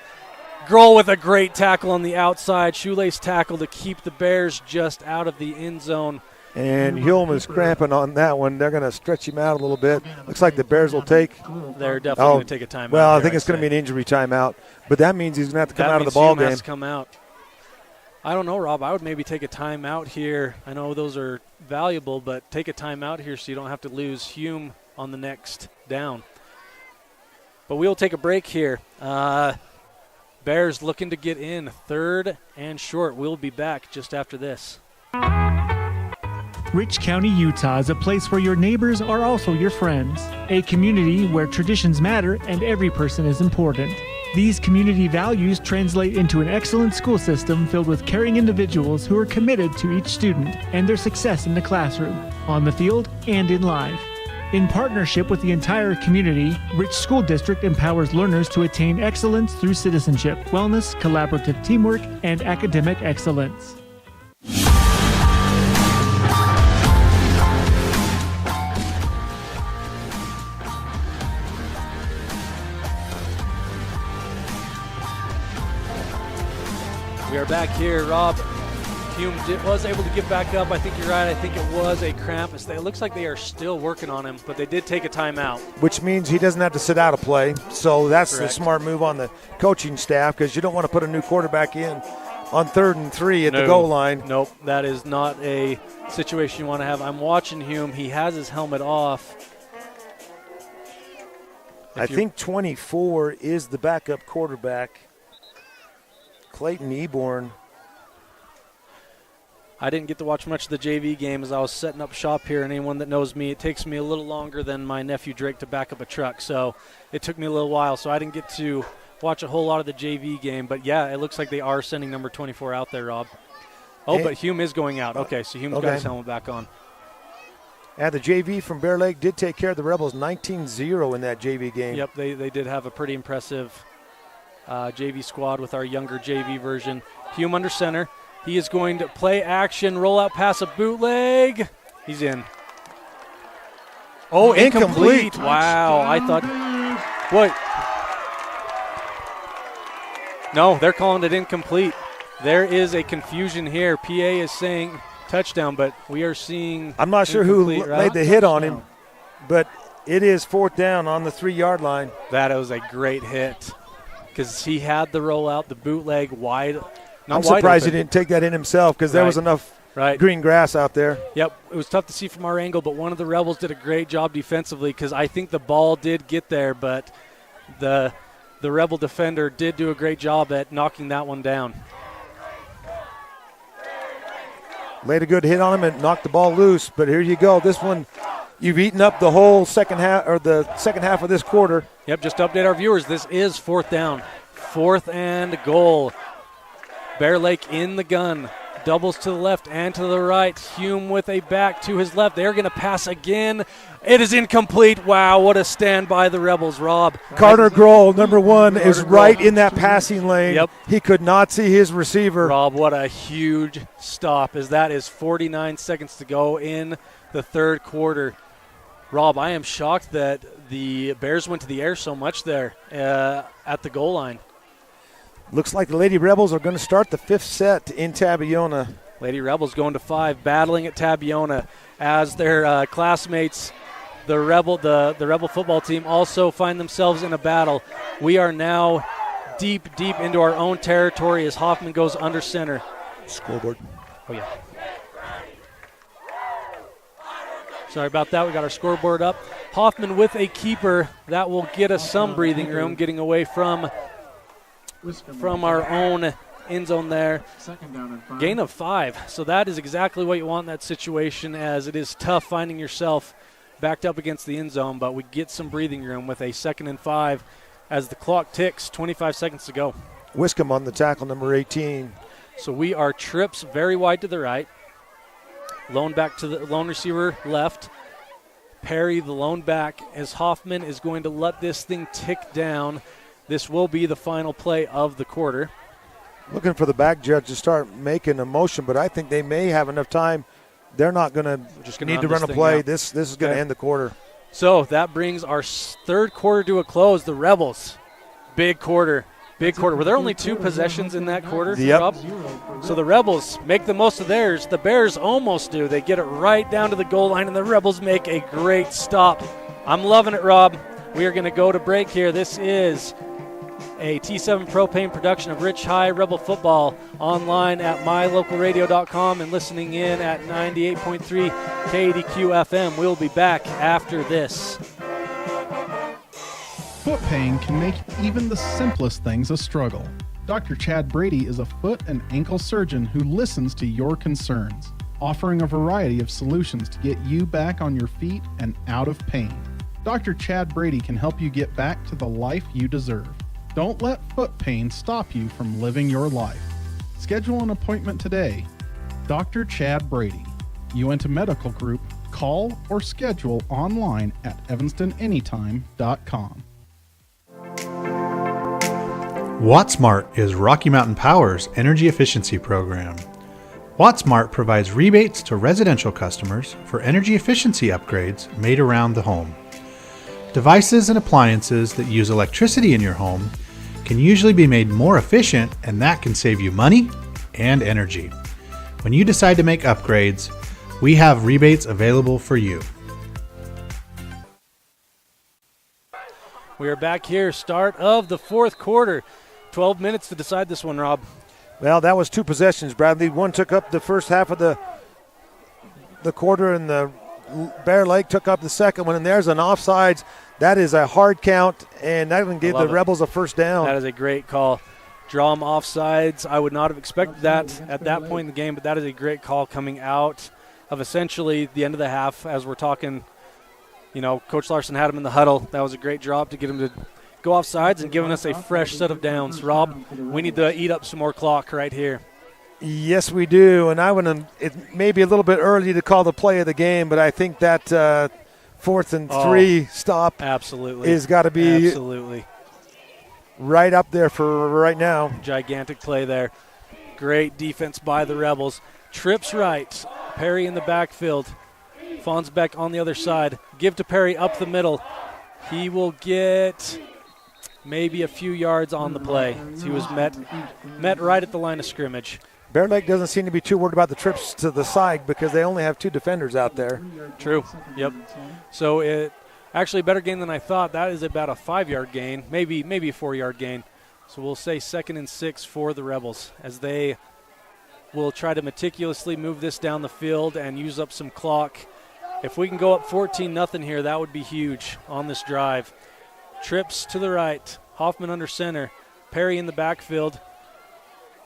Grohl with a great tackle on the outside. Shoelace tackle to keep the Bears just out of the end zone. And Hume is cramping on that one. They're going to stretch him out a little bit. Looks like the Bears will take. They're definitely going to take a timeout. Well, I think it's going to be an injury timeout. But that means he's going to have to come out of the ball game. Hume has to come out. I don't know, Rob. I would maybe take a timeout here. I know those are valuable, but take a timeout here so you don't have to lose Hume on the next down. But we'll take a break here. Bears looking to get in 3rd and short. We'll be back just after this. Rich County, Utah is a place where your neighbors are also your friends. A community where traditions matter and every person is important. These community values translate into an excellent school system filled with caring individuals who are committed to each student and their success in the classroom, on the field, and in life. In partnership with the entire community, Rich School District empowers learners to attain excellence through citizenship, wellness, collaborative teamwork, and academic excellence. We are back here. Rob Hume was able to get back up. I think you're right. I think it was a cramp. It looks like they are still working on him, but they did take a timeout. Which means he doesn't have to sit out a play. So that's Correct. The smart move on the coaching staff because you don't want to put a new quarterback in on 3rd and 3 at the goal line. Nope, that is not a situation you want to have. I'm watching Hume. He has his helmet off. I think 24 is the backup quarterback. Clayton Eborn. I didn't get to watch much of the JV game as I was setting up shop here, and anyone that knows me, it takes me a little longer than my nephew Drake to back up a truck, so it took me a little while, so I didn't get to watch a whole lot of the JV game. But, yeah, it looks like they are sending number 24 out there, Rob. Oh, but Hume is going out. Okay, so Hume's got his helmet back on. And the JV from Bear Lake did take care of the Rebels 19-0 in that JV game. Yep, they did have a pretty impressive JV squad with our younger JV version. Hume under center. He is going to play action, roll out pass, a bootleg. He's in. Oh, incomplete. Wow, I thought. What? No, they're calling it incomplete. There is a confusion here. PA is saying touchdown, but we are seeing. I'm not sure who laid the hit on him, but it is 4th down on the 3-yard line. That was a great hit because he had the rollout, the bootleg wide. I'm surprised he didn't take that in himself because there was enough green grass out there. Yep, it was tough to see from our angle, but one of the Rebels did a great job defensively because I think the ball did get there, but the Rebel defender did do a great job at knocking that one down. Laid a good hit on him and knocked the ball loose, but here you go. This one, you've eaten up the whole second half of this quarter. Yep, just to update our viewers, this is 4th down. 4th and goal. Bear Lake in the gun. Doubles to the left and to the right. Hume with a back to his left. They're going to pass again. It is incomplete. Wow, what a stand by the Rebels, Rob. Carter Grohl, number 1, is right in that passing lane. Yep. He could not see his receiver. Rob, what a huge stop, as that is 49 seconds to go in the 3rd quarter. Rob, I am shocked that the Bears went to the air so much there at the goal line. Looks like the Lady Rebels are going to start the 5th set in Tabiona. Lady Rebels going to 5, battling at Tabiona as their classmates, the Rebel football team, also find themselves in a battle. We are now deep into our own territory as Hoffman goes under center. Scoreboard. Oh, yeah. Sorry about that. We got our scoreboard up. Hoffman with a keeper. That will get us some breathing room, getting away from our own end zone there. 2nd down and 5. Gain of 5. So that is exactly what you want in that situation, as it is tough finding yourself backed up against the end zone, but we get some breathing room with a 2nd and 5 as the clock ticks, 25 seconds to go. Wiscombe on the tackle, number 18. So we are trips very wide to the right. Lone back to the lone receiver left. Perry, the lone back, as Hoffman is going to let this thing tick down. This will be the final play of the quarter. Looking for the back judge to start making a motion, but I think they may have enough time. They're not going to need to run a play. This is going to end the quarter. So that brings our 3rd quarter to a close. The Rebels, big quarter. Were there only 2 possessions in that quarter? Yep. Rob? So the Rebels make the most of theirs. The Bears almost do. They get it right down to the goal line, and the Rebels make a great stop. I'm loving it, Rob. We are going to go to break here. This is a T7 Propane production of Rich High Rebel Football, online at mylocalradio.com and listening in at 98.3 KDQ FM. We'll be back after this. Foot pain can make even the simplest things a struggle. Dr. Chad Brady is a foot and ankle surgeon who listens to your concerns, offering a variety of solutions to get you back on your feet and out of pain. Dr. Chad Brady can help you get back to the life you deserve. Don't let foot pain stop you from living your life. Schedule an appointment today. Dr. Chad Brady, Uinta Medical Group. Call or schedule online at evanstonanytime.com. WattSmart is Rocky Mountain Power's energy efficiency program. WattSmart provides rebates to residential customers for energy efficiency upgrades made around the home. Devices and appliances that use electricity in your home can usually be made more efficient, and that can save you money and energy. When you decide to make upgrades, we have rebates available for you. We are back here, start of the 4th quarter. 12 minutes to decide this one, Rob. Well, that was 2 possessions, Bradley. One took up the first half of the quarter, and the Bear Lake took up the second one, and there's an offsides. That is a hard count, and that can give the Rebels a 1st down. That is a great call. draw them offsides. I would not have expected that at that point in the game, but that is a great call coming out of essentially the end of the half as we're talking. Coach Larson had him in the huddle. That was a great drop to get him to go offsides and giving us a fresh set of downs. Rob, we need to eat up some more clock right here. Yes, we do. And it may be a little bit early to call the play of the game, but I think that 4th and 3 stop absolutely is got to be absolutely right up there for right now. Gigantic play there. Great defense by the Rebels. Trips right. Perry in the backfield. Fonsbeck on the other side. Give to Perry up the middle. He will get maybe a few yards on the play. He was met right at the line of scrimmage. Bear Lake doesn't seem to be too worried about the trips to the side because they only have 2 defenders out there. True. Yep. So it actually a better gain than I thought. That is about a 5-yard gain, maybe a 4-yard gain. So we'll say 2nd and 6 for the Rebels as they will try to meticulously move this down the field and use up some clock. If we can go up 14-0 here, that would be huge on this drive. Trips to the right. Hoffman under center. Perry in the backfield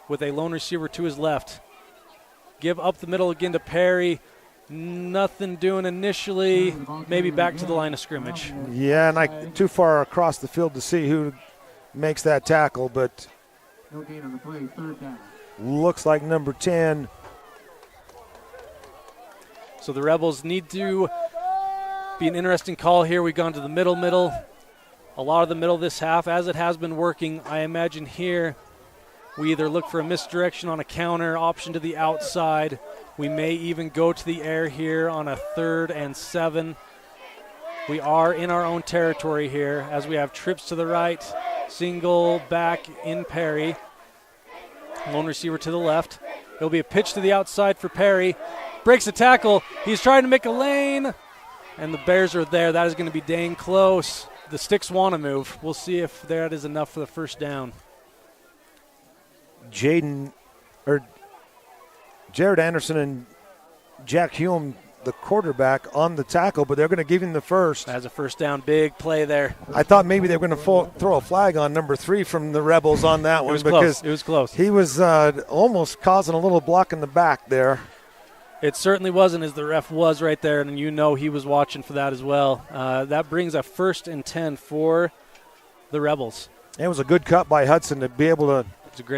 with a lone receiver to his left. Give up the middle again to Perry. Nothing doing initially. Maybe back to the line of scrimmage. Yeah, and too far across the field to see who makes that tackle, but looks like number 10. So the Rebels need to be an interesting call here. We've gone to the middle. A lot of the middle this half, as it has been working. I imagine here we either look for a misdirection on a counter, option to the outside. We may even go to the air here on a 3rd and 7. We are in our own territory here as we have trips to the right, single back in Perry. Lone receiver to the left. It'll be a pitch to the outside for Perry. Breaks a tackle. He's trying to make a lane. And the Bears are there. That is going to be dang close. The sticks want to move. We'll see if that is enough for the first down. Jared Anderson and Jack Hume, the quarterback, on the tackle, but they're going to give him the first. As a first down, big play there. I thought maybe they were going to throw a flag on number 3 from the Rebels on that one. It was close. He was almost causing a little block in the back there. It certainly wasn't, as the ref was right there, and he was watching for that as well. That brings a 1st and 10 for the Rebels. It was a good cut by Hudson to be able to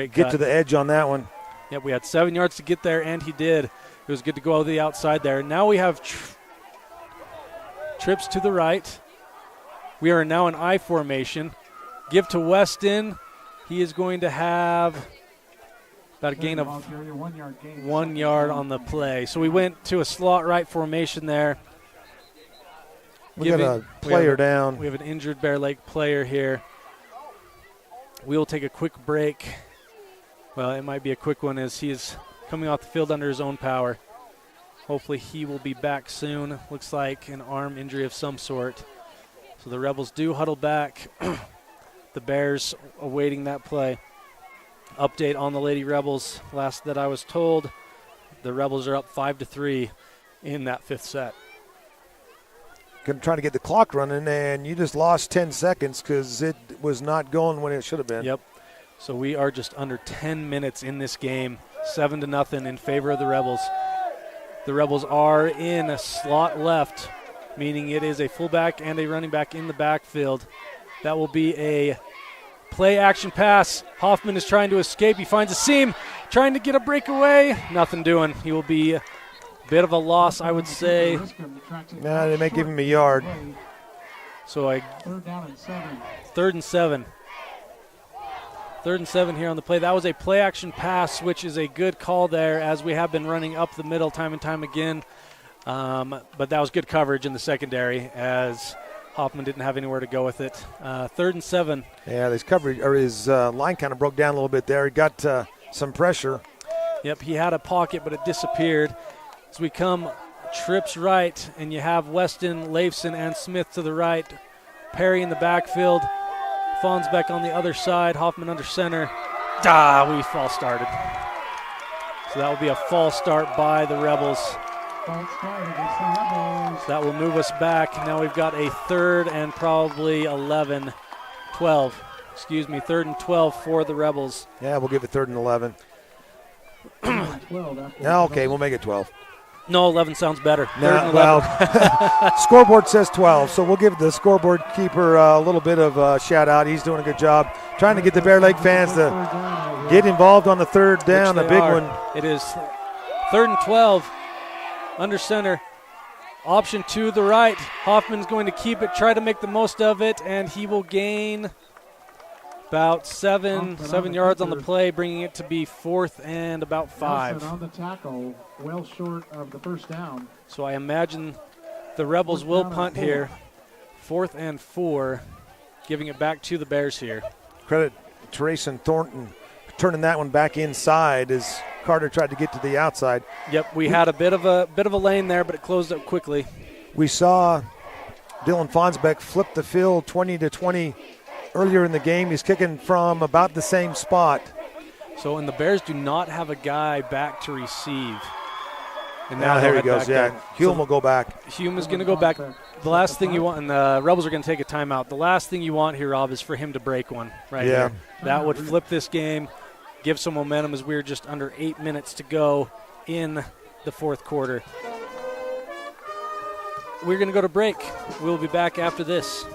get to the edge on that one. Yep, we had 7 yards to get there, and he did. It was good to go to the outside there. Now we have trips to the right. We are now in I formation. Give to Weston. He is going to have about a gain of 1 yard on the play. So we went to a slot right formation there. We got a player down. We have an injured Bear Lake player here. We will take a quick break. Well, it might be a quick one as he is coming off the field under his own power. Hopefully he will be back soon. Looks like an arm injury of some sort. So the Rebels do huddle back. The Bears awaiting that play. Update on the Lady Rebels. Last that I was told, the Rebels are up 5-3 in that 5th set. Trying to get the clock running, and you just lost 10 seconds because it was not going when it should have been. Yep. So we are just under 10 minutes in this game, 7-0 in favor of the Rebels. The Rebels are in a slot left, meaning it is a fullback and a running back in the backfield. That will be a play action pass. Hoffman is trying to escape. He finds a seam, trying to get a breakaway. Nothing doing. He will be a bit of a loss, I would say. Nah, they may give him a yard. So 3rd and 7. 3rd and 7 here on the play. That was a play action pass, which is a good call there as we have been running up the middle time and time again. But that was good coverage in the secondary as Hoffman didn't have anywhere to go with it. 3rd and 7. Yeah, his line kind of broke down a little bit there. He got some pressure. Yep, he had a pocket, but it disappeared. As we come trips right, and you have Weston, Leifson, and Smith to the right. Perry in the backfield. Fonsbeck on the other side. Hoffman under center. We false started. So that will be a false start by the Rebels. That will move us back. Now we've got a 3rd and probably 11, 12. Excuse me, 3rd and 12 for the Rebels. Yeah, we'll give it 3rd and 11. 12 after No, okay, we'll make it 12. No, 11 sounds better. No, 3rd and 11. well, scoreboard says 12, so we'll give the scoreboard keeper a little bit of a shout out. He's doing a good job trying to get the Bear Lake fans to get involved on the 3rd down, a big one. It is 3rd and 12, under center. Option to the right. Hoffman's going to keep it, try to make the most of it, and he will gain about seven yards on the play, bringing it to be 4th and about 5. On the tackle, well short of the first down. So I imagine the Rebels will punt here. 4th and 4, giving it back to the Bears here. Credit Teresa Thornton turning that one back inside as Carter tried to get to the outside. Yep, we had a bit of a lane there, but it closed up quickly. We saw Dylan Fonsbeck flip the field 20-20 earlier in the game. He's kicking from about the same spot. So, and the Bears do not have a guy back to receive. And now there he goes, yeah. Hume will go back. Hume is going to go back. The last thing you want, and the Rebels are going to take a timeout. The last thing you want here, Rob, is for him to break one right here. That would flip this game, give some momentum as we're just under 8 minutes to go in the 4th quarter. We're going to go to break. We'll be back after this.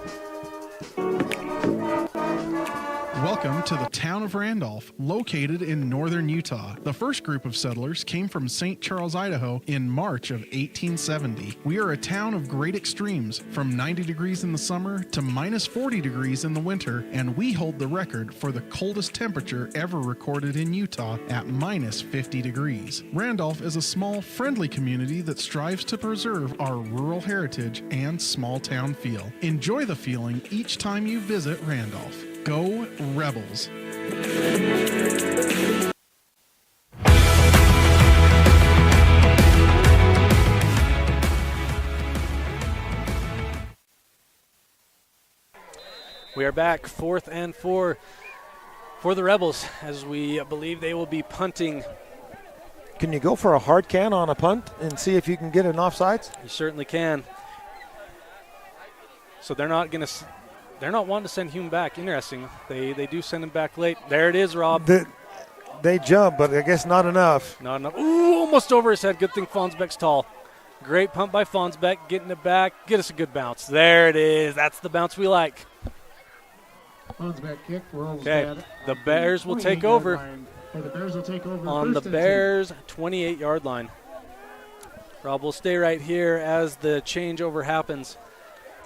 Welcome to the town of Randolph, located in northern Utah. The first group of settlers came from St. Charles, Idaho in March of 1870. We are a town of great extremes, from 90 degrees in the summer to minus 40 degrees in the winter, and we hold the record for the coldest temperature ever recorded in Utah at minus 50 degrees. Randolph is a small, friendly community that strives to preserve our rural heritage and small town feel. Enjoy the feeling each time you visit Randolph. Go Rebels. We are back, 4th and 4 for the Rebels, as we believe they will be punting. Can you go for a hard can on a punt and see if you can get an offsides? You certainly can. So they're not wanting to send Hume back. Interesting. They do send him back late. There it is, Rob. They jump, but I guess not enough. Not enough. Ooh, almost over his head. Good thing Fonsbeck's tall. Great punt by Fonsbeck, getting it back. Get us a good bounce. There it is. That's the bounce we like. Fonsbeck kick rolls okay, dead. The Bears will take over. The Bears will take over on the Bears' 28-yard line. Rob will stay right here as the changeover happens.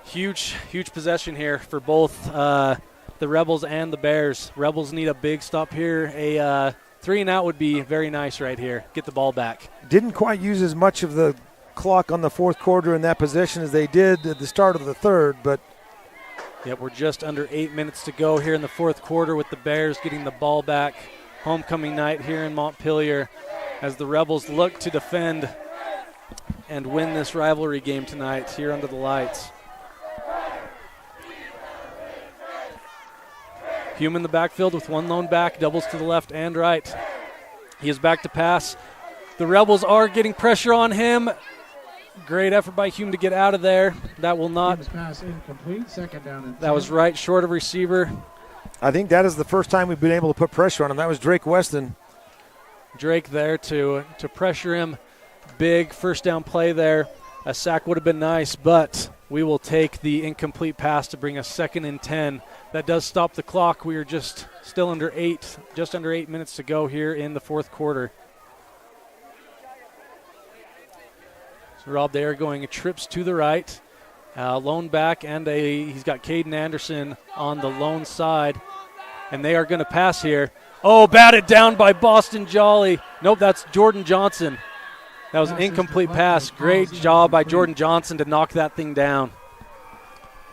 Huge possession here for both the Rebels and the Bears. Rebels need a big stop here. A 3-and-out would be very nice right here. Get the ball back. Didn't quite use as much of the clock on the 4th quarter in that possession as they did at the start of the 3rd, but yep, we're just under 8 minutes to go here in the 4th quarter with the Bears getting the ball back. Homecoming night here in Montpelier as the Rebels look to defend and win this rivalry game tonight here under the lights. Hume in the backfield with one lone back, doubles to the left and right. He is back to pass. The Rebels are getting pressure on him. Great effort by Hume to get out of there. That will not. Pass incomplete. 2nd down and 10. That was right short of receiver. I think that is the first time we've been able to put pressure on him. That was Drake Weston. Drake there to pressure him. Big first down play there. A sack would have been nice, but we will take the incomplete pass to bring us 2nd and 10. That does stop the clock. We are just under 8 minutes to go here in the 4th quarter. So Rob, they are going trips to the right. Lone back, and he's got Caden Anderson on the lone side. And they are going to pass here. Oh, batted down by Boston Jolly. Nope, that's Jordan Johnson. That was an incomplete pass. Great job by Jordan Johnson to knock that thing down.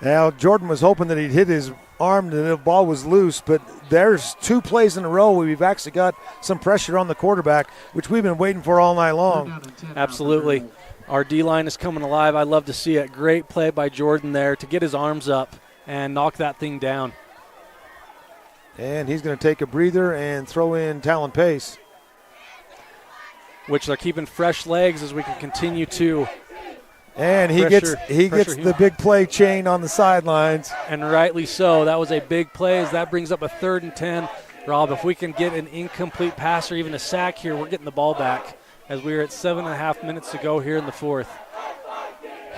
Now, Jordan was hoping that he'd hit his arm and the ball was loose, but there's 2 plays in a row where we've actually got some pressure on the quarterback, which we've been waiting for all night long. Absolutely. Our D-line is coming alive. I love to see it. Great play by Jordan there to get his arms up and knock that thing down. And he's going to take a breather and throw in Talon Pace, which they're keeping fresh legs as we can continue to And he gets the big play chain on the sidelines. And rightly so. That was a big play as that brings up a 3rd and 10. Rob, if we can get an incomplete pass or even a sack here, we're getting the ball back as we are at 7.5 minutes to go here in the 4th.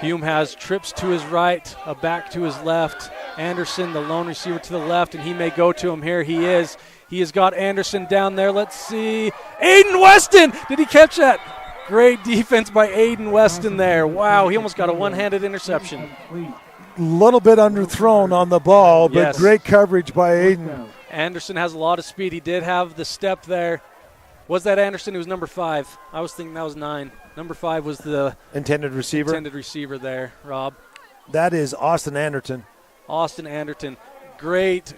Hume has trips to his right, a back to his left. Anderson, the lone receiver, to the left, and he may go to him here. He is. He has got Anderson down there. Let's see. Aiden Weston! Did he catch that? Great defense by Aiden Weston there. Wow, he almost got a one-handed interception. Little bit underthrown on the ball, but Yes. great coverage by Aiden. Anderson has a lot of speed. He did have the step there. Was that Anderson? He was number 5. I was thinking that was 9. Number 5 was the intended receiver there, Rob. That is Austin Anderton. Austin Anderton. Great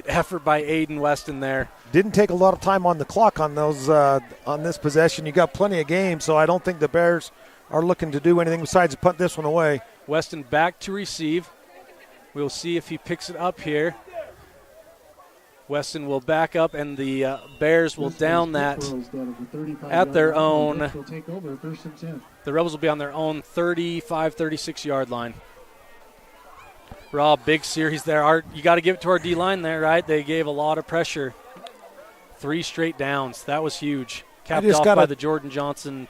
effort by Aiden Weston there. Didn't take a lot of time on the clock on those on this possession. You got plenty of games, so I don't think the Bears are looking to do anything besides punt this one away. Weston back to receive. We'll see if he picks it up here. Weston will back up, and the Bears will down that at their own. The Rebels will be on their own 35, 36-yard line. Rob, big series there. You got to give it to our D-line there, right? They gave a lot of pressure. 3 straight downs. That was huge. Capped off by the Jordan Johnson.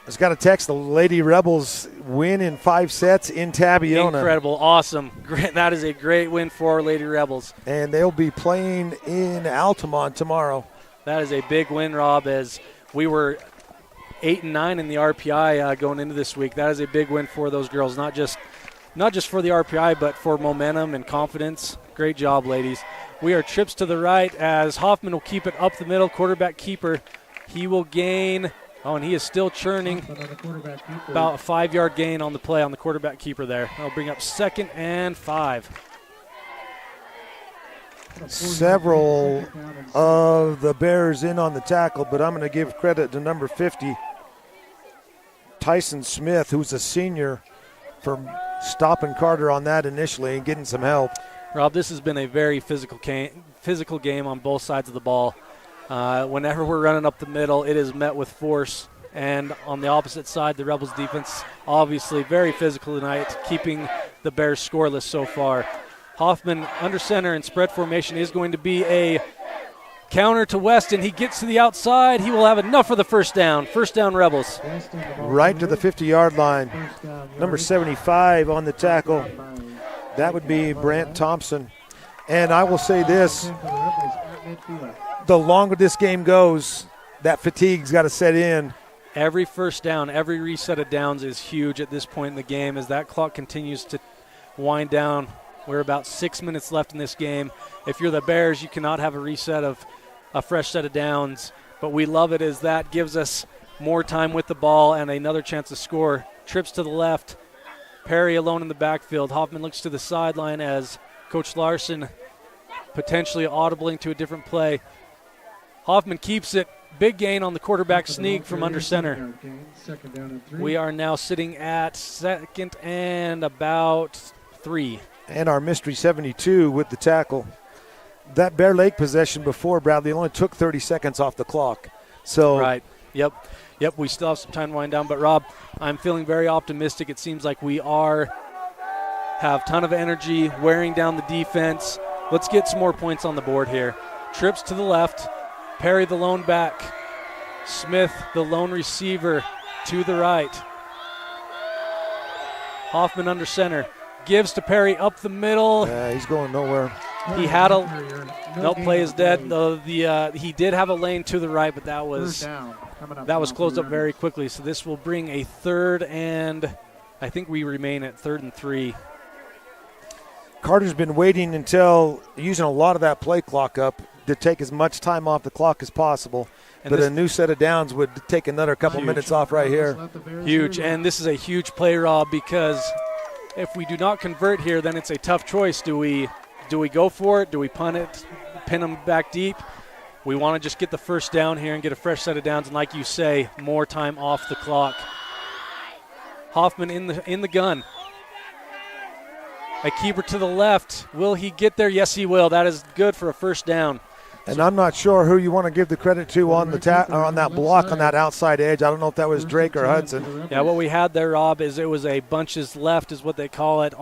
I just got a text. The Lady Rebels win in 5 sets in Tabiona. Incredible. Awesome. Great. That is a great win for our Lady Rebels. And they'll be playing in Altamont tomorrow. That is a big win, Rob, as we were 8 and 9 in the RPI going into this week. That is a big win for those girls, not just for the RPI, but for momentum and confidence. Great job, ladies. We are trips to the right as Hoffman will keep it up the middle, quarterback keeper. He will gain, and he is still churning, about a 5-yard gain on the play on the quarterback keeper there. That'll bring up 2nd and 5. Several of the Bears in on the tackle, but I'm going to give credit to number 50, Tyson Smith, who's a senior, for stopping Carter on that initially and getting some help. Rob, this has been a very physical game on both sides of the ball. Whenever we're running up the middle, it is met with force. And on the opposite side, the Rebels defense, obviously very physical tonight, keeping the Bears scoreless so far. Hoffman under center and spread formation is going to be a counter to Weston. He gets to the outside. He will have enough for the first down. First down, Rebels. Right to the 50-yard line. Number 75 on the tackle. That would be Brant Thompson. And I will say this, the longer this game goes, that fatigue's got to set in. Every first down, every reset of downs is huge at this point in the game as that clock continues to wind down. We're about 6 minutes left in this game. If you're the Bears, you cannot have a reset of a fresh set of downs. But we love it as that gives us more time with the ball and another chance to score. Trips to the left. Perry alone in the backfield. Hoffman looks to the sideline as Coach Larson potentially audibling to a different play. Hoffman keeps it. Big gain on the quarterback sneak from under center. We are now sitting at 2nd and about 3. And our mystery 72 with the tackle. That Bear Lake possession before, Bradley, only took 30 seconds off the clock. So right. Yep, we still have some time to wind down. But, Rob, I'm feeling very optimistic. It seems like we have a ton of energy, wearing down the defense. Let's get some more points on the board here. Trips to the left. Perry, the lone back. Smith, the lone receiver, to the right. Hoffman under center. Gives to Perry up the middle. Yeah, he's going nowhere. He had play is dead. He did have a lane to the right, but that was closed up very quickly. So this will bring a 3rd, and I think we remain at 3rd and 3. Carter's been waiting until using a lot of that play clock up to take as much time off the clock as possible. But a new set of downs would take another couple minutes off right here. Huge, and this is a huge play, Rob, because if we do not convert here, then it's a tough choice. Do we go for it? Do we punt it, pin them back deep? We want to just get the first down here and get a fresh set of downs, and like you say, more time off the clock. Hoffman in the gun. A keeper to the left. Will he get there? Yes, he will. That is good for a first down. And I'm not sure who you want to give the credit to on the or on that block on that outside edge. I don't know if that was Drake or Hudson. Yeah, what we had there, Rob, is it was a bunches left is what they call it.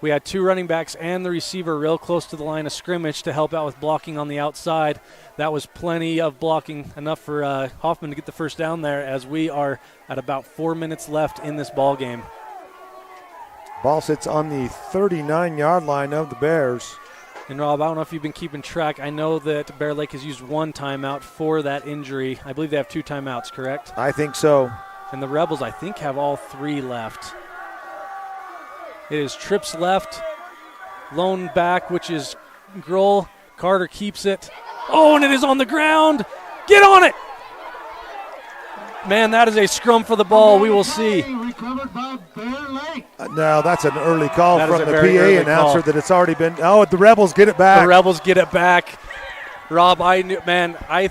We had 2 running backs and the receiver real close to the line of scrimmage to help out with blocking on the outside. That was plenty of blocking, enough for Hoffman to get the first down there, as we are at about 4 minutes left in this ball game. Ball sits on the 39-yard line of the Bears. And, Rob, I don't know if you've been keeping track. I know that Bear Lake has used 1 timeout for that injury. I believe they have 2 timeouts, correct? I think so. And the Rebels, I think, have all 3 left. It is trips left, lone back, which is Grohl. Carter keeps it. Oh, and it is on the ground. Get on it! Man, that is a scrum for the ball. We will see. Recovered by Bear Lake. No, that's an early call That from is a the very PA early announcer call. that it's already been. Oh, the Rebels get it back. The Rebels get it back. Rob, I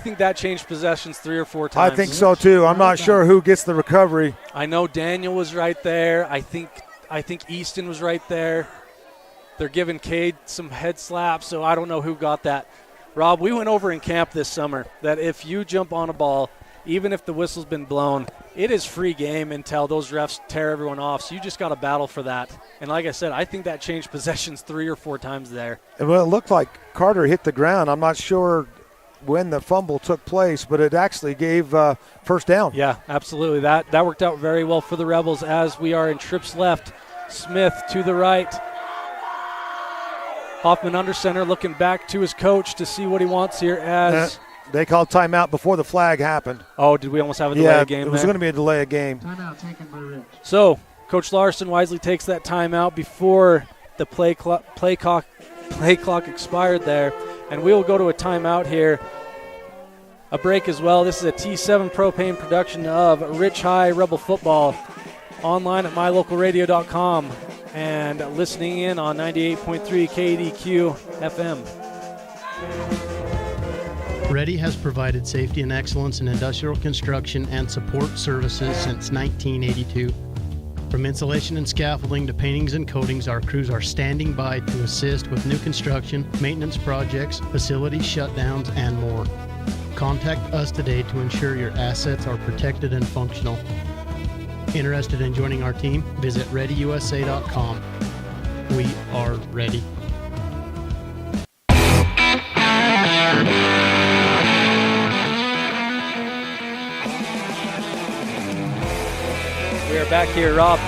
think that changed possessions 3 or 4 times. I think so, too. I'm not sure who gets the recovery. I know Daniel was right there. I think Easton was right there. They're giving Cade some head slaps, so I don't know who got that. Rob, we went over in camp this summer that if you jump on a ball, even if the whistle's been blown, it is free game until those refs tear everyone off. So you just got to battle for that. And like I said, I think that changed possessions 3 or 4 times there. Well, it looked like Carter hit the ground. I'm not sure when the fumble took place, but it actually gave first down. Yeah, absolutely. That worked out very well for the Rebels as we are in trips left. Smith to the right. Hoffman under center, looking back to his coach to see what he wants here as they called timeout before the flag happened. Oh, did we almost have a delay of game? Yeah, it was going to be a delay of game. Timeout taken by Rich. So Coach Larson wisely takes that timeout before the play clock expired there, and we will go to a timeout here. A break as well. This is a T7 Propane production of Rich High Rebel Football. Online at mylocalradio.com and listening in on 98.3 KDQ FM. Ready has provided safety and excellence in industrial construction and support services since 1982. From insulation and scaffolding to paintings and coatings, our crews are standing by to assist with new construction, maintenance projects, facility shutdowns, and more. Contact us today to ensure your assets are protected and functional. Interested in joining our team? Visit ReadyUSA.com. We are ready. We are back here, Rob.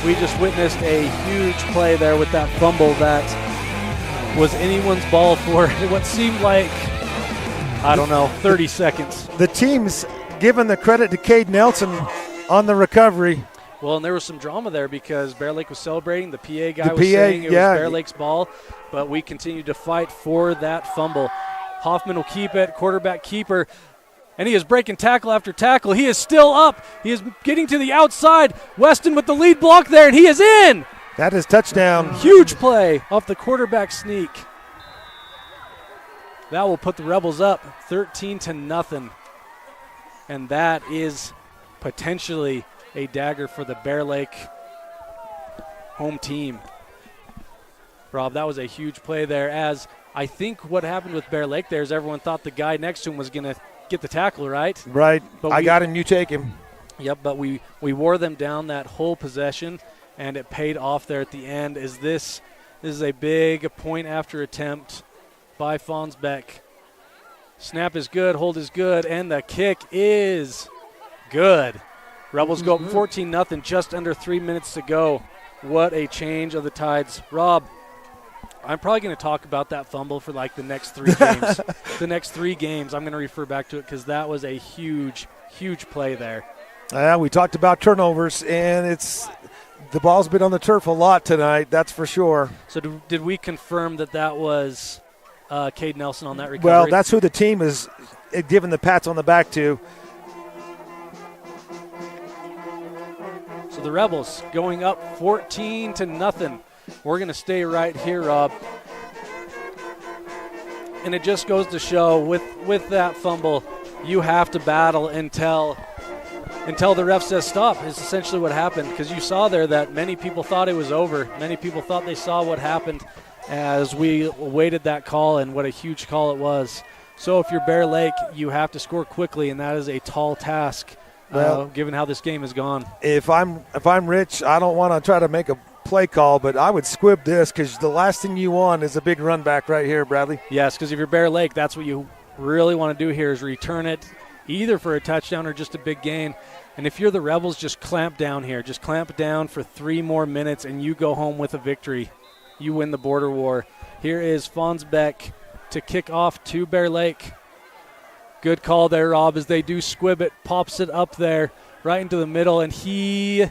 We just witnessed a huge play there with that fumble that was anyone's ball for what seemed like, 30 seconds. The team's given the credit to Cade Nelson on the recovery. Well, and there was some drama there because Bear Lake was celebrating. The PA guy was saying it was Bear Lake's ball, but we continued to fight for that fumble. Hoffman will keep it, quarterback keeper, and he is breaking tackle after tackle. He is still up. He is getting to the outside. Weston with the lead block there, and he is in. That is touchdown. Huge play off the quarterback sneak. That will put the Rebels up 13-0. And that is potentially a dagger for the Bear Lake home team. Rob, that was a huge play there, as I think what happened with Bear Lake there is everyone thought the guy next to him was going to get the tackle, right? Right. I got him, you take him. Yep, but we wore them down that whole possession, and it paid off there at the end. This is a big point after attempt by Fonsbeck. Snap is good, hold is good, and the kick is good. Rebels go up 14-0, just under 3 minutes to go. What a change of the tides. Rob, I'm probably going to talk about that fumble for like the next 3 games. The next 3 games, I'm going to refer back to it because that was a huge, huge play there. We talked about turnovers, and the ball's been on the turf a lot tonight, that's for sure. So did we confirm that was Cade Nelson on that recovery? Well, that's who the team is giving the pats on the back to. So the Rebels going up 14-0. We're going to stay right here, Rob. And it just goes to show with that fumble, you have to battle until the ref says stop is essentially what happened, because you saw there that many people thought it was over. Many people thought they saw what happened, as we awaited that call, and what a huge call it was. So if you're Bear Lake, you have to score quickly, and that is a tall task, given how this game has gone. If I'm Rich, I don't want to try to make a play call, but I would squib this because the last thing you want is a big run back right here, Bradley. Yes, because if you're Bear Lake, that's what you really want to do here is return it either for a touchdown or just a big gain. And if you're the Rebels, just clamp down here. Just clamp down for 3 more minutes, and you go home with a victory. You win the border war. Here is Fonsbeck to kick off to Bear Lake. Good call there, Rob, as they do squib it. Pops it up there right into the middle, and he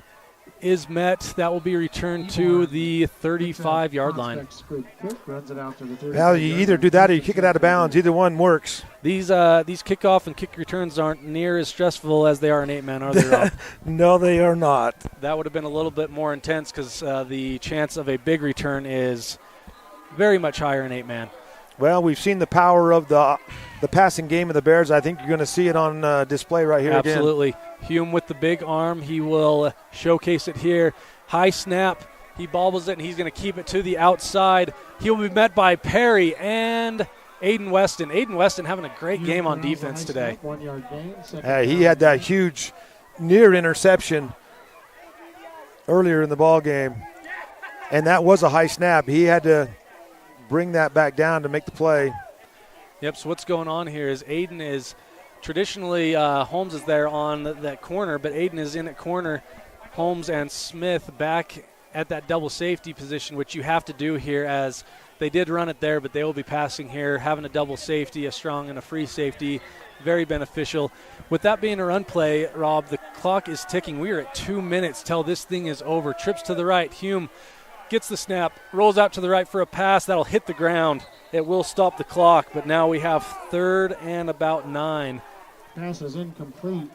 is met. That will be returned to the 35-yard line. Well, you either do that or you kick it out of bounds. Either one works. These kickoff and kick returns aren't near as stressful as they are in 8-man, are they, Rob? No, they are not. That would have been a little bit more intense because the chance of a big return is very much higher in 8-man. Well, we've seen the power of the passing game of the Bears. I think you're going to see it on display right here again. Absolutely. Hume with the big arm. He will showcase it here. High snap. He bobbles it, and he's going to keep it to the outside. He will be met by Perry and Aiden Weston. Aiden Weston having a great game on defense today. He had that huge near interception earlier in the ball game, and that was a high snap. He had to bring that back down to make the play. Yep, so what's going on here is Aiden is traditionally Holmes is there on that corner, but Aiden is in at corner. Holmes and Smith back at that double safety position, which you have to do here as they did run it there, but they will be passing here. Having a double safety, a strong and a free safety, very beneficial. With that being a run play, Rob, the clock is ticking. We are at 2 minutes till this thing is over. Trips to the right. Hume gets the snap, rolls out to the right for a pass. That'll hit the ground. It will stop the clock, but now we have 3rd and about 9. Pass is incomplete.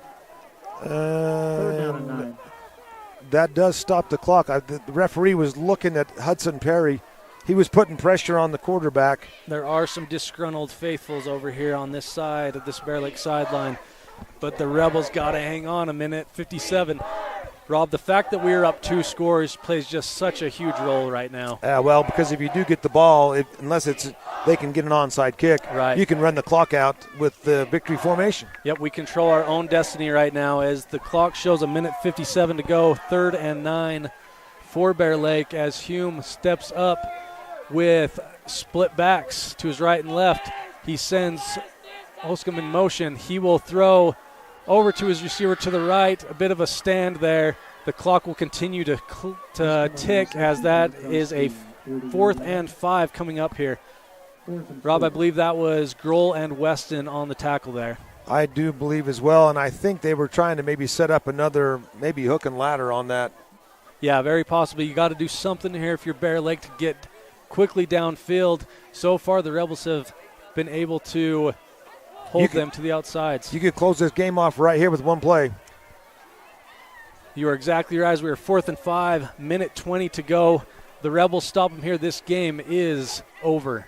3rd down and 9. That does stop the clock. The referee was looking at Hudson Perry. He was putting pressure on the quarterback. There are some disgruntled faithfuls over here on this side of this Bear Lake sideline, but the Rebels got to hang on. 1:57. Rob, the fact that we're up 2 scores plays just such a huge role right now. Well, because if you do get the ball, unless they can get an onside kick, right, you can run the clock out with the victory formation. Yep, we control our own destiny right now as the clock shows 1:57 to go. 3rd and 9 for Bear Lake as Hume steps up with split backs to his right and left. He sends Oscom in motion. He will throw over to his receiver to the right, a bit of a stand there. The clock will continue to tick as that is a 4th and 5 coming up here. Rob, I believe that was Grohl and Weston on the tackle there. I do believe as well, and I think they were trying to maybe set up another maybe hook and ladder on that. Yeah, very possibly. You got to do something here if you're Bear Lake to get quickly downfield. So far, the Rebels have been able to hold them to the outsides. You could close this game off right here with one play. You are exactly right. We are 4th and 5, 1:20 to go. The Rebels stop them here. This game is over.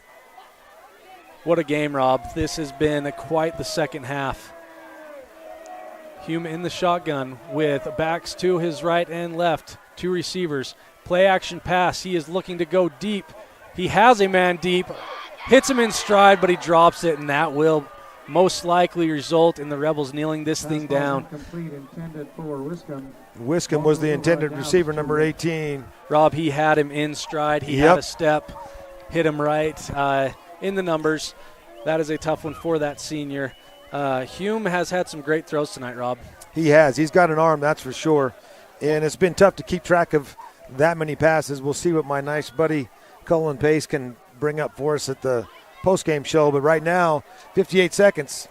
What a game, Rob. This has been quite the second half. Hume in the shotgun with backs to his right and left. 2 receivers. Play action pass. He is looking to go deep. He has a man deep. Hits him in stride, but he drops it, and that will most likely result in the Rebels kneeling this thing down. Wiscombe was the intended receiver, number 18. Rob, he had him in stride. He had a step, hit him right in the numbers. That is a tough one for that senior. Hume has had some great throws tonight, Rob. He has. He's got an arm, that's for sure. And it's been tough to keep track of that many passes. We'll see what my nice buddy Cullen Pace can bring up for us at the postgame show. But right now, 58 seconds.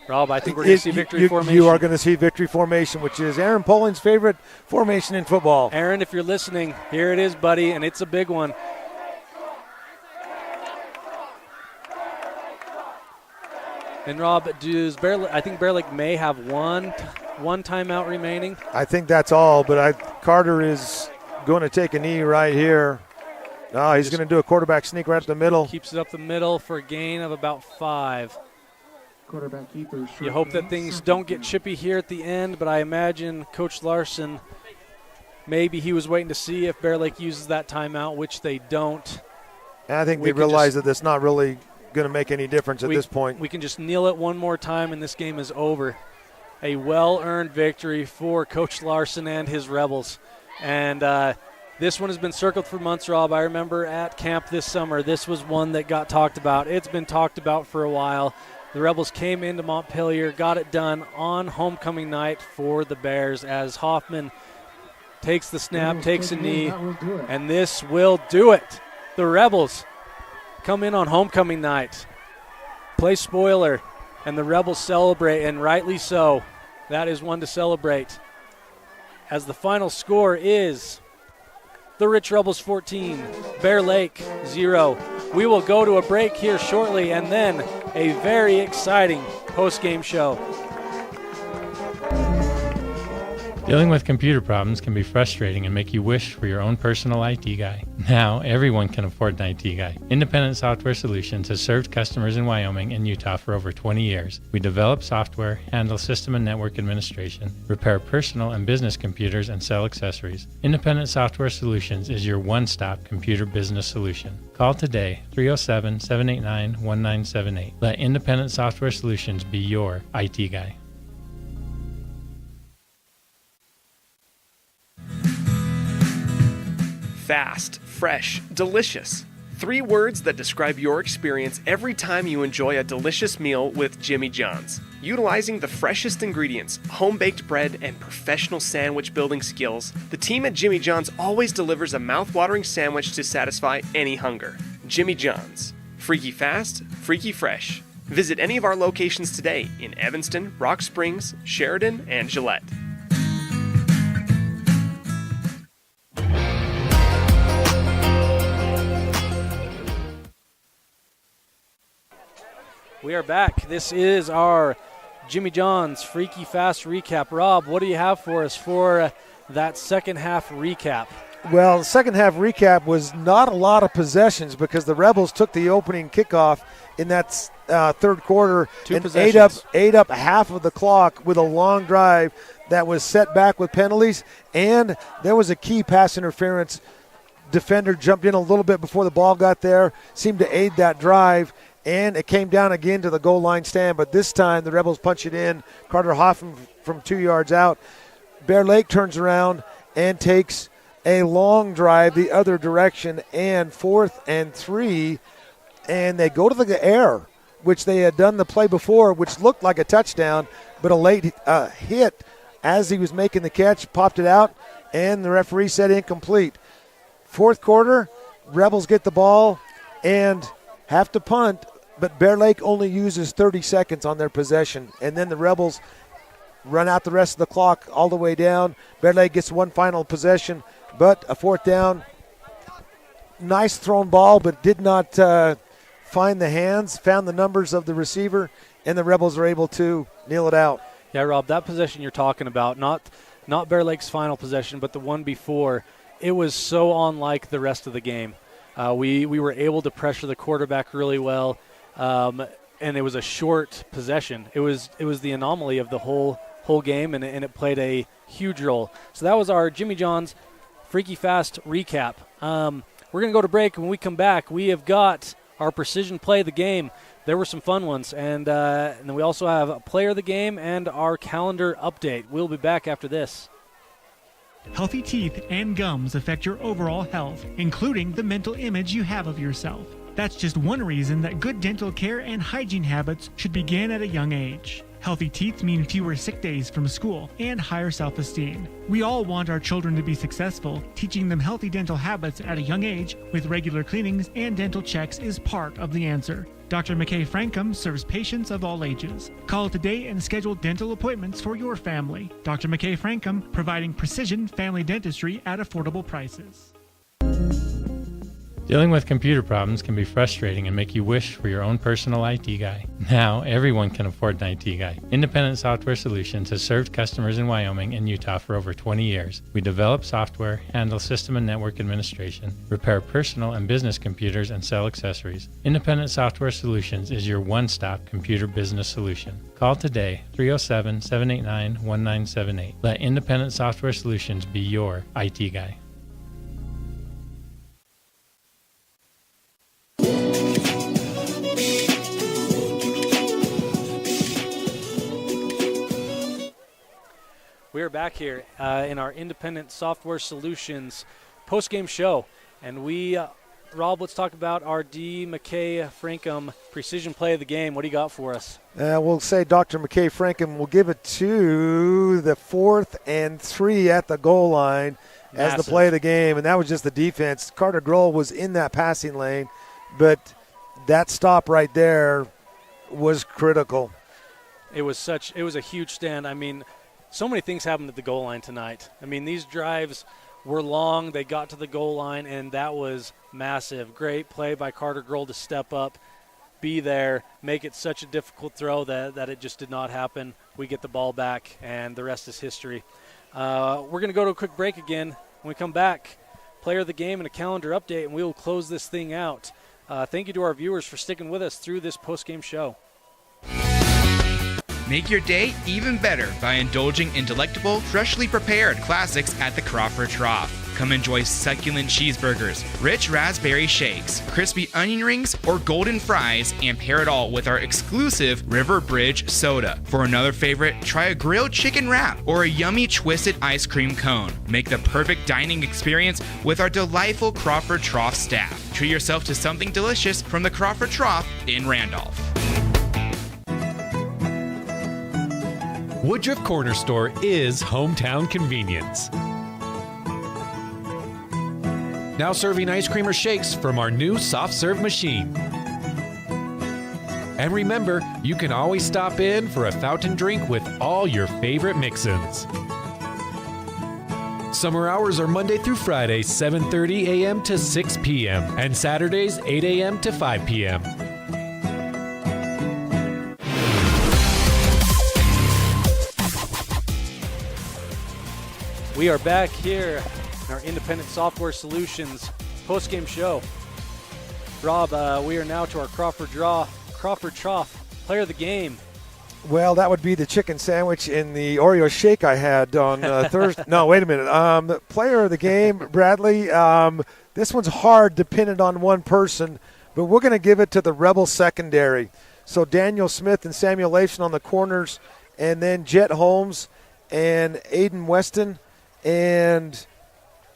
Rob, I think we're going to see victory formation. You are going to see victory formation, which is Aaron Polling's favorite formation in football. Aaron, if you're listening, here it is, buddy, and it's a big one. And Rob, I think Bear Lake may have one timeout remaining. I think that's all, but Carter is going to take a knee right here. No, he's going to do a quarterback sneak right up the middle. Keeps it up the middle for a gain of about 5. Quarterback keeper. You hope that things don't get chippy here at the end, but I imagine Coach Larson, maybe he was waiting to see if Bear Lake uses that timeout, which they don't. And I think they realize that it's not really going to make any difference at this point. We can just kneel it one more time, and this game is over. A well-earned victory for Coach Larson and his Rebels. And this one has been circled for months, Rob. I remember at camp this summer, this was one that got talked about. It's been talked about for a while. The Rebels came into Montpelier, got it done on homecoming night for the Bears as Hoffman takes the snap, takes a knee, and this will do it. The Rebels come in on homecoming night, play spoiler, and the Rebels celebrate, and rightly so. That is one to celebrate. As the final score is the Rich Rebels 14, Bear Lake 0. We will go to a break here shortly and then a very exciting post-game show. Dealing with computer problems can be frustrating and make you wish for your own personal IT guy. Now, everyone can afford an IT guy. Independent Software Solutions has served customers in Wyoming and Utah for over 20 years. We develop software, handle system and network administration, repair personal and business computers, and sell accessories. Independent Software Solutions is your one-stop computer business solution. Call today, 307-789-1978. Let Independent Software Solutions be your IT guy. Fast, fresh, delicious. 3 words that describe your experience every time you enjoy a delicious meal with Jimmy John's. Utilizing the freshest ingredients, home-baked bread, and professional sandwich building skills, the team at Jimmy John's always delivers a mouth-watering sandwich to satisfy any hunger. Jimmy John's. Freaky fast, freaky fresh. Visit any of our locations today in Evanston, Rock Springs, Sheridan, and Gillette. We are back. This is our Jimmy John's Freaky Fast recap. Rob, what do you have for us for that second half recap? Well, the second half recap was not a lot of possessions because the Rebels took the opening kickoff in that third quarter and ate up half of the clock with a long drive that was set back with penalties, and there was a key pass interference. Defender jumped in a little bit before the ball got there, seemed to aid that drive, and it came down again to the goal line stand, but this time the Rebels punch it in. Carter Hoffman from 2 yards out. Bear Lake turns around and takes a long drive the other direction, and 4th and 3, and they go to the air, which they had done the play before, which looked like a touchdown, but a late hit as he was making the catch, popped it out, and the referee said incomplete. Fourth quarter, Rebels get the ball and have to punt, but Bear Lake only uses 30 seconds on their possession, and then the Rebels run out the rest of the clock all the way down. Bear Lake gets one final possession, but a 4th down. Nice thrown ball, but did not find the hands, found the numbers of the receiver, and the Rebels are able to kneel it out. Yeah, Rob, that possession you're talking about, not Bear Lake's final possession, but the one before, it was so unlike the rest of the game. We were able to pressure the quarterback really well, and it was a short possession. It was the anomaly of the whole game, and it played a huge role. So that was our Jimmy John's Freaky Fast recap. We're going to go to break. When we come back, we have got our precision play of the game. There were some fun ones, and then we also have a player of the game and our calendar update. We'll be back after this. Healthy teeth and gums affect your overall health, including the mental image you have of yourself. That's just one reason that good dental care and hygiene habits should begin at a young age. Healthy teeth mean fewer sick days from school and higher self-esteem. We all want our children to be successful. Teaching them healthy dental habits at a young age with regular cleanings and dental checks is part of the answer. Dr. McKay Frankum serves patients of all ages. Call today and schedule dental appointments for your family. Dr. McKay Frankum, providing precision family dentistry at affordable prices. Dealing with computer problems can be frustrating and make you wish for your own personal IT guy. Now, everyone can afford an IT guy. Independent Software Solutions has served customers in Wyoming and Utah for over 20 years. We develop software, handle system and network administration, repair personal and business computers, and sell accessories. Independent Software Solutions is your one-stop computer business solution. Call today, 307-789-1978. Let Independent Software Solutions be your IT guy. We are back here in our Independent Software Solutions post-game show. And we, Rob, let's talk about our D. McKay Frankham precision play of the game. What do you got for us? We'll say Dr. McKay Frankham will give it to the 4th and 3 at the goal line as the play of the game, and that was just the defense. Carter Grohl was in that passing lane, but that stop right there was critical. It was a huge stand. I mean, so many things happened at the goal line tonight. I mean, these drives were long. They got to the goal line, and that was massive. Great play by Carter Grohl to step up, be there, make it such a difficult throw that it just did not happen. We get the ball back, and the rest is history. We're going to go to a quick break again. When we come back, player of the game and a calendar update, and we will close this thing out. Thank you to our viewers for sticking with us through this post-game show. Make your day even better by indulging in delectable, freshly prepared classics at the Crawford Trough. Come enjoy succulent cheeseburgers, rich raspberry shakes, crispy onion rings, or golden fries, and pair it all with our exclusive River Bridge soda. For another favorite, try a grilled chicken wrap or a yummy twisted ice cream cone. Make the perfect dining experience with our delightful Crawford Trough staff. Treat yourself to something delicious from the Crawford Trough in Randolph. Woodruff Corner Store is hometown convenience. Now serving ice cream or shakes from our new soft serve machine. And remember, you can always stop in for a fountain drink with all your favorite mix-ins. Summer hours are Monday through Friday, 7:30 a.m. to 6 p.m. and Saturdays, 8 a.m. to 5 p.m. We are back here in our Independent Software Solutions post-game show. Rob, we are now to our Crawford Trough player of the game. Well, that would be the chicken sandwich and the Oreo shake I had on Thursday. No, wait a minute. The player of the game, Bradley, this one's hard dependent on one person, but we're going to give it to the Rebel secondary. So Daniel Smith and Samuel Leifson on the corners, and then Jet Holmes and Aiden Weston. And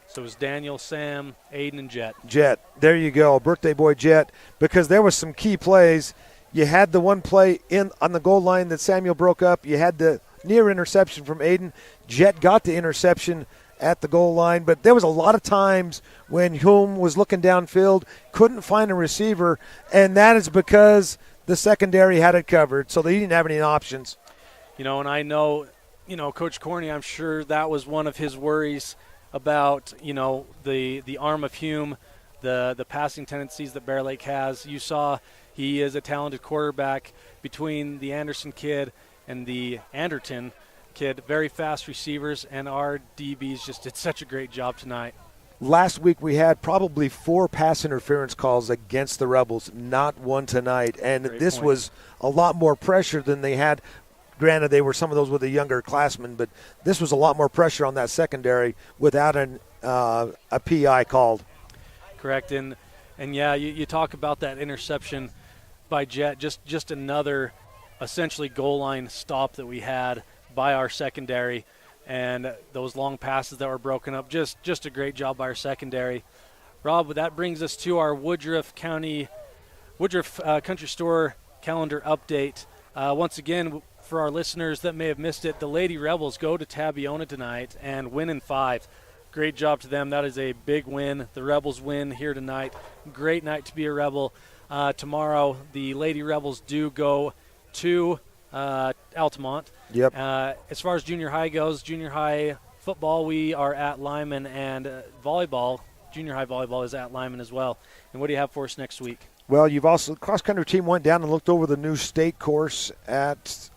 so it was Daniel, Sam, Aiden, and Jet. Jet, there you go, birthday boy Jet, because there was some key plays. You had the one play in on the goal line that Samuel broke up. You had the near interception from Aiden. Jet got the interception at the goal line, but there was a lot of times when Hume was looking downfield, couldn't find a receiver, and that is because the secondary had it covered, so they didn't have any options. You know, and I know, Coach Corney, I'm sure that was one of his worries about, the arm of Hume, the passing tendencies that Bear Lake has. You saw he is a talented quarterback between the Anderson kid and the Anderton kid. Very fast receivers, and our DBs just did such a great job tonight. Last week we had probably 4 pass interference calls against the Rebels, not one tonight. And this was a lot more pressure than they had. Granted, they were some of those with the younger classmen, but this was a lot more pressure on that secondary without a PI called. Correct, and yeah, you talk about that interception by Jet, just another essentially goal line stop that we had by our secondary, and those long passes that were broken up, just a great job by our secondary. Rob, that brings us to our Woodruff Country Store calendar update. Once again, for our listeners that may have missed it, the Lady Rebels go to Tabiona tonight and win in 5. Great job to them. That is a big win. The Rebels win here tonight. Great night to be a Rebel. Tomorrow, the Lady Rebels do go to Altamont. Yep. As far as junior high goes, junior high football, we are at Lyman, and volleyball, junior high volleyball is at Lyman as well. And what do you have for us next week? Well, you've also, the cross-country team went down and looked over the new state course at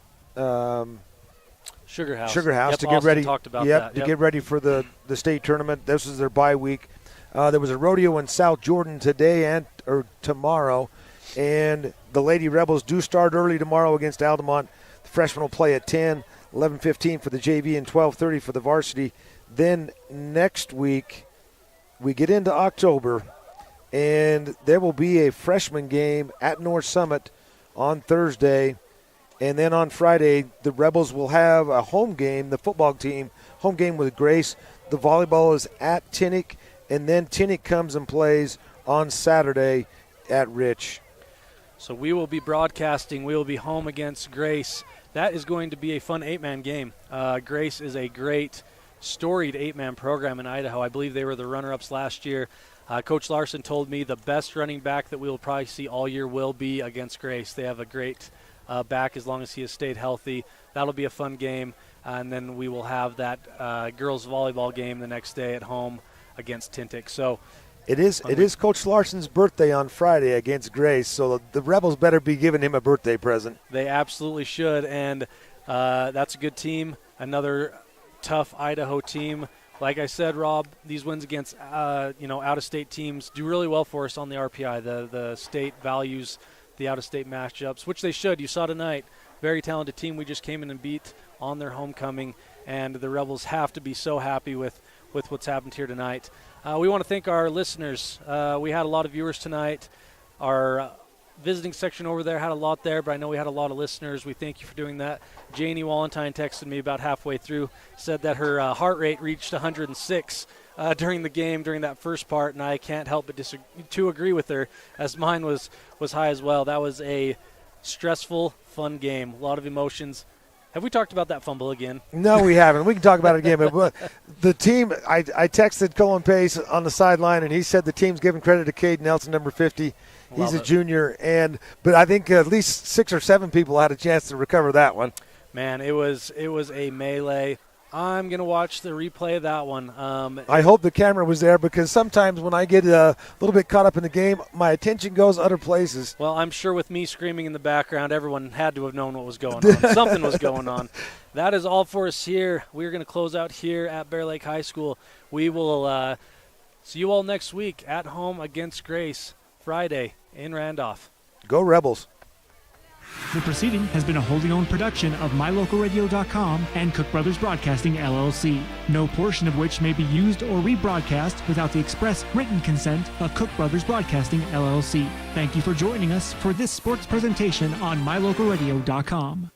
Sugar House yep, to get ready. Talked about that. To get ready for the state tournament. This is their bye week. There was a rodeo in South Jordan today or tomorrow, and the Lady Rebels do start early tomorrow against Altamont. The freshmen will play at 10, 11:15 for the JV, and 12:30 for the varsity. Then next week we get into October, and there will be a freshman game at North Summit on Thursday. And then on Friday, the Rebels will have a home game, the football team, home game with Grace. The volleyball is at Tinnick, and then Tinnick comes and plays on Saturday at Rich. So we will be broadcasting. We will be home against Grace. That is going to be a fun 8-man game. Grace is a great, storied 8-man program in Idaho. I believe they were the runner-ups last year. Coach Leifson told me the best running back that we will probably see all year will be against Grace. They have a great back as long as he has stayed healthy. That'll be a fun game. And then we will have that girls volleyball game the next day at home against Tintic. So it is Coach Larson's birthday on Friday against Grace, so the Rebels better be giving him a birthday present. They absolutely should, and that's a good team. Another tough Idaho team. Like I said, Rob, these wins against out-of-state teams do really well for us on the RPI. The state values the out-of-state matchups, which they should. You saw tonight, very talented team we just came in and beat on their homecoming, and the Rebels have to be so happy with what's happened here tonight. We want to thank our listeners. We had a lot of viewers tonight. Our visiting section over there had a lot there, but I know we had a lot of listeners. We thank you for doing that. Janie Walentine texted me about halfway through, said that her heart rate reached 106 during the game, during that first part, and I can't help but to agree with her, as mine was high as well. That was a stressful, fun game, a lot of emotions. Have we talked about that fumble again? No, we haven't. We can talk about it again. But the team, I texted Colin Pace on the sideline, and he said the team's giving credit to Cade Nelson, number 50. He's a junior, but I think at least 6 or 7 people had a chance to recover that one. Man, it was a melee. I'm going to watch the replay of that one. I hope the camera was there, because sometimes when I get a little bit caught up in the game, my attention goes other places. Well, I'm sure with me screaming in the background, everyone had to have known what was going on. Something was going on. That is all for us here. We're going to close out here at Bear Lake High School. We will see you all next week at home against Grace, Friday in Randolph. Go Rebels. The proceeding has been a wholly owned production of MyLocalRadio.com and Cook Brothers Broadcasting, LLC, no portion of which may be used or rebroadcast without the express written consent of Cook Brothers Broadcasting, LLC. Thank you for joining us for this sports presentation on MyLocalRadio.com.